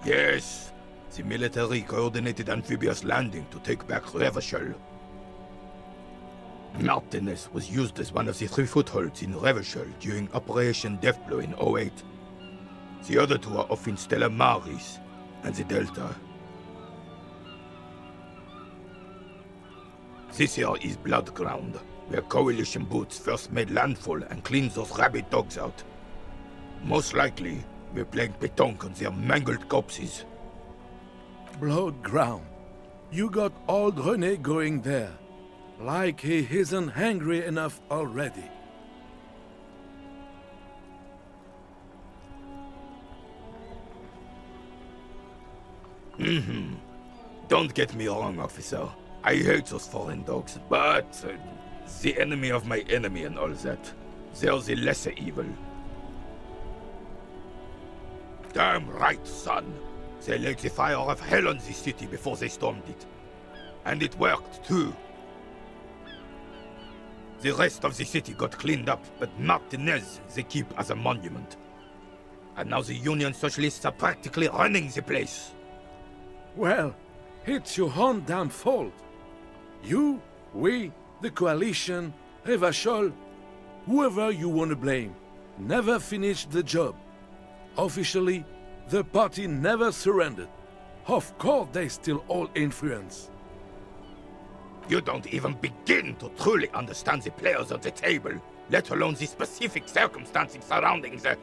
Yes, The military coordinated amphibious landing to take back Revachol. Martinez was used as one of the 3 footholds in Revachol during Operation Deathblow in 08. The other 2 are off in Stella Maris and the Delta. This here is Blood Ground, where Coalition boots first made landfall and cleaned those rabid dogs out. Most likely, we're playing pétanque on their mangled corpses. Blood ground. You got old René going there. Like he isn't hungry enough already. Don't get me wrong, officer. I hate those foreign dogs, but the enemy of my enemy and all that. They're the lesser evil. Damn right, son. They lit the fire of hell on the city before they stormed it. And it worked, too. The rest of the city got cleaned up, but Martinez they keep as a monument. And now the Union Socialists are practically running the place. Well, it's your own damn fault. You, we, the Coalition, Revachol, whoever you want to blame, never finished the job. Officially, the party never surrendered. Of course they still hold influence. You don't even begin to truly understand the players at the table, let alone the specific circumstances surrounding the...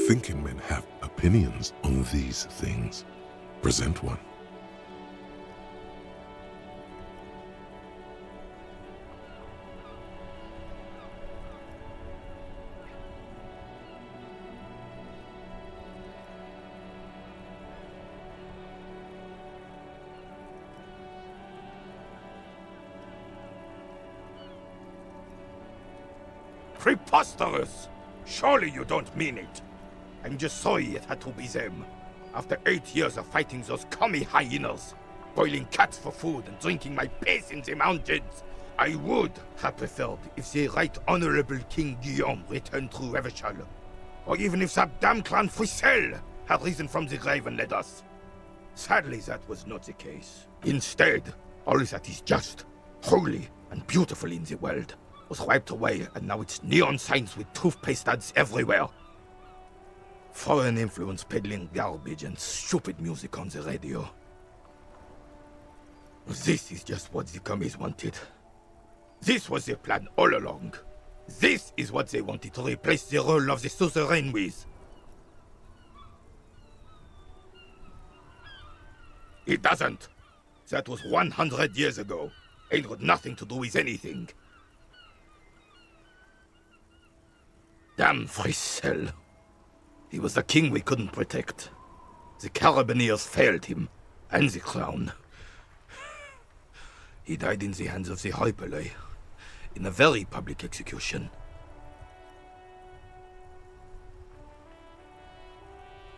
Thinking men have opinions on these things. Present one. Preposterous! Surely you don't mean it. I'm just sorry it had to be them. After 8 years of fighting those commie hyenas, boiling cats for food and drinking my piss in the mountains, I would have preferred if the Right Honorable King Guillaume returned through Revachol. Or even if that damn clan Frissel had risen from the grave and led us. Sadly, that was not the case. Instead, all that is just, holy, and beautiful in the world was wiped away, and now it's neon signs with toothpaste ads everywhere. Foreign influence peddling garbage and stupid music on the radio. This is just what the commies wanted. This was their plan all along. This is what they wanted to replace the role of the suzerain with. It doesn't. That was 100 years ago. It got nothing to do with anything. Damn Frissel. He was the king we couldn't protect. The Carabineers failed him, and the crown. He died in the hands of the Hyperlay, in a very public execution.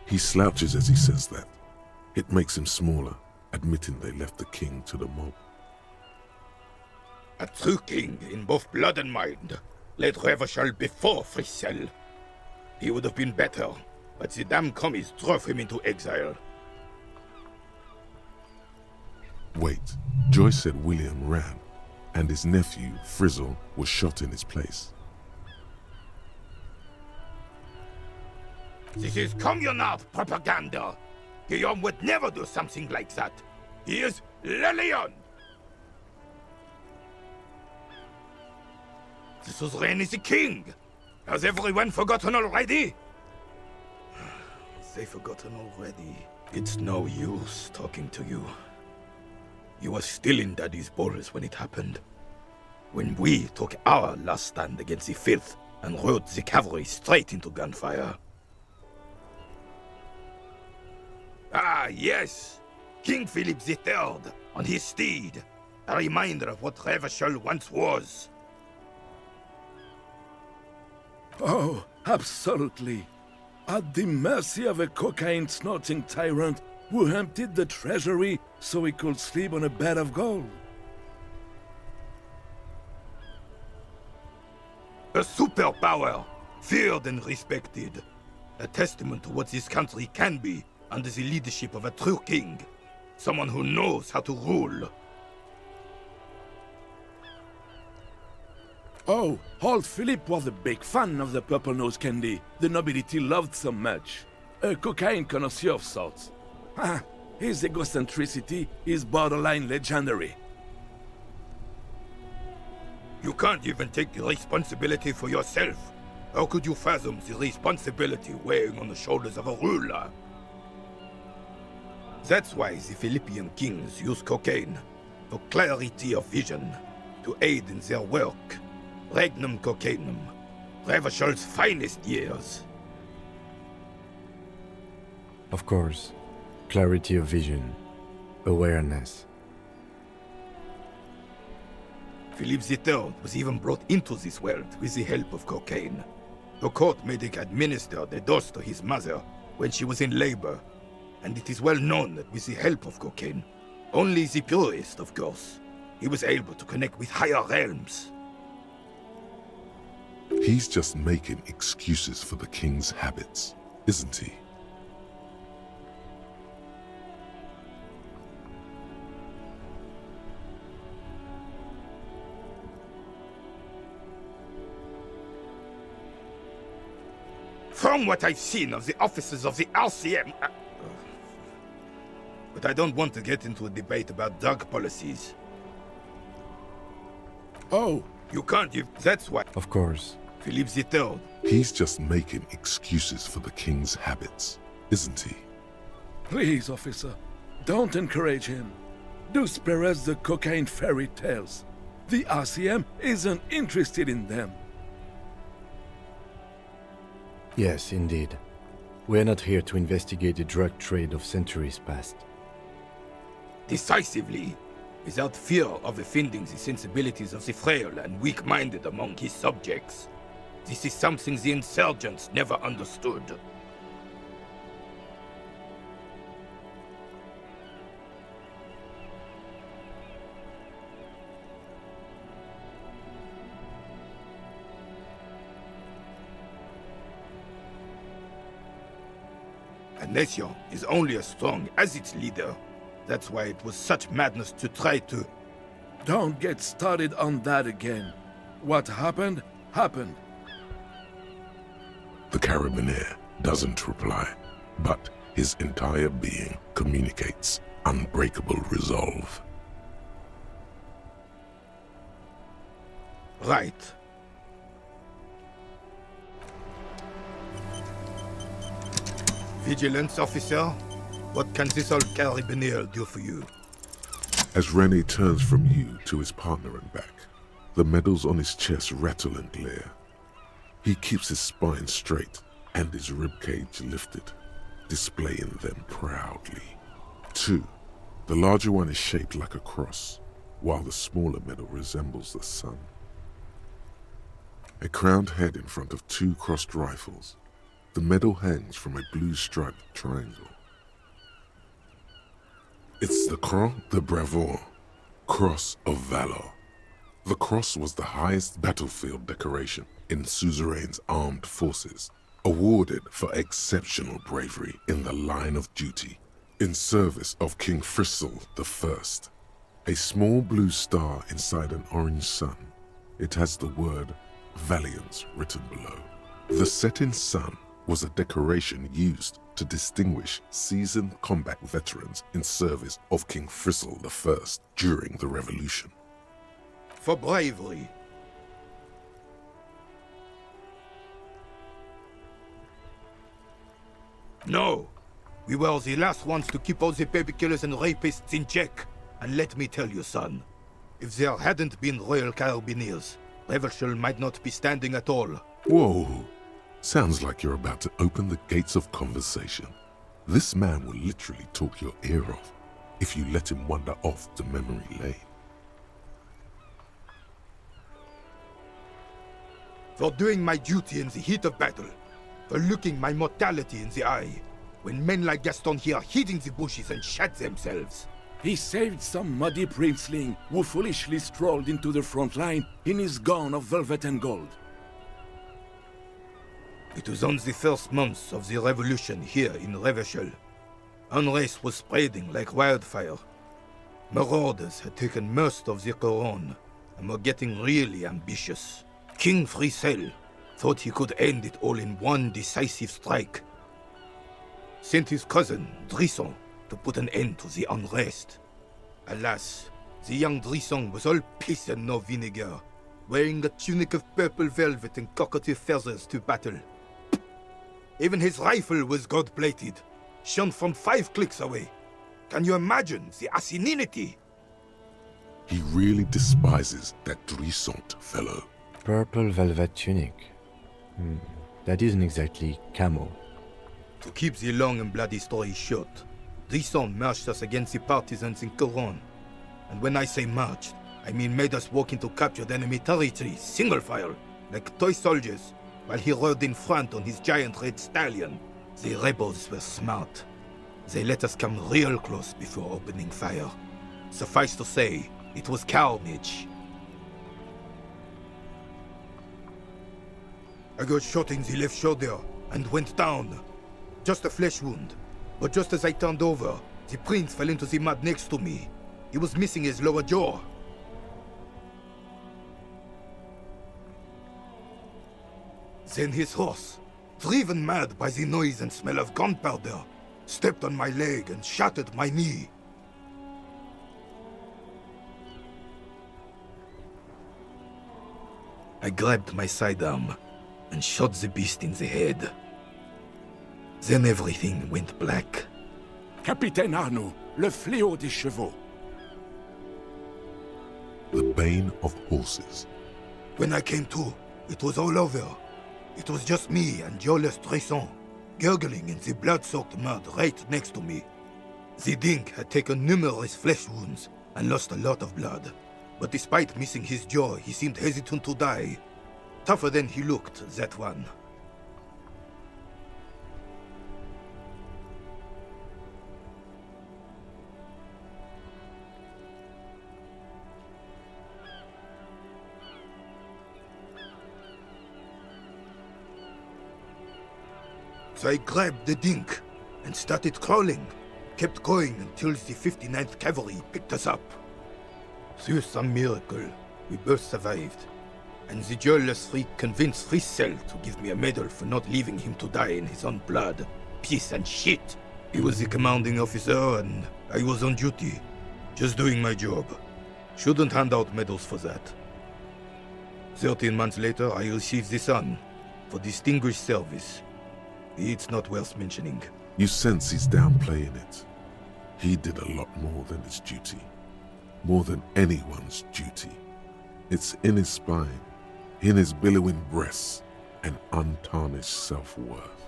He slouches as he says that. It makes him smaller, admitting they left the king to the mob. A true king in both blood and mind led Revachol before Frissel. He would have been better, but the damn commies drove him into exile. Wait, Joyce said William ran, and his nephew, Frizzle, was shot in his place. This is communard propaganda. Guillaume would never do something like that. He is Le Lion. The suzerain is the king. Has everyone forgotten already? They've forgotten already. It's no use talking to you. You were still in Daddy's balls when it happened. When we took our last stand against the filth and rode the cavalry straight into gunfire. Ah, yes! King Philip III on his steed. A reminder of what Revachol once was. Oh, absolutely. At the mercy of a cocaine-snorting tyrant who emptied the treasury so he could sleep on a bed of gold. A superpower, feared and respected. A testament to what this country can be under the leadership of a true king. Someone who knows how to rule. Oh, old Philip was a big fan of the purple nose candy the nobility loved so much. A cocaine connoisseur of sorts. His egocentricity is borderline legendary. You can't even take the responsibility for yourself. How could you fathom the responsibility weighing on the shoulders of a ruler? That's why the Philippian kings use cocaine, for clarity of vision, to aid in their work. Regnum cocainum, Revershal's finest years. Of course, clarity of vision, awareness. Philip III was even brought into this world with the help of cocaine. The court made him administer the dose to his mother when she was in labor, and it is well known that with the help of cocaine, only the purest, of course, he was able to connect with higher realms. He's just making excuses for the king's habits, isn't he? From what I've seen of the officers of the Elysium... But I don't want to get into a debate about drug policies. Oh, you can't give... That's why... Of course. Philip III... He's just making excuses for the king's habits, isn't he? Please, officer, don't encourage him. Do spare us the cocaine fairy tales. The RCM isn't interested in them. Yes, indeed. We're not here to investigate the drug trade of centuries past. Decisively, without fear of offending the sensibilities of the frail and weak-minded among his subjects. This is something the insurgents never understood. Elysium is only as strong as its leader. That's why it was such madness to try to... Don't get started on that again. What happened, happened. The Carabinier doesn't reply, but his entire being communicates unbreakable resolve. Right. Vigilance officer, what can this old Carabinier do for you? As Rene turns from you to his partner and back, the medals on his chest rattle and glare. He keeps his spine straight and his ribcage lifted, displaying them proudly. 2. The larger one is shaped like a cross, while the smaller medal resembles the sun. A crowned head in front of 2 crossed rifles. The medal hangs from a blue striped triangle. It's the Croix de Bravoure, Cross of Valor. The cross was the highest battlefield decoration in suzerain's armed forces, awarded for exceptional bravery in the line of duty, in service of King Frizzle I. A small blue star inside an orange sun. It has the word Valiance written below. The setting sun was a decoration used to distinguish seasoned combat veterans in service of King Frizzle I during the Revolution. For bravery. No! We were the last ones to keep all the baby killers and rapists in check. And let me tell you, son, if there hadn't been Royal Carabiniers, Revelshul might not be standing at all. Whoa! Sounds like you're about to open the gates of conversation. This man will literally talk your ear off if you let him wander off to memory lane. For doing my duty in the heat of battle, for looking my mortality in the eye, when men like Gaston here hid in the bushes and shat themselves. He saved some muddy princeling who foolishly strolled into the front line in his gown of velvet and gold. It was on the first months of the revolution here in Revelshul. Unrest was spreading like wildfire. Marauders had taken most of the Coron and were getting really ambitious. King Frisel thought he could end it all in one decisive strike. Sent his cousin, Drisson, to put an end to the unrest. Alas, the young Drisson was all piss and no vinegar, wearing a tunic of purple velvet and cockatiel feathers to battle. Even his rifle was gold-plated, shone from 5 clicks away. Can you imagine the asininity? He really despises that Drissant fellow. Purple velvet tunic. That isn't exactly camo. To keep the long and bloody story short, Drisson marched us against the partisans in Coron. And when I say marched, I mean made us walk into captured enemy territory, single file, like toy soldiers, while he rode in front on his giant red stallion. The rebels were smart. They let us come real close before opening fire. Suffice to say, it was carnage. I got shot in the left shoulder and went down. Just a flesh wound. But just as I turned over, the prince fell into the mud next to me. He was missing his lower jaw. Then his horse, driven mad by the noise and smell of gunpowder, stepped on my leg and shattered my knee. I grabbed my sidearm and shot the beast in the head. Then everything went black. Capitaine Arnaud, le fléau des chevaux. The bane of horses. When I came to, it was all over. It was just me and Jolles Tresson, gurgling in the blood-soaked mud right next to me. The dink had taken numerous flesh wounds and lost a lot of blood. But despite missing his jaw, he seemed hesitant to die. Tougher than he looked, that one. So I grabbed the dink and started crawling. Kept going until the 59th Cavalry picked us up. Through some miracle, we both survived. And the jealous freak convinced Frisel to give me a medal for not leaving him to die in his own blood. Piece and shit. He was the commanding officer and I was on duty. Just doing my job. Shouldn't hand out medals for that. 13 months later, I received the Sun for distinguished service. It's not worth mentioning. You sense he's downplaying it. He did a lot more than his duty. More than anyone's duty. It's in his spine, in his billowing breasts, and untarnished self-worth.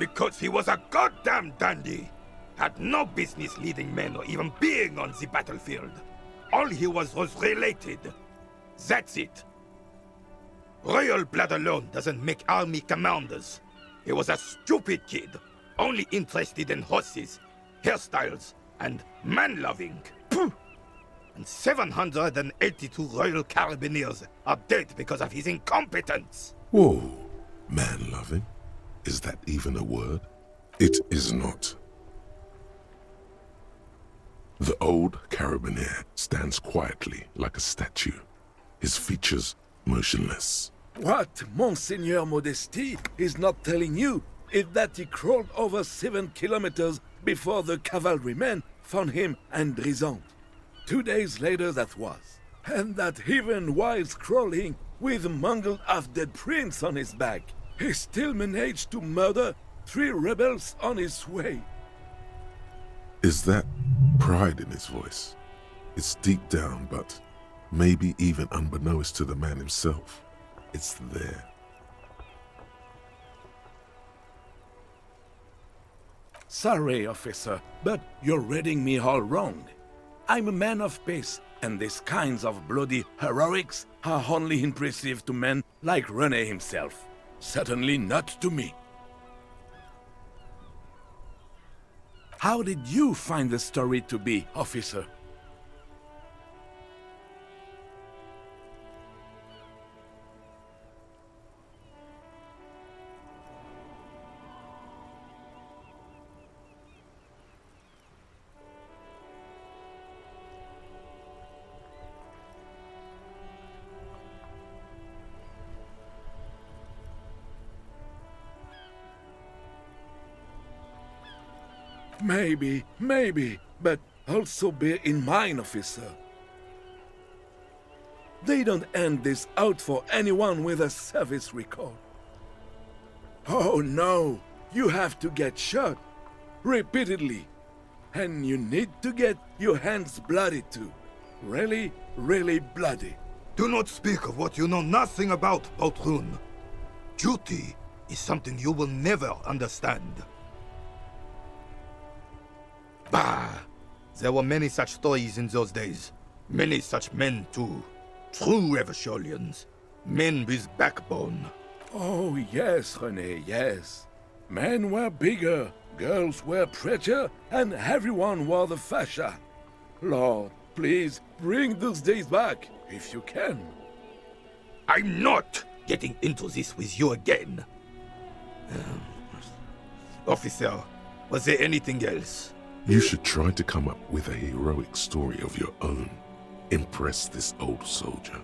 Because he was a goddamn dandy. Had no business leading men or even being on the battlefield. All he was related. That's it. Royal blood alone doesn't make army commanders. He was a stupid kid, only interested in horses, hairstyles, and man-loving. And 782 Royal Carabiniers are dead because of his incompetence. Whoa, man-loving? Is that even a word? It is not. The old Carabinier stands quietly like a statue, his features motionless. What Monseigneur Modesty is not telling you is that he crawled over 7 kilometers before the cavalrymen found him and Drisant. 2 days later that was. And that even while crawling with a mangled half-dead prince on his back, he still managed to murder 3 rebels on his way. Is that pride in his voice? It's deep down, but maybe even unbeknownst to the man himself. It's there. Sorry, officer, but you're reading me all wrong. I'm a man of peace, and these kinds of bloody heroics are only impressive to men like René himself. Certainly not to me. How did you find the story to be, officer? Maybe, but also bear in mind, officer. They don't hand this out for anyone with a service record. Oh no, you have to get shot repeatedly. And you need to get your hands bloody too. Really, really bloody. Do not speak of what you know nothing about, Poltroon. Duty is something you will never understand. Bah! There were many such stories in those days. Many such men too. True Revacholians. Men with backbone. Oh yes, René, yes. Men were bigger, girls were prettier, and everyone wore the fascia. Lord, please bring those days back, if you can. I'm not getting into this with you again. Officer, was there anything else? You should try to come up with a heroic story of your own. Impress this old soldier.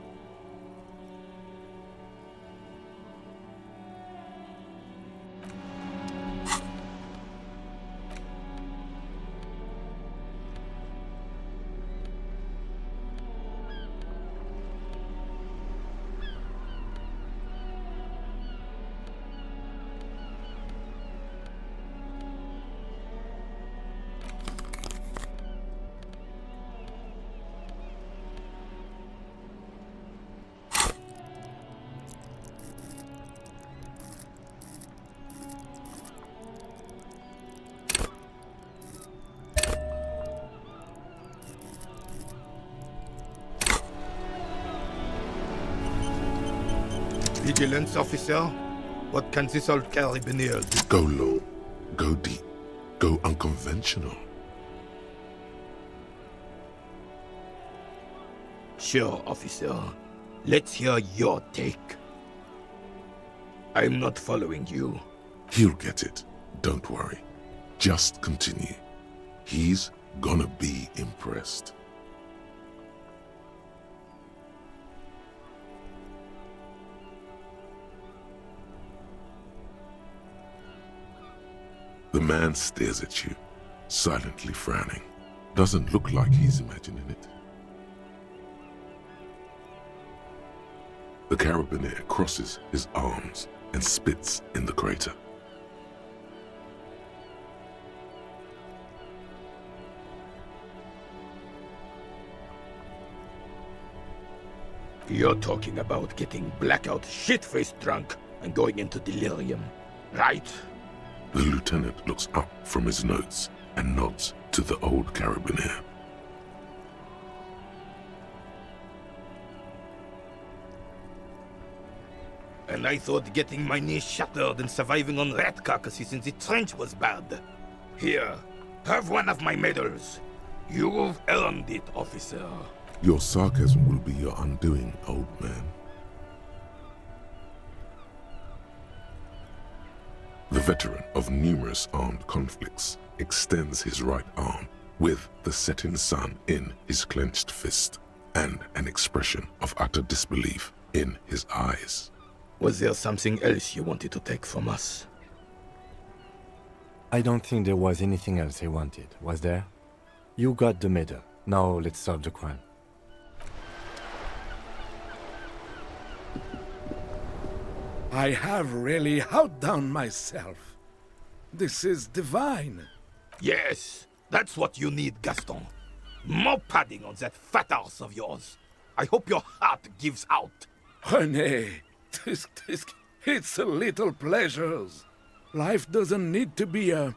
Vigilance, officer? What can this old carabiner do? Go low, go deep, go unconventional. Sure, officer. Let's hear your take. I'm not following you. He'll get it. Don't worry. Just continue. He's gonna be impressed. The man stares at you, silently frowning. Doesn't look like he's imagining it. The carabiner crosses his arms and spits in the crater. You're talking about getting blackout shit-faced drunk and going into delirium, right? The lieutenant looks up from his notes and nods to the old carabiner. And I thought getting my knee shattered and surviving on rat carcasses in the trench was bad. Here, have one of my medals. You've earned it, officer. Your sarcasm will be your undoing, old man. The veteran of numerous armed conflicts extends his right arm with the setting sun in his clenched fist and an expression of utter disbelief in his eyes. Was there something else you wanted to take from us? I don't think there was anything else I wanted, was there? You got the medal. Now let's solve the crime. I have really outdone myself. This is divine. Yes, that's what you need, Gaston. More padding on that fat ass of yours. I hope your heart gives out. René, it's a little pleasures. Life doesn't need to be a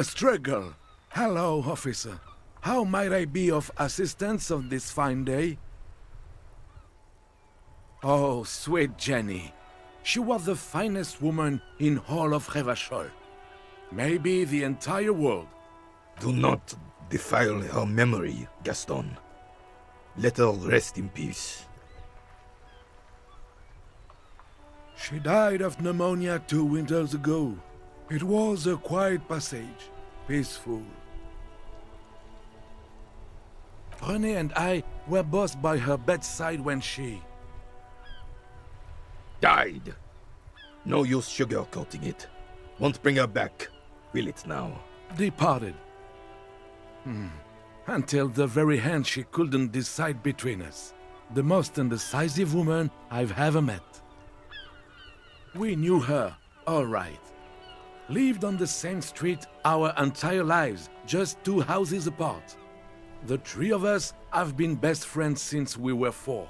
struggle. Hello, officer. How might I be of assistance on this fine day? Oh, sweet Jenny. She was the finest woman in all of Revachol. Maybe the entire world. Do not defile her memory, Gaston. Let her rest in peace. She died of pneumonia 2 winters ago. It was a quiet passage, peaceful. René and I were both by her bedside when she... died. No use sugarcoating it. Won't bring her back. Will it now? departed. Until the very end, she couldn't decide between us. The most indecisive woman I've ever met. We knew her, all right. Lived on the same street our entire lives, just 2 houses apart. The 3 of us have been best friends since we were 4.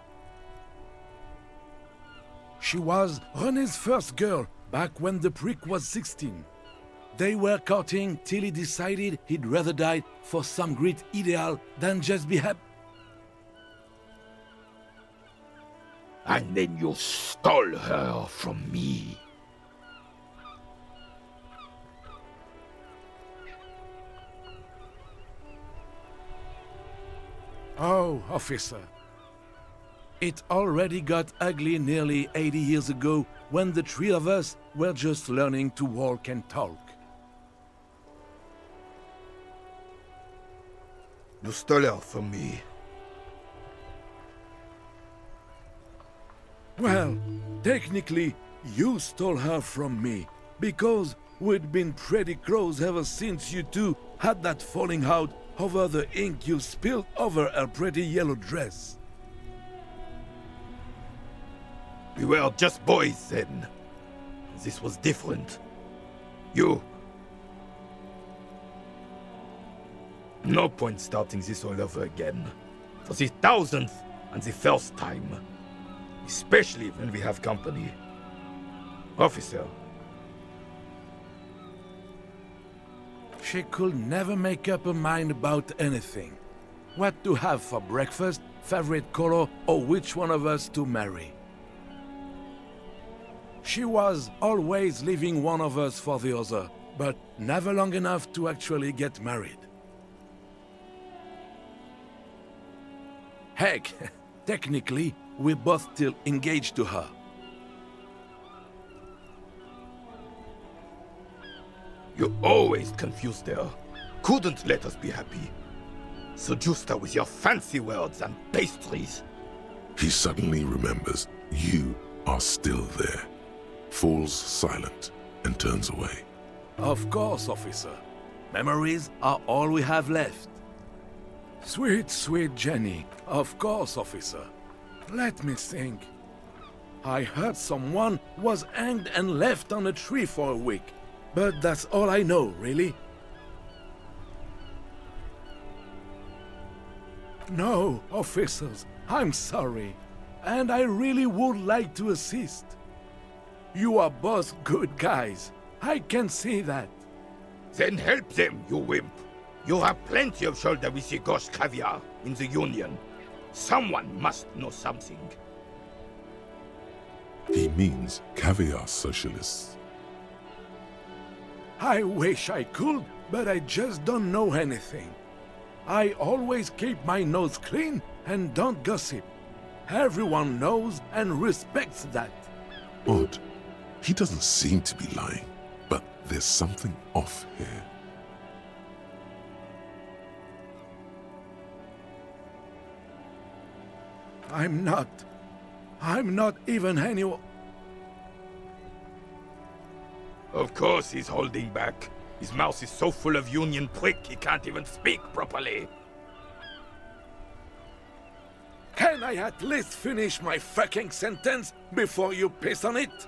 She was René's first girl, back when the prick was 16. They were courting till he decided he'd rather die for some great ideal than just be happy. And then you stole her from me. Oh, officer. It already got ugly nearly 80 years ago when the 3 of us were just learning to walk and talk. You stole her from me. Well, technically, you stole her from me, because we'd been pretty close ever since you two had that falling out over the ink you spilled over her pretty yellow dress. We were just boys then. This was different. You... No point starting this all over again. For the 1000th and the first time. Especially when we have company. Officer. She could never make up her mind about anything. What to have for breakfast, favorite color, or which one of us to marry. She was always leaving one of us for the other, but never long enough to actually get married. Heck, technically, we're both still engaged to her. You always confused her. Couldn't let us be happy. Seduced her with your fancy words and pastries. He suddenly remembers you are still there, falls silent, and turns away. Of course, officer. Memories are all we have left. Sweet, sweet Jenny. Of course, officer. Let me think. I heard someone was hanged and left on a tree for a week. But that's all I know, really. No, officers, I'm sorry. And I really would like to assist. You are both good guys. I can see that. Then help them, you wimp. You have plenty of shoulder with the ghost caviar in the Union. Someone must know something. He means caviar socialists. I wish I could, but I just don't know anything. I always keep my nose clean and don't gossip. Everyone knows and respects that. Odd. He doesn't seem to be lying, but there's something off here. I'm not even anyone. Of course he's holding back. His mouth is so full of Union prick he can't even speak properly. Can I at least finish my fucking sentence before you piss on it?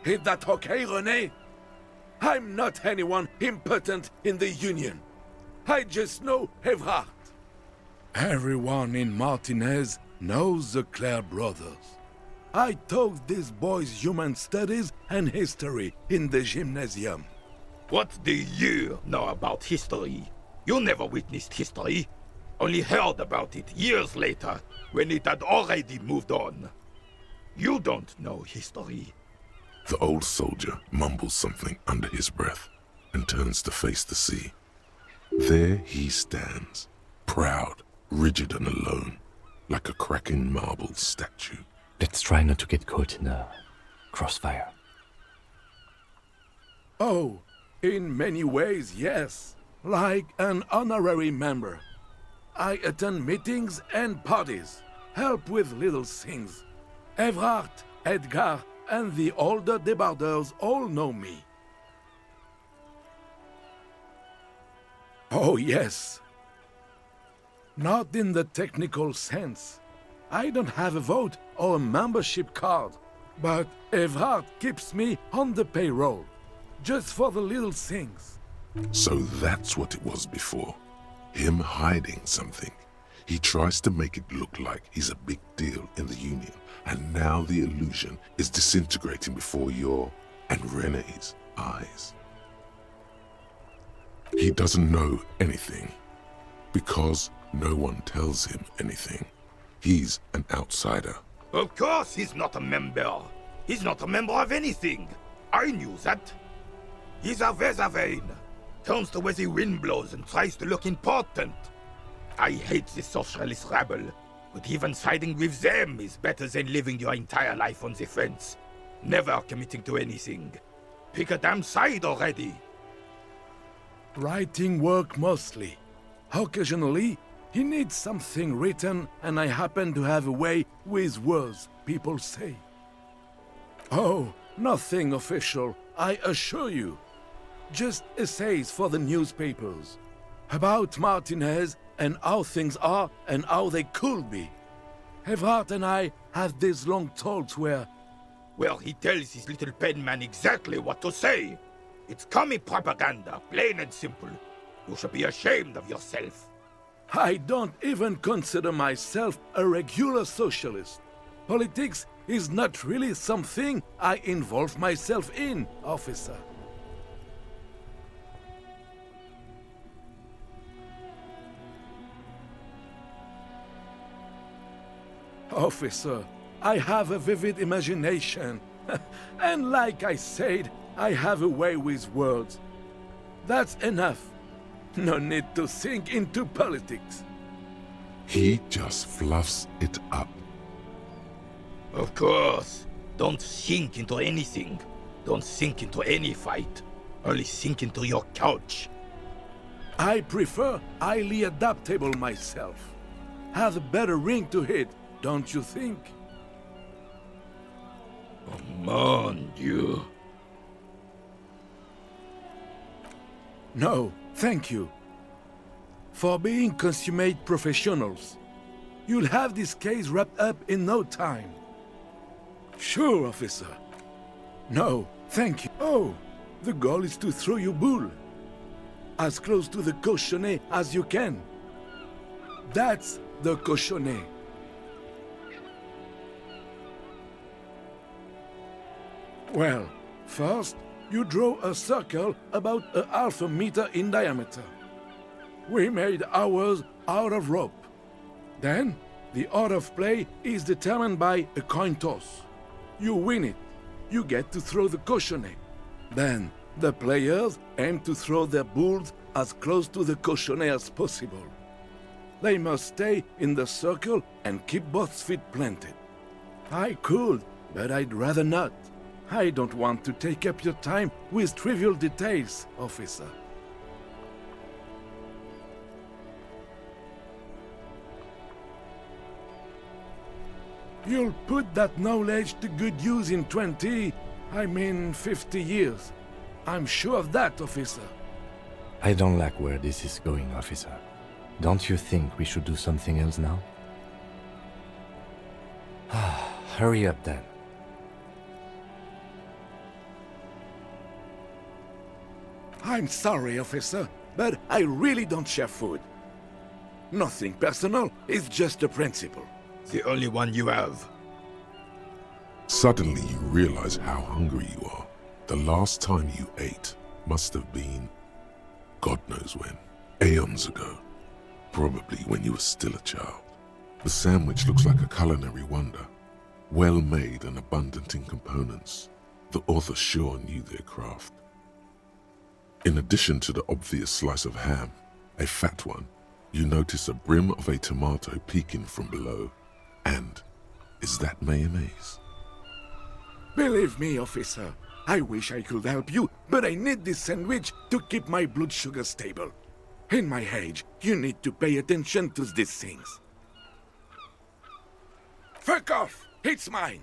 Is that okay, René? I'm not anyone important in the Union. I just know Evrard. Everyone in Martinez knows the Clare brothers. I taught these boys human studies and history in the gymnasium. What do you know about history? You never witnessed history. Only heard about it years later, when it had already moved on. You don't know history. The old soldier mumbles something under his breath and turns to face the sea. There he stands, proud, rigid and alone, like a cracking marble statue. Let's try not to get caught in a crossfire. Oh, in many ways, yes. Like an honorary member. I attend meetings and parties, help with little things. Evrard, Edgar, and the older debarders all know me. Oh, yes. Not in the technical sense. I don't have a vote or a membership card, but Evrard keeps me on the payroll, just for the little things. So that's what it was before. Him hiding something. He tries to make it look like he's a big deal in the Union, and now the illusion is disintegrating before your and Renee's eyes. He doesn't know anything, because no one tells him anything. He's an outsider. Of course he's not a member. He's not a member of anything. I knew that. He's a Weservein. Turns the way the wind blows and tries to look important. I hate the socialist rabble, but even siding with them is better than living your entire life on the fence. Never committing to anything. Pick a damn side already. Writing work mostly. Occasionally, he needs something written, and I happen to have a way with words, people say. Oh, nothing official, I assure you. Just essays for the newspapers. About Martinez and how things are and how they could be. Evrard and I have these long talks where... Well, he tells his little pen man exactly what to say. It's commie propaganda, plain and simple. You should be ashamed of yourself. I don't even consider myself a regular socialist. Politics is not really something I involve myself in, officer. Officer, I have a vivid imagination. And like I said, I have a way with words. That's enough. No need to think into politics. He just fluffs it up. Of course. Don't sink into anything. Don't sink into any fight. Only sink into your couch. I prefer highly adaptable myself. Have a better ring to hit, don't you think? Oh, mon Dieu. No, thank you. For being consummate professionals. You'll have this case wrapped up in no time. Sure, officer. No, thank you. Oh, the goal is to throw you bull. As close to the cochonnet as you can. That's the cochonnet. Well, first, you draw a circle about a half a meter in diameter. We made ours out of rope. Then, the order of play is determined by a coin toss. You win it. You get to throw the cochonnet. Then, the players aim to throw their bulls as close to the cochonnet as possible. They must stay in the circle and keep both feet planted. I could, but I'd rather not. I don't want to take up your time with trivial details, officer. You'll put that knowledge to good use in 50 years. I'm sure of that, officer. I don't like where this is going, officer. Don't you think we should do something else now? Hurry up then. I'm sorry, officer, but I really don't share food. Nothing personal, it's just a principle. The only one you have. Suddenly you realize how hungry you are. The last time you ate must have been, God knows when, aeons ago. Probably when you were still a child. The sandwich looks like a culinary wonder. Well made and abundant in components. The author sure knew their craft. In addition to the obvious slice of ham, a fat one, you notice a brim of a tomato peeking from below. And is that mayonnaise? Believe me, officer, I wish I could help you, but I need this sandwich to keep my blood sugar stable. In my age, you need to pay attention to these things. Fuck off! It's mine!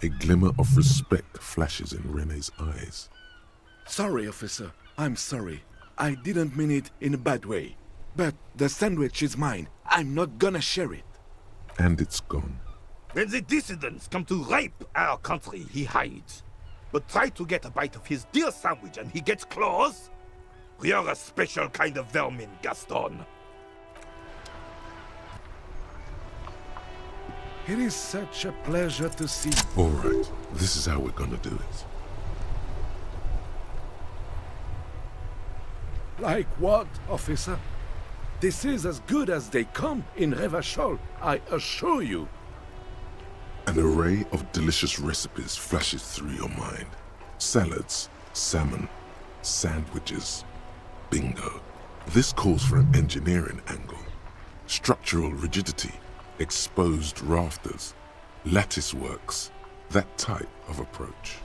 A glimmer of respect flashes in Renee's eyes. Sorry, officer. I'm sorry. I didn't mean it in a bad way. But the sandwich is mine. I'm not gonna share it. And it's gone. When the dissidents come to rape our country, he hides. But try to get a bite of his dear sandwich and he gets claws? We are a special kind of vermin, Gaston. It is such a pleasure to see. All right, this is how we're gonna do it. Like what, officer? This is as good as they come in Revachol, I assure you. An array of delicious recipes flashes through your mind. Salads, salmon, sandwiches. Bingo. This calls for an engineering angle. Structural rigidity, exposed rafters, lattice works, that type of approach.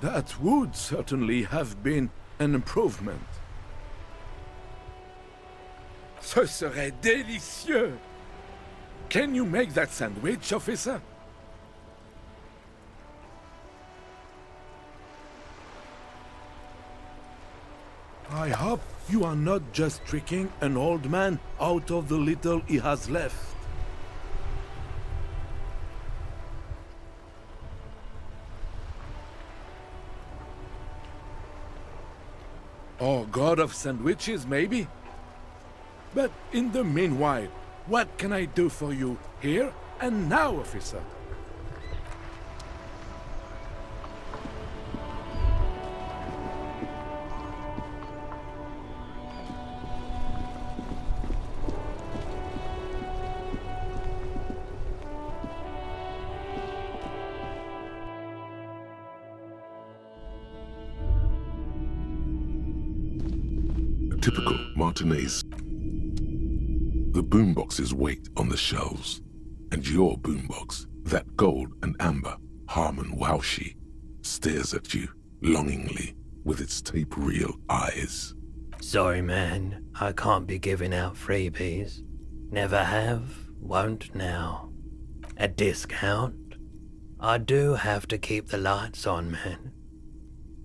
That would certainly have been an improvement. Ce serait délicieux! Can you make that sandwich, officer? I hope you are not just tricking an old man out of the little he has left. Or god of sandwiches, maybe? But in the meanwhile, what can I do for you here and now, officer? Typical Martinez. The boomboxes wait on the shelves, and your boombox, that gold and amber Harman Waushi, stares at you longingly with its tape reel eyes. Sorry, man. I can't be giving out freebies. Never have, won't now. A discount? I do have to keep the lights on, man.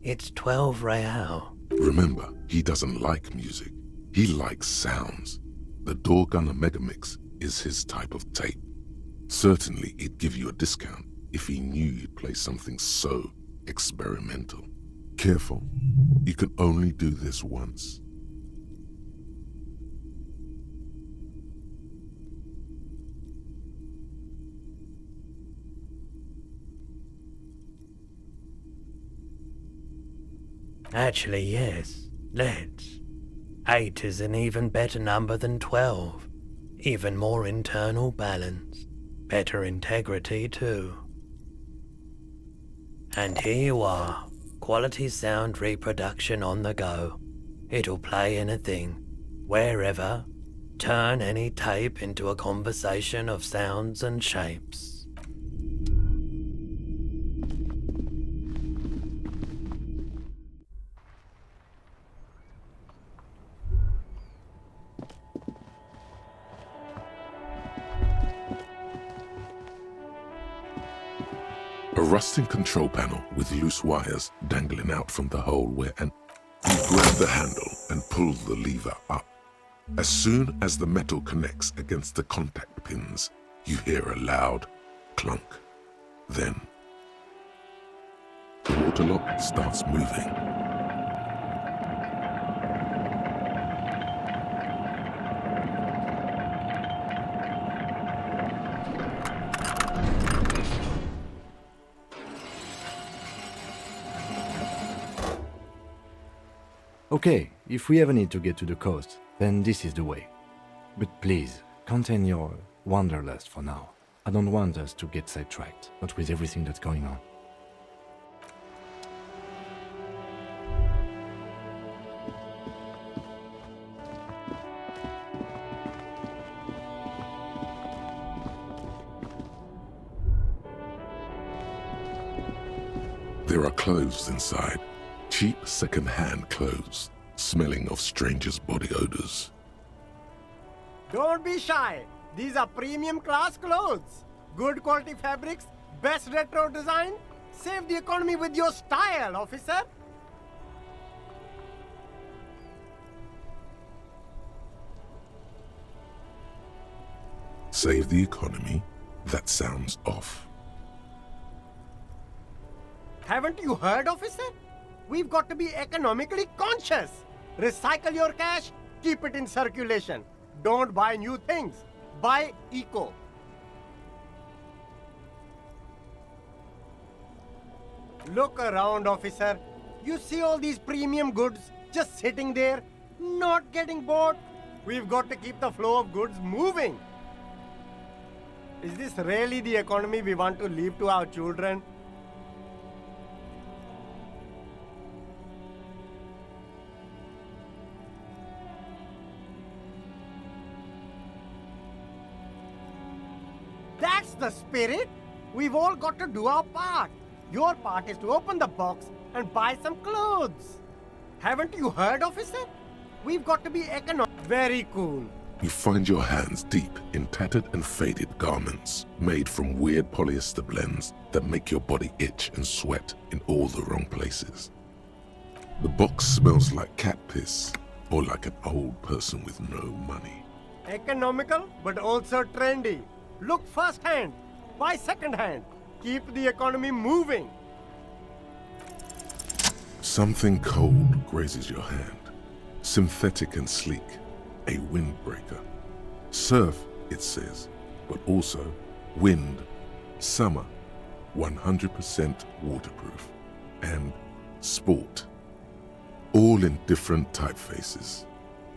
It's 12 real. Remember, he doesn't like music. He likes sounds. The Doorgunner Megamix is his type of tape. Certainly, he'd give you a discount if he knew you'd play something so experimental. Careful, you can only do this once. Actually, yes. Let's. 8 is an even better number than 12. Even more internal balance. Better integrity, too. And here you are. Quality sound reproduction on the go. It'll play anything, wherever. Turn any tape into a conversation of sounds and shapes. A rusting control panel with loose wires dangling out from the hole where you grab the handle and pull the lever up. As soon as the metal connects against the contact pins, you hear a loud clunk. Then, the water lock starts moving. Okay, if we ever need to get to the coast, then this is the way. But please, contain your wanderlust for now. I don't want us to get sidetracked, not with everything that's going on. There are clothes inside. Cheap second-hand clothes, smelling of strangers' body odors. Don't be shy. These are premium class clothes. Good quality fabrics, Best retro design? Save the economy with your style, officer. Save the economy? That sounds off. Haven't you heard, officer? We've got to be economically conscious. Recycle your cash, keep it in circulation. Don't buy new things. Buy eco. Look around, officer. You see all these premium goods just sitting there, not getting bought? We've got to keep the flow of goods moving. Is this really the economy we want to leave to our children? That's the spirit. We've all got to do our part. Your part is to open the box and buy some clothes. Haven't you heard, officer? We've got to be economic. Very cool. You find your hands deep in tattered and faded garments made from weird polyester blends that make your body itch and sweat in all the wrong places. The box smells like cat piss or like an old person with no money. Economical, but also trendy. Look first-hand, buy second-hand. Keep the economy moving. Something cold grazes your hand. Synthetic and sleek. A windbreaker. Surf, it says, but also wind, summer, 100% waterproof, and sport. All in different typefaces.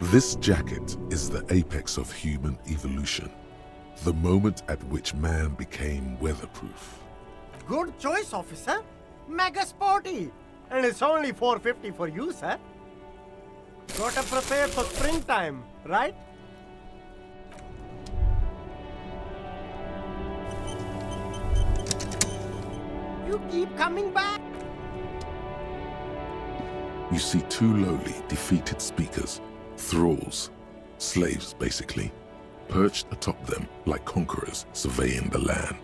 This jacket is the apex of human evolution. The moment at which man became weatherproof. Good choice, officer. Mega sporty. And it's only $4.50 for you, sir. Gotta prepare for springtime, right? You keep coming back. You see two lowly, defeated speakers, thralls, slaves basically, perched atop them like conquerors surveying the land.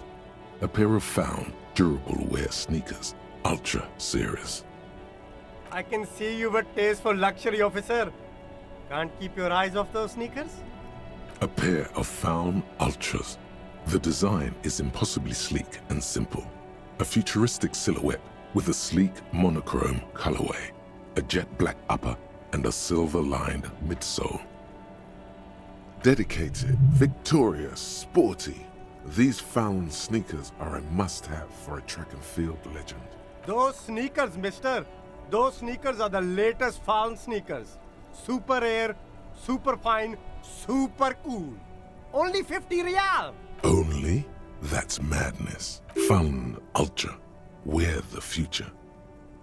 A pair of found, durable wear sneakers, Ultra series. I can see you've a taste for luxury, officer. Can't keep your eyes off those sneakers? A pair of found Ultras. The design is impossibly sleek and simple. A futuristic silhouette with a sleek monochrome colorway, a jet black upper, and a silver-lined midsole. Dedicated, victorious, sporty. These found sneakers are a must-have for a track and field legend. Those sneakers, mister. Those sneakers are the latest found sneakers. Super air, super fine, super cool. Only 50 real. Only? That's madness. Found Ultra. Wear the future.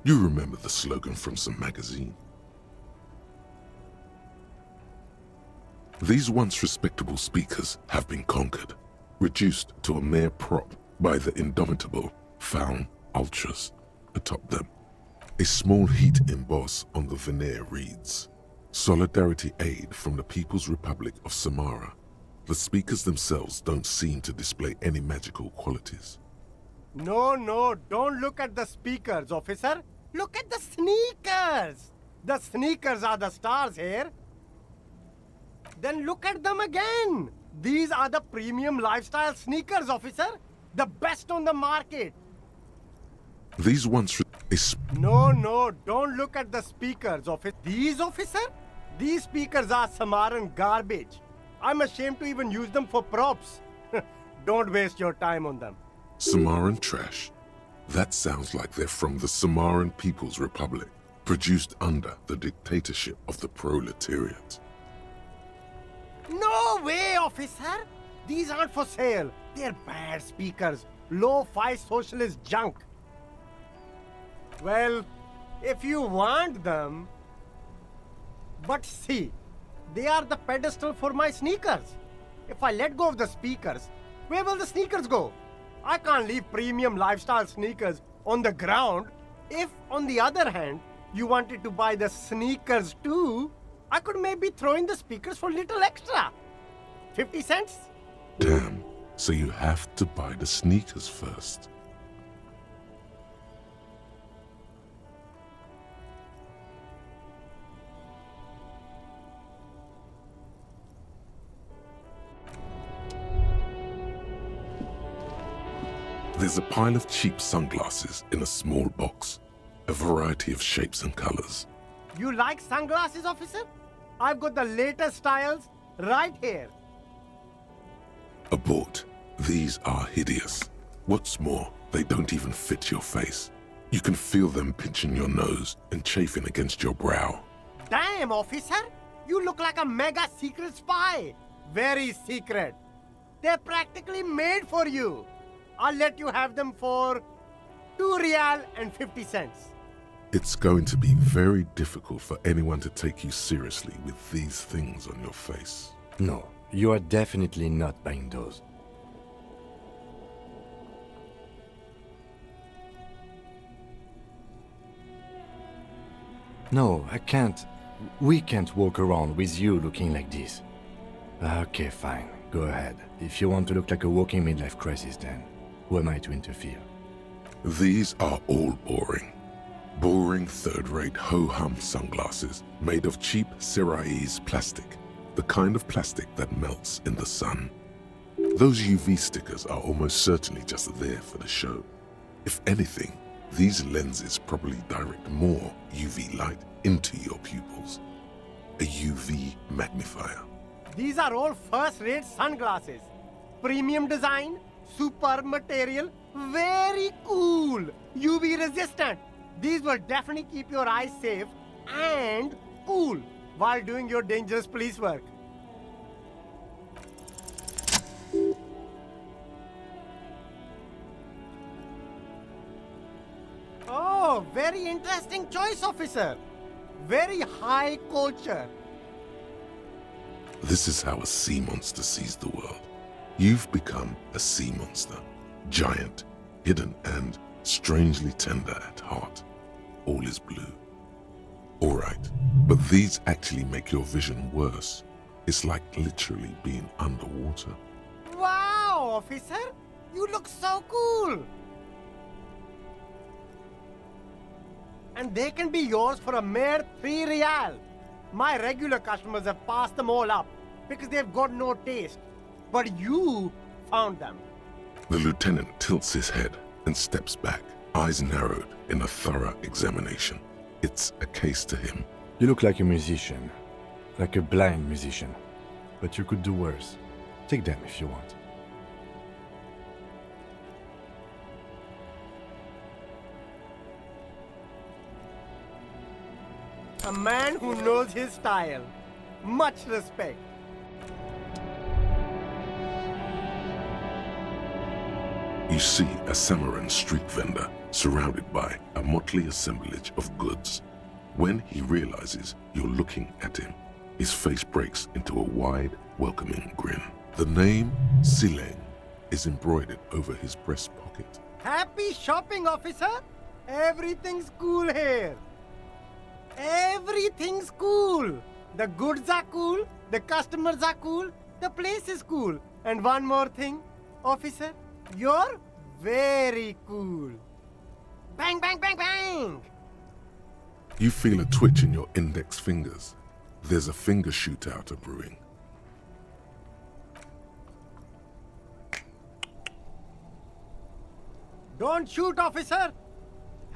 You remember the slogan from some magazine. These once respectable speakers have been conquered, reduced to a mere prop by the indomitable Found Ultras atop them. A small heat emboss on the veneer reads, Solidarity Aid from the People's Republic of Samara. The speakers themselves don't seem to display any magical qualities. No, don't look at the speakers, officer. Look at the sneakers. The sneakers are the stars here. Then look at them again. These are the premium lifestyle sneakers, officer. The best on the market. These once... No, don't look at the speakers, officer. These speakers are Samaran garbage. I'm ashamed to even use them for props. Don't waste your time on them. Samaran trash? That sounds like they're from the Samaran People's Republic, produced under the dictatorship of the proletariat. No way, officer! These aren't for sale. They're bad speakers. Low-fi socialist junk. Well, if you want them... But see, they are the pedestal for my sneakers. If I let go of the speakers, where will the sneakers go? I can't leave premium lifestyle sneakers on the ground. If, on the other hand, you wanted to buy the sneakers too, I could maybe throw in the speakers for little extra. 50 cents? Damn, so you have to buy the sneakers first. There's a pile of cheap sunglasses in a small box, a variety of shapes and colors. You like sunglasses, officer? I've got the latest styles right here. Abort. These are hideous. What's more, they don't even fit your face. You can feel them pinching your nose and chafing against your brow. Damn, officer! You look like a mega secret spy. Very secret. They're practically made for you. I'll let you have them for 2 real and 50 cents. It's going to be very difficult for anyone to take you seriously with these things on your face. No, you are definitely not buying those. No, I can't. We can't walk around with you looking like this. Okay, fine. Go ahead. If you want to look like a walking midlife crisis, then who am I to interfere? These are all boring. Boring third-rate ho-hum sunglasses made of cheap Syrahese plastic, the kind of plastic that melts in the sun. Those UV stickers are almost certainly just there for the show. If anything, these lenses probably direct more UV light into your pupils. A UV magnifier. These are all first-rate sunglasses. Premium design, superb material, very cool, UV resistant. These will definitely keep your eyes safe and cool while doing your dangerous police work. Oh, very interesting choice, officer. Very high culture. This is how a sea monster sees the world. You've become a sea monster. Giant, hidden, and strangely tender at heart. All is blue. Alright, but these actually make your vision worse. It's like literally being underwater. Wow, officer! You look so cool! And they can be yours for a mere 3 real. My regular customers have passed them all up because they've got no taste. But you found them. The lieutenant tilts his head and steps back, eyes narrowed in a thorough examination. It's a case to him. You look like a musician. Like a blind musician. But you could do worse. Take them if you want. A man who knows his style. Much respect. You see a Samaran street vendor surrounded by a motley assemblage of goods. When he realizes you're looking at him, his face breaks into a wide, welcoming grin. The name Sileng is embroidered over his breast pocket. Happy shopping, officer! Everything's cool here. Everything's cool. The goods are cool, the customers are cool, the place is cool. And one more thing, officer, you're very cool. Bang, bang, bang, bang! You feel a twitch in your index fingers. There's a finger shootout a brewing. Don't shoot, officer!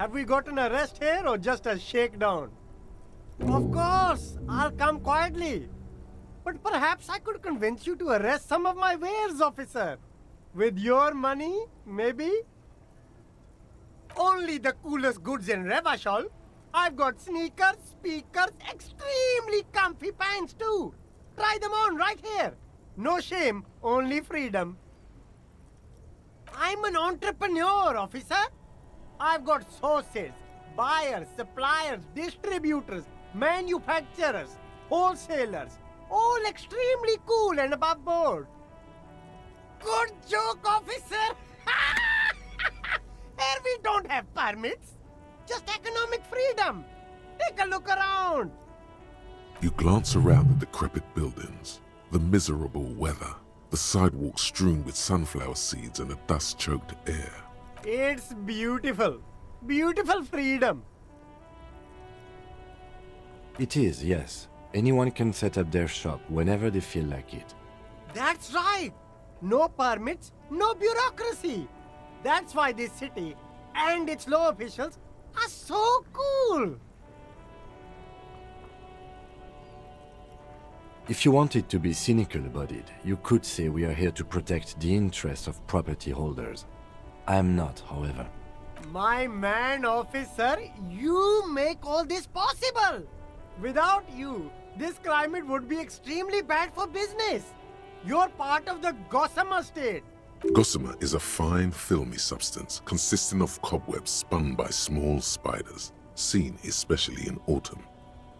Have we got an arrest here or just a shakedown? Of course, I'll come quietly. But perhaps I could convince you to arrest some of my wares, officer. With your money, maybe? Only the coolest goods in Revachol. I've got sneakers, speakers, extremely comfy pants too. Try them on right here. No shame, only freedom. I'm an entrepreneur, officer. I've got sources, buyers, suppliers, distributors, manufacturers, wholesalers, all extremely cool and above board. Good joke, officer! Here we don't have permits, just economic freedom. Take a look around. You glance around the decrepit buildings, the miserable weather, the sidewalks strewn with sunflower seeds and a dust-choked air. It's beautiful. Beautiful freedom. It is, yes. Anyone can set up their shop whenever they feel like it. That's right. No permits, no bureaucracy. That's why this city and its law officials are so cool. If you wanted to be cynical about it, you could say we are here to protect the interests of property holders. I am not, however. My man, officer, you make all this possible. Without you, this climate would be extremely bad for business. You're part of the gossamer state. Gossamer is a fine, filmy substance consisting of cobwebs spun by small spiders, seen especially in autumn.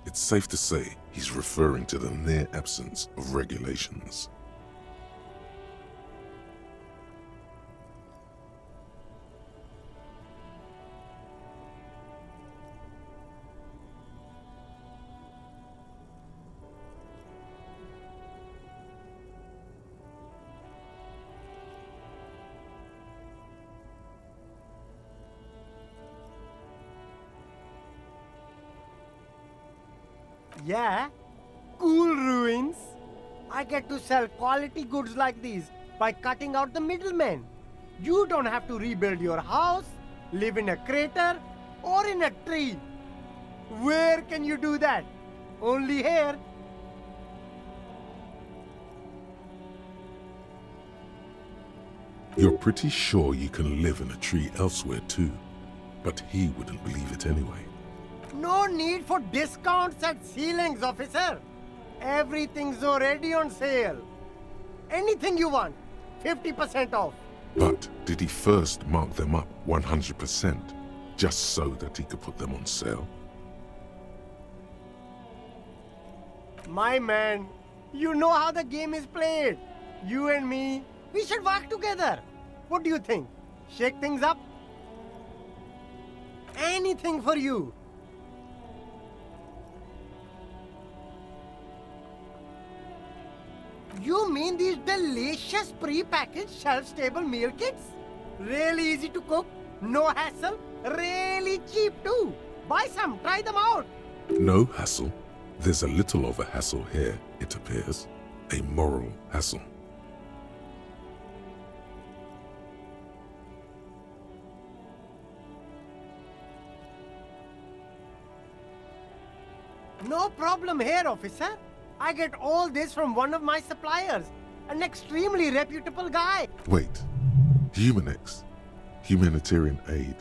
It's safe to say he's referring to the near absence of regulations. Yeah, cool ruins. I get to sell quality goods like these by cutting out the middlemen. You don't have to rebuild your house, live in a crater, or in a tree. Where can you do that? Only here. You're pretty sure you can live in a tree elsewhere too, but he wouldn't believe it anyway. No need for discounts at ceilings, officer. Everything's already on sale. Anything you want, 50% off. But did he first mark them up 100%, just so that he could put them on sale? My man, you know how the game is played. You and me, we should work together. What do you think? Shake things up? Anything for you. You mean these delicious pre-packaged shelf-stable meal kits? Really easy to cook, no hassle, really cheap too. Buy some, try them out. No hassle. There's a little of a hassle here, it appears. A moral hassle. No problem here, officer. I get all this from one of my suppliers, an extremely reputable guy. Wait. Humanex. Humanitarian aid.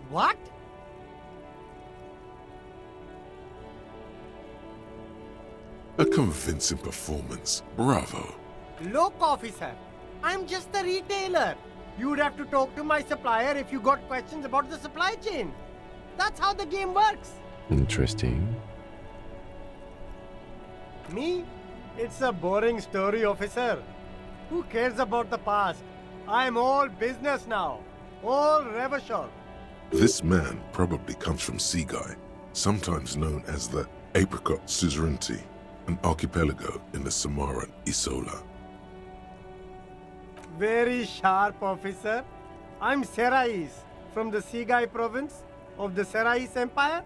What? A convincing performance. Bravo. Look, officer, I'm just a retailer. You'd have to talk to my supplier if you got questions about the supply chain. That's how the game works. Interesting. Me? It's a boring story, officer. Who cares about the past? I'm all business now. All Revachol. This man probably comes from Seaguy, sometimes known as the Apricot Suzerainty, an archipelago in the Samaran Isola. Very sharp, officer. I'm Serais, from the Seaguy province of the Serais Empire.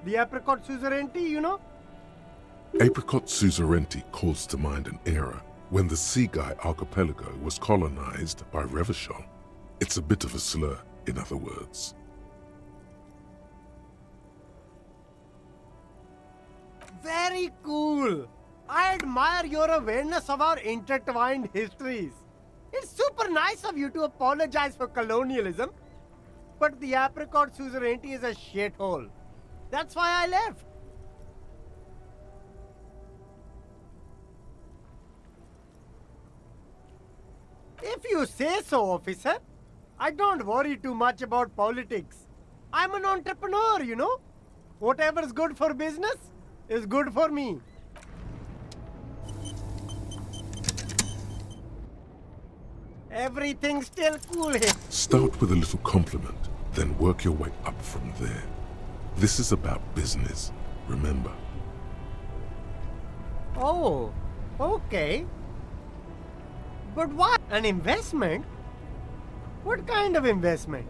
The Apricot Suzerainty, you know? Apricot Suzerainty calls to mind an era when the Seaguy archipelago was colonized by Revachol. It's a bit of a slur, in other words. Very cool. I admire your awareness of our intertwined histories. It's super nice of you to apologize for colonialism, but the Apricot Suzerainty is a shithole. That's why I left. If you say so, officer. I don't worry too much about politics. I'm an entrepreneur, you know. Whatever's good for business is good for me. Everything's still cool here. Start with a little compliment, then work your way up from there. This is about business, remember. Oh, okay. But what? An investment? What kind of investment?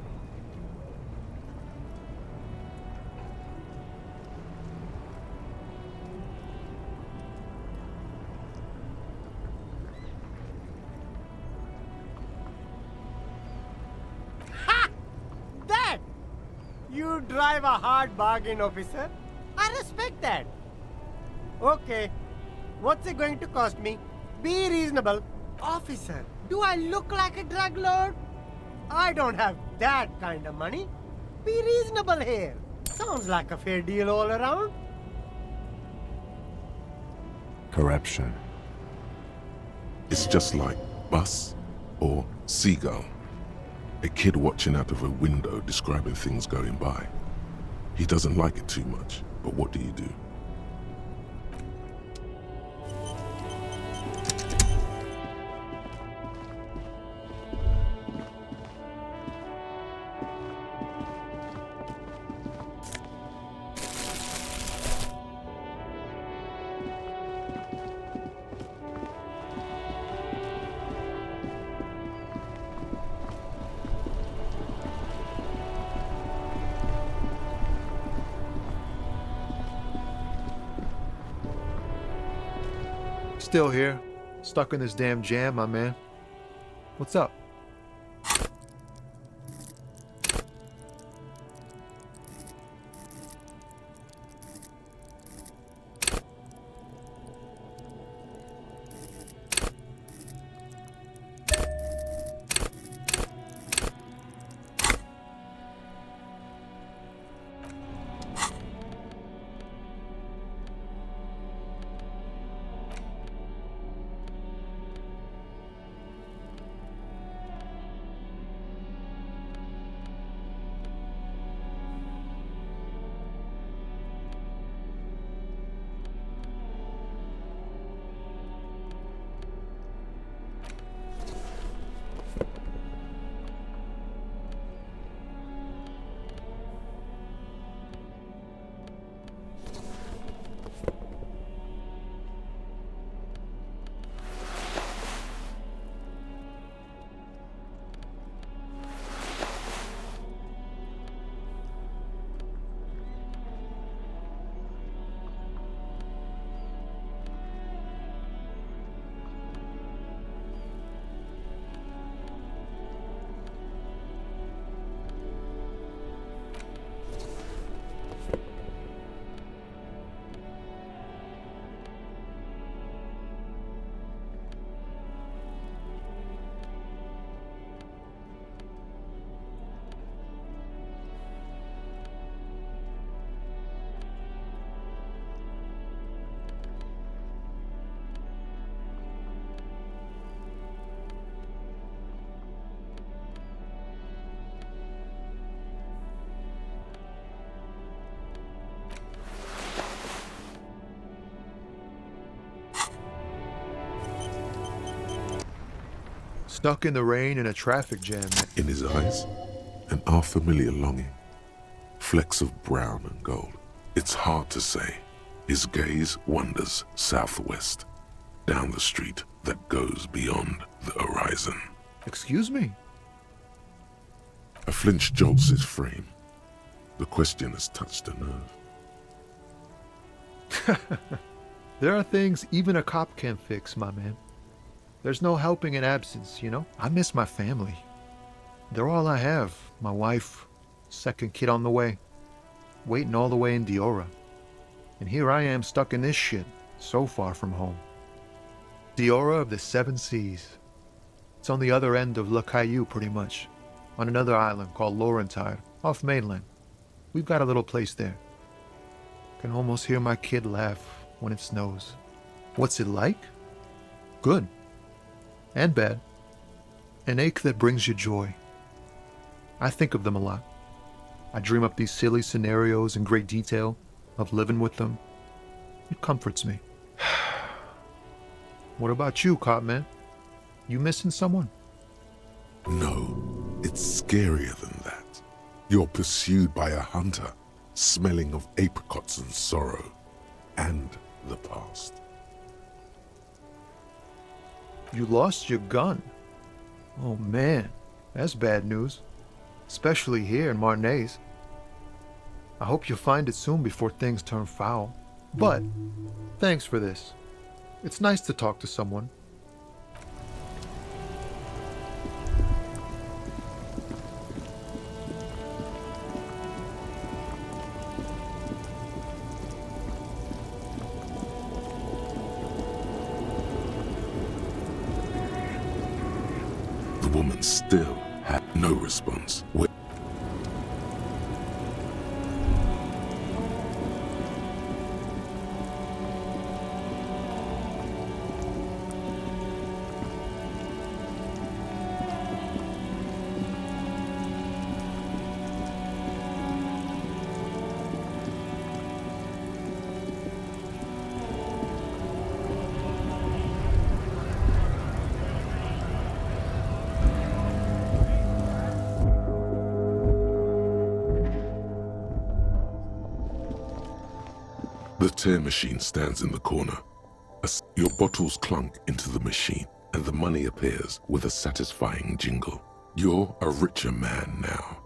You drive a hard bargain, officer. I respect that. Okay, what's it going to cost me? Be reasonable. Officer, do I look like a drug lord? I don't have that kind of money. Be reasonable here. Sounds like a fair deal all around. Corruption. It's just like bus or seagull. A kid watching out of a window describing things going by. He doesn't like it too much, but what do you do? Still here, stuck in this damn jam, my man. What's up? Stuck in the rain in a traffic jam. In his eyes, an unfamiliar longing. Flecks of brown and gold. It's hard to say. His gaze wanders southwest, down the street that goes beyond the horizon. Excuse me? A flinch jolts his frame. The question has touched a nerve. There are things even a cop can't fix, my man. There's no helping in absence, you know? I miss my family. They're all I have. My wife, second kid on the way, waiting all the way in Diora. And here I am stuck in this shit, so far from home. Diora of the Seven Seas. It's on the other end of Le Caillou, pretty much, on another island called Laurentide, off mainland. We've got a little place there. Can almost hear my kid laugh when it snows. What's it like? Good. And bad. An ache that brings you joy. I think of them a lot. I dream up these silly scenarios in great detail of living with them. It comforts me. What about you, cop man? You missing someone? No, it's scarier than that. You're pursued by a hunter, smelling of apricots and sorrow, and the past. You lost your gun. Oh man, that's bad news. Especially here in Marnaise. I hope you'll find it soon before things turn foul. But, thanks for this. It's nice to talk to someone. woman still had no response. The tear machine stands in the corner. Your bottles clunk into the machine, and the money appears with a satisfying jingle. You're a richer man now.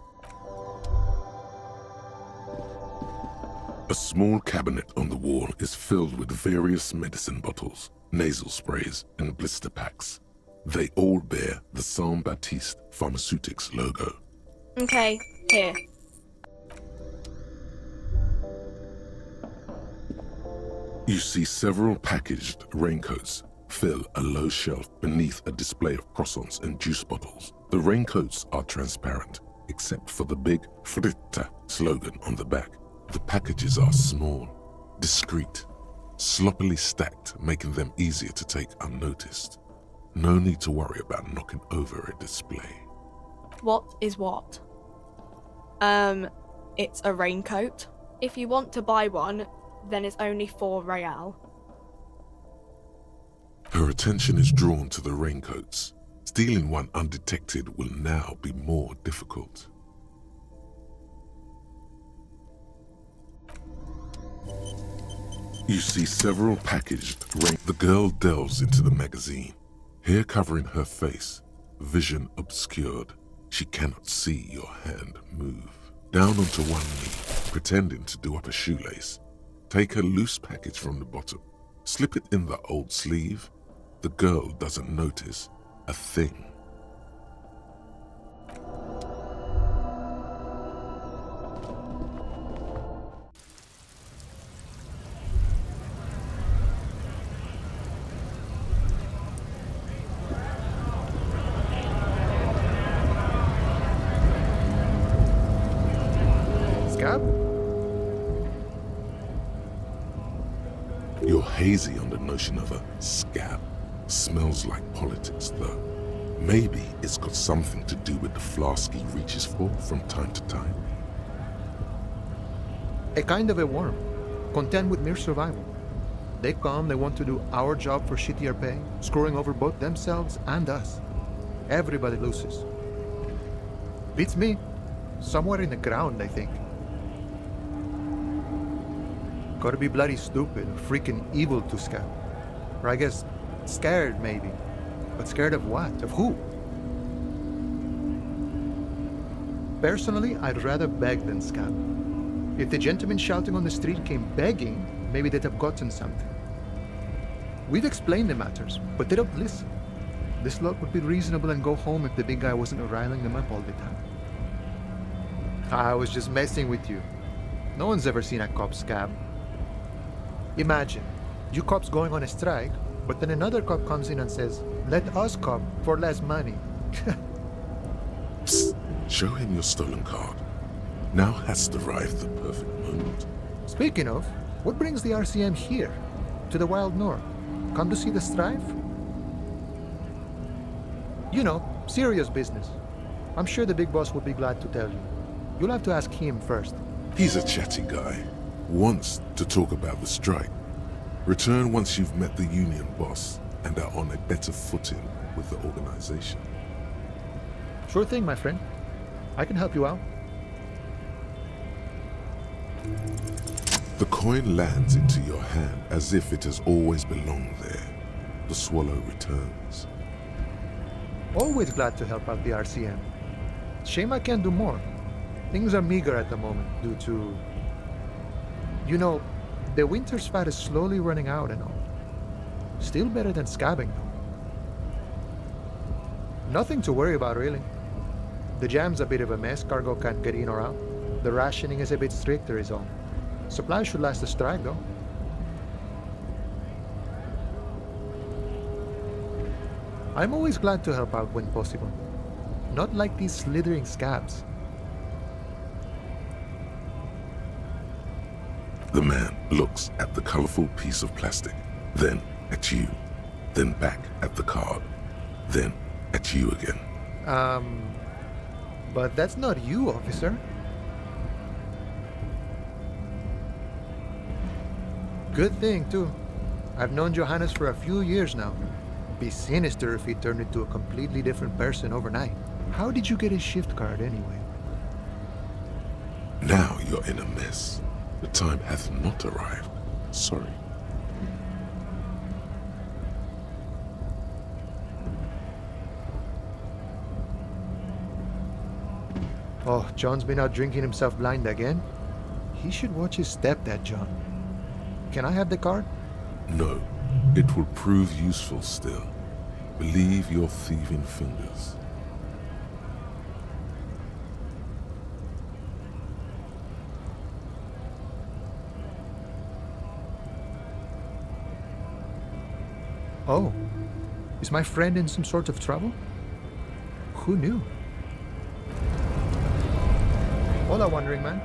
A small cabinet on the wall is filled with various medicine bottles, nasal sprays, and blister packs. They all bear the Saint Baptiste Pharmaceutics logo. Okay, here. You see several packaged raincoats fill a low shelf beneath a display of croissants and juice bottles. The raincoats are transparent, except for the big Fritta slogan on the back. The packages are small, discreet, sloppily stacked, making them easier to take unnoticed. No need to worry about knocking over a display. What is what? It's a raincoat. If you want to buy one, then it's only 4 real. Her attention is drawn to the raincoats. Stealing one undetected will now be more difficult. You see several packaged The girl delves into the magazine. Hair covering her face, vision obscured. She cannot see your hand move. Down onto one knee, pretending to do up a shoelace. Take a loose package from the bottom, slip it in the old sleeve. The girl doesn't notice a thing. Scab? You're hazy on the notion of a scab. Smells like politics, though. Maybe it's got something to do with the flask he reaches for from time to time. A kind of a worm, content with mere survival. They come, they want to do our job for shittier pay, screwing over both themselves and us. Everybody loses. Beats me. Somewhere in the ground, I think. Gotta be bloody stupid, freaking evil to scab. Or I guess, scared maybe. But scared of what? Of who? Personally, I'd rather beg than scab. If the gentleman shouting on the street came begging, maybe they'd have gotten something. We've explained the matters, but they don't listen. This lot would be reasonable and go home if the big guy wasn't riling them up all the time. I was just messing with you. No one's ever seen a cop scab. Imagine, you cops going on a strike, but then another cop comes in and says, "Let us cop for less money." Psst, show him your stolen card. Now has arrived the perfect moment. Speaking of, what brings the RCM here, to the Wild North? Come to see the strife? You know, serious business. I'm sure the big boss would be glad to tell you. You'll have to ask him first. He's a chatty guy. Wants to talk about the strike. Return once you've met the union boss and are on a better footing with the organization. Sure thing, my friend. I can help you out. The coin lands into your hand as if it has always belonged there. The swallow returns. Always glad to help out the RCM. Shame I can't do more. Things are meager at the moment due to... You know, the winter's fat is slowly running out and all. Still better than scabbing, though. Nothing to worry about, really. The jam's a bit of a mess, cargo can't get in or out. The rationing is a bit stricter is all. Supplies should last the strike, though. I'm always glad to help out when possible. Not like these slithering scabs. The man looks at the colorful piece of plastic, then at you, then back at the card, then at you again. But that's not you, officer. Good thing, too. I've known Johannes for a few years now. Be sinister if he turned into a completely different person overnight. How did you get his shift card anyway? Now you're in a mess. The time hath not arrived. Sorry. Oh, John's been out drinking himself blind again? He should watch his step, that John. Can I have the card? No, it will prove useful still. Believe your thieving fingers. Oh, is my friend in some sort of trouble? Who knew? Hola, Wandering Man.